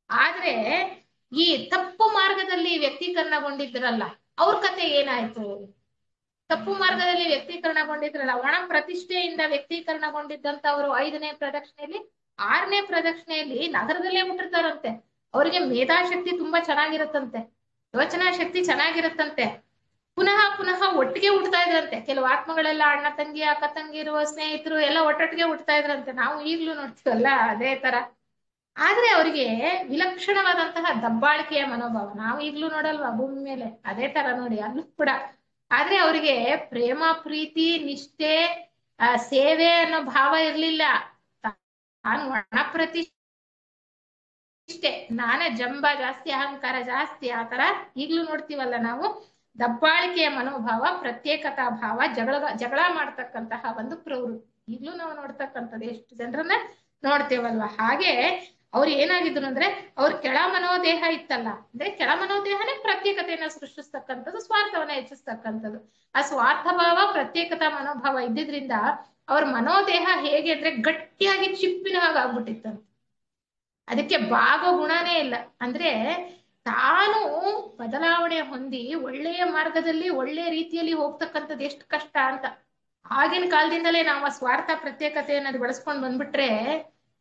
ಆದ್ರೆ ಈ ತಪ್ಪು ಮಾರ್ಗದಲ್ಲಿ ವ್ಯಕ್ತೀಕರಣಗೊಂಡಿದ್ರಲ್ಲ, ಅವ್ರ ಕತೆ ಏನಾಯ್ತು? ತಪ್ಪು ಮಾರ್ಗದಲ್ಲಿ ವ್ಯಕ್ತೀಕರಣಗೊಂಡಿದ್ರಲ್ಲ, ಒಣ ಪ್ರತಿಷ್ಠೆಯಿಂದ ವ್ಯಕ್ತೀಕರಣಗೊಂಡಿದ್ದಂತ ಅವರು 5ನೇ ಪ್ರದಕ್ಷಿಣೆಯಲ್ಲಿ, 6ನೇ ಪ್ರದಕ್ಷಿಣೆಯಲ್ಲಿ ನಗರದಲ್ಲೇ ಹುಟ್ಟಿರ್ತಾರಂತೆ. ಅವರಿಗೆ ಮೇಧಾಶಕ್ತಿ ತುಂಬಾ ಚೆನ್ನಾಗಿರುತ್ತಂತೆ, ಯೋಚನಾ ಶಕ್ತಿ ಚೆನ್ನಾಗಿರುತ್ತಂತೆ. ಪುನಃ ಪುನಃ ಒಟ್ಟಿಗೆ ಹುಟ್ಟತಾ ಇದ್ರಂತೆ. ಕೆಲವು ಆತ್ಮಗಳೆಲ್ಲ ಅಣ್ಣ ತಂಗಿ, ಅಕ್ಕ ತಂಗಿರು, ಸ್ನೇಹಿತರು ಎಲ್ಲ ಒಟ್ಟೊಟ್ಟಿಗೆ ಹುಟ್ಟತಾ ಇದ್ರಂತೆ. ನಾವು ಈಗ್ಲೂ ನೋಡ್ತೀವಲ್ಲ ಅದೇ ತರ. ಆದ್ರೆ ಅವರಿಗೆ ವಿಲಕ್ಷಣವಾದಂತಹ ದಬ್ಬಾಳಿಕೆಯ ಮನೋಭಾವ ನಾವು ಈಗ್ಲೂ ನೋಡಲ್ವಾ ಭೂಮಿ ಮೇಲೆ, ಅದೇ ತರ ನೋಡಿ ಅಲ್ಲೂ ಕೂಡ. ಆದ್ರೆ ಅವರಿಗೆ ಪ್ರೇಮ, ಪ್ರೀತಿ, ನಿಷ್ಠೆ, ಸೇವೆ ಅನ್ನೋ ಭಾವ ಇರ್ಲಿಲ್ಲ. ತಾನು ಒಣ ಪ್ರತಿಷ್ಠೆ, ನಾನೇ ಜಂಬ ಜಾಸ್ತಿ, ಅಹಂಕಾರ ಜಾಸ್ತಿ, ಆತರ ಈಗ್ಲೂ ನೋಡ್ತೀವಲ್ಲ ನಾವು. ದಬ್ಬಾಳಿಕೆಯ ಮನೋಭಾವ, ಪ್ರತ್ಯೇಕತಾ ಭಾವ, ಜಗಳ ಮಾಡ್ತಕ್ಕಂತಹ ಒಂದು ಪ್ರವೃತ್ತಿ ಈಗ್ಲೂ ನಾವು ನೋಡ್ತಕ್ಕಂಥದ್ದು. ಎಷ್ಟು ಜನರನ್ನ ನೋಡ್ತೇವಲ್ವಾ. ಹಾಗೆ ಅವ್ರು ಏನಾಗಿದ್ರು ಅಂದ್ರೆ, ಅವ್ರ ಕೆಳ ಮನೋದೇಹ ಇತ್ತಲ್ಲ, ಅಂದ್ರೆ ಕೆಳ ಮನೋದೇಹನೇ ಪ್ರತ್ಯೇಕತೆಯನ್ನ ಸೃಷ್ಟಿಸ್ತಕ್ಕಂಥದ್ದು, ಸ್ವಾರ್ಥವನ್ನ ಹೆಚ್ಚಿಸ್ತಕ್ಕಂಥದ್ದು. ಆ ಸ್ವಾರ್ಥ ಭಾವ, ಪ್ರತ್ಯೇಕತಾ ಮನೋಭಾವ ಇದ್ದಿದ್ರಿಂದ ಅವ್ರ ಮನೋದೇಹ ಹೇಗೆ ಅಂದ್ರೆ ಗಟ್ಟಿಯಾಗಿ ಚಿಪ್ಪಿನ ಹಾಗೆ ಆಗ್ಬಿಟ್ಟಿತ್ತಂತೆ. ಅದಕ್ಕೆ ಬಾಗೋ ಗುಣನೇ ಇಲ್ಲ. ಅಂದ್ರೆ ತಾನು ಬದಲಾವಣೆ ಹೊಂದಿ ಒಳ್ಳೆಯ ಮಾರ್ಗದಲ್ಲಿ ಒಳ್ಳೆಯ ರೀತಿಯಲ್ಲಿ ಹೋಗ್ತಕ್ಕಂಥದ್ದು ಎಷ್ಟು ಕಷ್ಟ ಅಂತ. ಆಗಿನ ಕಾಲದಿಂದಲೇ ನಾವು ಆ ಸ್ವಾರ್ಥ ಪ್ರತ್ಯೇಕತೆಯನ್ನು ಬಳಸ್ಕೊಂಡು ಬಂದ್ಬಿಟ್ರೆ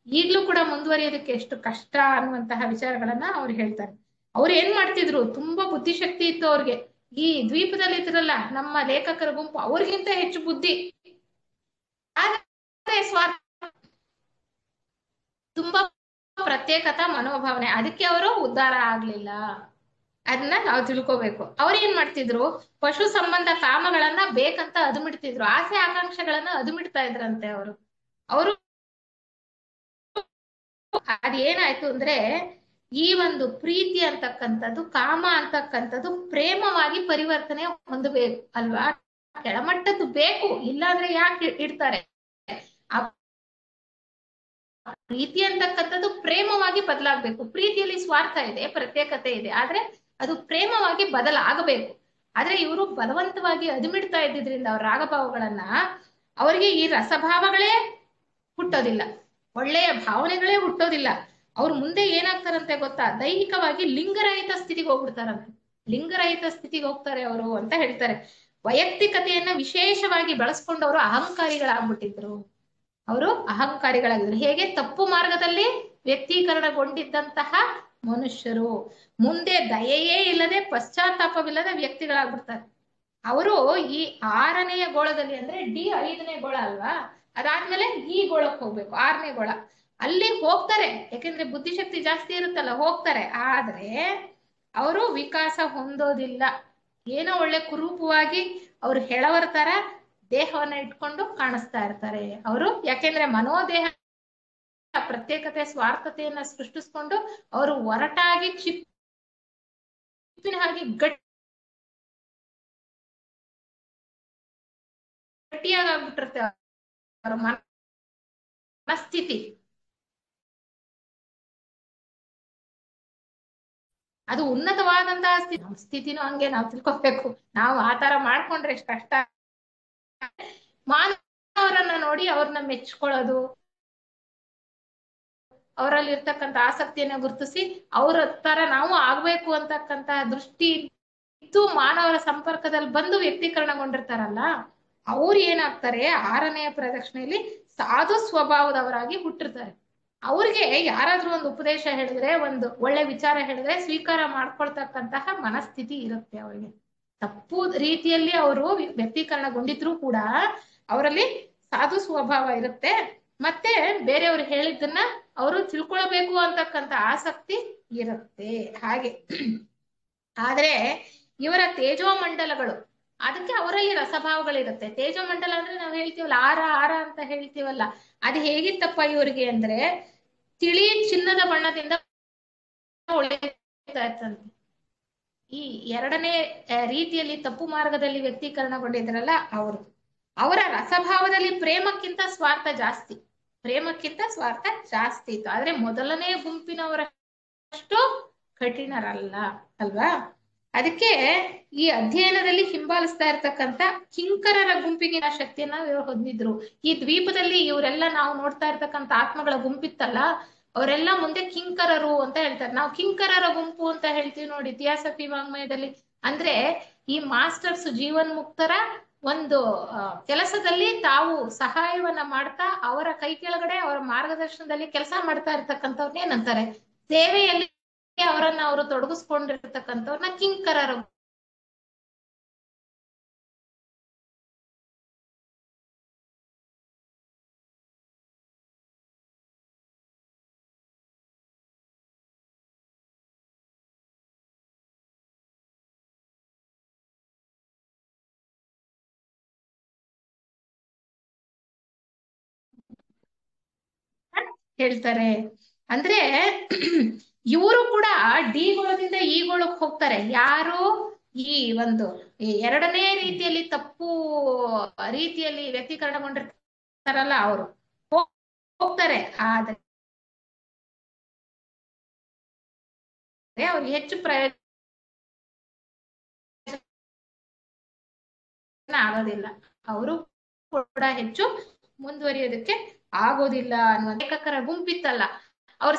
ಈಗ್ಲೂ ಕೂಡ ಮುಂದುವರಿಯೋದಕ್ಕೆ ಎಷ್ಟು ಕಷ್ಟ ಅನ್ನುವಂತಹ ವಿಚಾರಗಳನ್ನ ಅವ್ರು ಹೇಳ್ತಾರೆ. ಅವ್ರು ಏನ್ ಮಾಡ್ತಿದ್ರು, ತುಂಬಾ ಬುದ್ಧಿಶಕ್ತಿ ಇತ್ತು ಅವ್ರಿಗೆ. ಈ ದ್ವೀಪದಲ್ಲಿ ಇದ್ರಲ್ಲ ನಮ್ಮ ಲೇಖಕರ ಗುಂಪು, ಅವ್ರಿಗಿಂತ ಹೆಚ್ಚು ಬುದ್ಧಿ, ಆದ್ರೆ ಸ್ವಾರ್ಥ, ತುಂಬಾ ಪ್ರತ್ಯೇಕತಾ ಮನೋಭಾವನೆ. ಅದಕ್ಕೆ ಅವರು ಉದ್ಧಾರ ಆಗ್ಲಿಲ್ಲ. ಅದನ್ನ ನಾವು ತಿಳ್ಕೋಬೇಕು. ಅವ್ರು ಏನ್ ಮಾಡ್ತಿದ್ರು, ಪಶು ಸಂಬಂಧ ಕಾಮಗಳನ್ನ ಬೇಕಂತ ಅದುಮಿಡ್ತಿದ್ರು, ಆಸೆ ಆಕಾಂಕ್ಷೆಗಳನ್ನ ಅದುಮಿಡ್ತಾ ಇದ್ರಂತೆ ಅವರು. ಅದೇನಾಯ್ತು ಅಂದ್ರೆ, ಈ ಒಂದು ಪ್ರೀತಿ ಅಂತಕ್ಕಂಥದ್ದು, ಕಾಮ ಅಂತಕ್ಕಂಥದ್ದು ಪ್ರೇಮವಾಗಿ ಪರಿವರ್ತನೆ ಹೊಂದಬೇಕು ಅಲ್ವಾ. ಕೆಳಮಟ್ಟದ್ದು ಬೇಕು, ಇಲ್ಲಾಂದ್ರೆ ಯಾಕೆ ಇಡ್ತಾರೆ? ಆ ಪ್ರೀತಿ ಅಂತಕ್ಕಂಥದ್ದು ಪ್ರೇಮವಾಗಿ ಬದಲಾಗಬೇಕು. ಪ್ರೀತಿಯಲ್ಲಿ ಸ್ವಾರ್ಥ ಇದೆ, ಪ್ರತ್ಯೇಕತೆ ಇದೆ, ಆದ್ರೆ ಅದು ಪ್ರೇಮವಾಗಿ ಬದಲಾಗಬೇಕು. ಆದ್ರೆ ಇವರು ಬಲವಂತವಾಗಿ ಅದುಮಿಡ್ತಾ ಇದ್ದಿದ್ರಿಂದ ಅವ್ರ ರಾಗಭಾವಗಳನ್ನ, ಅವರಿಗೆ ಈ ರಸಭಾವಗಳೇ ಹುಟ್ಟೋದಿಲ್ಲ, ಒಳ್ಳೆಯ ಭಾವನೆಗಳೇ ಹುಟ್ಟೋದಿಲ್ಲ. ಅವ್ರು ಮುಂದೆ ಏನಾಗ್ತಾರಂತೆ ಗೊತ್ತಾ, ದೈಹಿಕವಾಗಿ ಲಿಂಗರಹಿತ ಸ್ಥಿತಿಗೆ ಹೋಗ್ಬಿಡ್ತಾರಂತೆ. ಲಿಂಗರಹಿತ ಸ್ಥಿತಿಗೆ ಹೋಗ್ತಾರೆ ಅವರು ಅಂತ ಹೇಳ್ತಾರೆ. ವೈಯಕ್ತಿಕತೆಯನ್ನ ವಿಶೇಷವಾಗಿ ಬಳಸ್ಕೊಂಡವರು ಅಹಂಕಾರಿಗಳಾಗ್ಬಿಟ್ಟಿದ್ರು. ಅವರು ಅಹಂಕಾರಿಗಳಾಗಿದ್ರು. ಹೇಗೆ? ತಪ್ಪು ಮಾರ್ಗದಲ್ಲಿ ವ್ಯಕ್ತೀಕರಣಗೊಂಡಿದ್ದಂತಹ ಮನುಷ್ಯರು ಮುಂದೆ ದಯೆಯೇ ಇಲ್ಲದೆ ಪಶ್ಚಾತ್ತಾಪವಿಲ್ಲದ ವ್ಯಕ್ತಿಗಳಾಗ್ಬಿಡ್ತಾರೆ. ಅವರು ಈ 6ನೆಯ ಗೋಳದಲ್ಲಿ ಅಂದ್ರೆ ಡಿ 5ನೇ ಗೋಳ ಅಲ್ವಾ, ಅದಾದ್ಮೇಲೆ ಈ ಗೋಳಕ್ಕೆ ಹೋಗ್ಬೇಕು 6ನೇ ಗೋಳ. ಅಲ್ಲಿ ಹೋಗ್ತಾರೆ, ಯಾಕೆಂದ್ರೆ ಬುದ್ಧಿಶಕ್ತಿ ಜಾಸ್ತಿ ಇರುತ್ತಲ್ಲ, ಹೋಗ್ತಾರೆ. ಆದ್ರೆ ಅವರು ವಿಕಾಸ ಹೊಂದೋದಿಲ್ಲ. ಏನೋ ಒಳ್ಳೆ ಕುರೂಪವಾಗಿ ಅವ್ರು ಹೇಳವರ ತರ ದೇಹವನ್ನ ಇಟ್ಕೊಂಡು ಕಾಣಿಸ್ತಾ ಇರ್ತಾರೆ ಅವರು. ಯಾಕೆಂದ್ರೆ ಮನೋದೇಹ ಪ್ರತ್ಯೇಕತೆ ಸ್ವಾರ್ಥತೆಯನ್ನ ಸೃಷ್ಟಿಸ್ಕೊಂಡು ಅವರು ಒರಟಾಗಿ ಚಿಪ್ಪಿನ ಹಾಗೆ ಗಟ್ಟಿಯಾಗ್ಬಿಟ್ಟಿರ್ತಾರೆ ಅವರ ಮನಸ್ಥಿತಿ. ಅದು ಉನ್ನತವಾದಂತಹ ಸ್ಥಿತಿನೂ ಹಂಗೆ ನಾವು ತಿಳ್ಕೊಬೇಕು. ನಾವು ಆತರ ಮಾಡ್ಕೊಂಡ್ರೆ ಎಷ್ಟು ಕಷ್ಟ. ಮಾನವರನ್ನ ನೋಡಿ ಅವ್ರನ್ನ ಮೆಚ್ಕೊಳ್ಳೋದು, ಅವರಲ್ಲಿ ಇರ್ತಕ್ಕಂಥ ಆಸಕ್ತಿಯನ್ನ ಗುರುತಿಸಿ ಅವ್ರ ತರ ನಾವು ಆಗ್ಬೇಕು ಅಂತಕ್ಕಂತ ದೃಷ್ಟಿ ಇತ್ತು ಮಾನವರ ಸಂಪರ್ಕದಲ್ಲಿ ಬಂದು ವ್ಯಕ್ತೀಕರಣಗೊಂಡಿರ್ತಾರಲ್ಲ, ಅವ್ರು ಏನಾಗ್ತಾರೆ 6ನೆಯ ಪ್ರದಕ್ಷಿಣೆಯಲ್ಲಿ ಸಾಧು ಸ್ವಭಾವದವರಾಗಿ ಹುಟ್ಟಿರ್ತಾರೆ. ಅವ್ರಿಗೆ ಯಾರಾದ್ರೂ ಒಂದು ಉಪದೇಶ ಹೇಳಿದ್ರೆ, ಒಂದು ಒಳ್ಳೆ ವಿಚಾರ ಹೇಳಿದ್ರೆ ಸ್ವೀಕಾರ ಮಾಡ್ಕೊಳ್ತಕ್ಕಂತಹ ಮನಸ್ಥಿತಿ ಇರುತ್ತೆ ಅವರಿಗೆ. ತಪ್ಪು ರೀತಿಯಲ್ಲಿ ಅವರು ವ್ಯಕ್ತೀಕರಣಗೊಂಡಿದ್ರು ಕೂಡ ಅವರಲ್ಲಿ ಸಾಧು ಸ್ವಭಾವ ಇರುತ್ತೆ. ಮತ್ತೆ ಬೇರೆಯವ್ರು ಹೇಳಿದ್ದನ್ನ ಅವರು ತಿಳ್ಕೊಳ್ಬೇಕು ಅಂತಕ್ಕಂಥ ಆಸಕ್ತಿ ಇರುತ್ತೆ ಹಾಗೆ. ಆದ್ರೆ ಇವರ ತೇಜೋಮಂಡಲಗಳು, ಅದಕ್ಕೆ ಅವರಲ್ಲಿ ರಸಭಾವಗಳಿರುತ್ತೆ. ತೇಜೋಮಂಡಲ ಅಂದ್ರೆ ನಾವು ಹೇಳ್ತೀವಲ್ಲ ಆರ ಅಂತ ಹೇಳ್ತೀವಲ್ಲ, ಅದು ಹೇಗಿತ್ತಪ್ಪ ಇವ್ರಿಗೆ ಅಂದ್ರೆ ತಿಳಿ ಚಿನ್ನದ ಬಣ್ಣದಿಂದ ಹೊಳೆಯುತ್ತಾ ಇತ್ತಂತೆ. ಈ 2ನೇ ರೀತಿಯಲ್ಲಿ ತಪ್ಪು ಮಾರ್ಗದಲ್ಲಿ ವ್ಯಕ್ತೀಕರಣಗೊಂಡಿದ್ರಲ್ಲ ಅವರು, ಅವರ ರಸಭಾವದಲ್ಲಿ ಪ್ರೇಮಕ್ಕಿಂತ ಸ್ವಾರ್ಥ ಜಾಸ್ತಿ, ಪ್ರೇಮಕ್ಕಿಂತ ಸ್ವಾರ್ಥ ಜಾಸ್ತಿ ಇತ್ತು. ಆದ್ರೆ ಮೊದಲನೇ ಗುಂಪಿನವರಷ್ಟು ಕಠಿಣರಲ್ಲ ಅಲ್ವಾ. ಅದಕ್ಕೆ ಈ ಅಧ್ಯಯನದಲ್ಲಿ ಹಿಂಬಾಲಿಸ್ತಾ ಇರ್ತಕ್ಕಂಥ ಕಿಂಕರರ ಗುಂಪಿಗೆ ಶಕ್ತಿಯನ್ನ ಇವರು ಹೊಂದಿದ್ರು. ಈ ದ್ವೀಪದಲ್ಲಿ ಇವರೆಲ್ಲ ನಾವು ನೋಡ್ತಾ ಇರ್ತಕ್ಕಂಥ ಆತ್ಮಗಳ ಗುಂಪಿತ್ತಲ್ಲ, ಅವರೆಲ್ಲ ಮುಂದೆ ಕಿಂಕರರು ಅಂತ ಹೇಳ್ತಾರೆ. ನಾವು ಕಿಂಕರರ ಗುಂಪು ಅಂತ ಹೇಳ್ತೀವಿ ನೋಡಿ ಇತಿಹಾಸ ವಾಂಗ್ಮಯದಲ್ಲಿ. ಅಂದ್ರೆ ಈ ಮಾಸ್ಟರ್ಸ್ ಜೀವನ್ಮುಕ್ತರ ಒಂದು ಕೆಲಸದಲ್ಲಿ ತಾವು ಸಹಾಯವನ್ನ ಮಾಡ್ತಾ ಅವರ ಕೈ ಕೆಳಗಡೆ ಅವರ ಮಾರ್ಗದರ್ಶನದಲ್ಲಿ ಕೆಲಸ ಮಾಡ್ತಾ ಇರ್ತಕ್ಕಂಥವ್ರನ್ನ ಏನಂತಾರೆ, ಸೇವೆಯಲ್ಲಿ ಅವರನ್ನ ಅವರು ತೊಡಗಿಸ್ಕೊಂಡಿರ್ತಕ್ಕಂಥವ್ರನ್ನ ಕಿಂಕರರು. ಹೇಳ್ತಾರೆ ಅಂದ್ರೆ ಇವರು ಕೂಡ ಡಿ ಗೋಳದಿಂದ ಈ ಗೋಳಕ್ಕೆ ಹೋಗ್ತಾರೆ. ಯಾರು ಈ ಒಂದು 2ನೇ ರೀತಿಯಲ್ಲಿ ತಪ್ಪು ರೀತಿಯಲ್ಲಿ ವ್ಯಕ್ತೀಕರಣಗೊಂಡಿರ್ತಾರಲ್ಲ ಅವರು ಹೋಗ್ತಾರೆ. ಆದ್ರೆ ಅವ್ರಿಗೆ ಹೆಚ್ಚು ಪ್ರಯೋಜನ ಆಗೋದಿಲ್ಲ, ಅವರು ಕೂಡ ಹೆಚ್ಚು ಮುಂದುವರಿಯೋದಕ್ಕೆ ಆಗೋದಿಲ್ಲ ಅನ್ನುವ ಲೇಖಕರ ಗುಂಪಿತ್ತಲ್ಲ ಅವ್ರ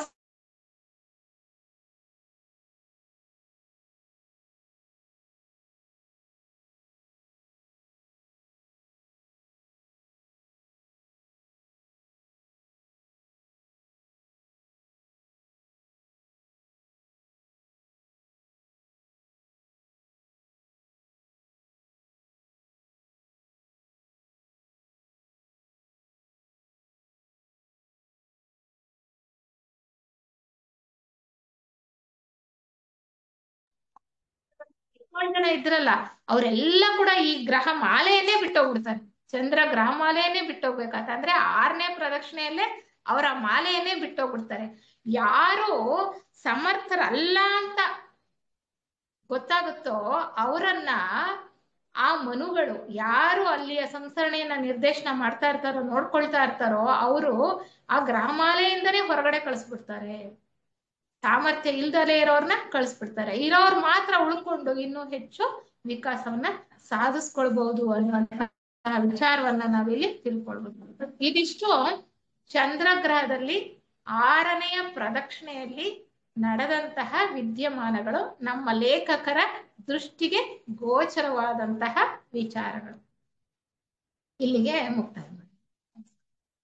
ಜನ ಇದ್ರಲ್ಲ ಅವರೆಲ್ಲ ಕೂಡ ಈ ಗ್ರಹ ಮಾಲೆಯನ್ನೇ ಬಿಟ್ಟೋಗ್ಬಿಡ್ತಾರೆ. ಚಂದ್ರ ಗ್ರಹ ಮಾಲೆಯನ್ನೇ ಬಿಟ್ಟೋಗ್ಬೇಕಾತ ಅಂದ್ರೆ 6ನೇ ಪ್ರದಕ್ಷಿಣೆಯಲ್ಲೇ ಅವರ ಮಾಲೆಯನ್ನೇ ಬಿಟ್ಟೋಗ್ಬಿಡ್ತಾರೆ. ಯಾರು ಸಮರ್ಥರಲ್ಲ ಅಂತ ಗೊತ್ತಾಗುತ್ತೋ ಅವರನ್ನ ಆ ಮನುಗಳು ಯಾರು ಅಲ್ಲಿಯ ಸಂಸರಣೆಯನ್ನ ನಿರ್ದೇಶನ ಮಾಡ್ತಾ ಇರ್ತಾರೋ ನೋಡ್ಕೊಳ್ತಾ ಇರ್ತಾರೋ ಅವರು ಆ ಗ್ರಹಮಾಲೆಯಿಂದನೇ ಹೊರಗಡೆ ಕಳಿಸ್ಬಿಡ್ತಾರೆ. ಸಾಮರ್ಥ್ಯ ಇಲ್ದಲೇ ಇರೋರ್ನ ಕಳಿಸ್ಬಿಡ್ತಾರೆ. ಇರೋರು ಮಾತ್ರ ಉಳ್ಕೊಂಡು ಇನ್ನೂ ಹೆಚ್ಚು ವಿಕಾಸವನ್ನ ಸಾಧಿಸ್ಕೊಳ್ಬಹುದು ಅನ್ನುವಂತಹ ವಿಚಾರವನ್ನ ನಾವಿಲ್ಲಿ ತಿಳ್ಕೊಳ್ಬಹುದು. ಇದಿಷ್ಟು ಚಂದ್ರಗ್ರಹದಲ್ಲಿ 6ನೆಯ ಪ್ರದಕ್ಷಿಣೆಯಲ್ಲಿ ನಡೆದಂತಹ ವಿದ್ಯಮಾನಗಳು, ನಮ್ಮ ಲೇಖಕರ ದೃಷ್ಟಿಗೆ ಗೋಚರವಾದಂತಹ ವಿಚಾರಗಳು. ಇಲ್ಲಿಗೆ ಮುಕ್ತಾಯ.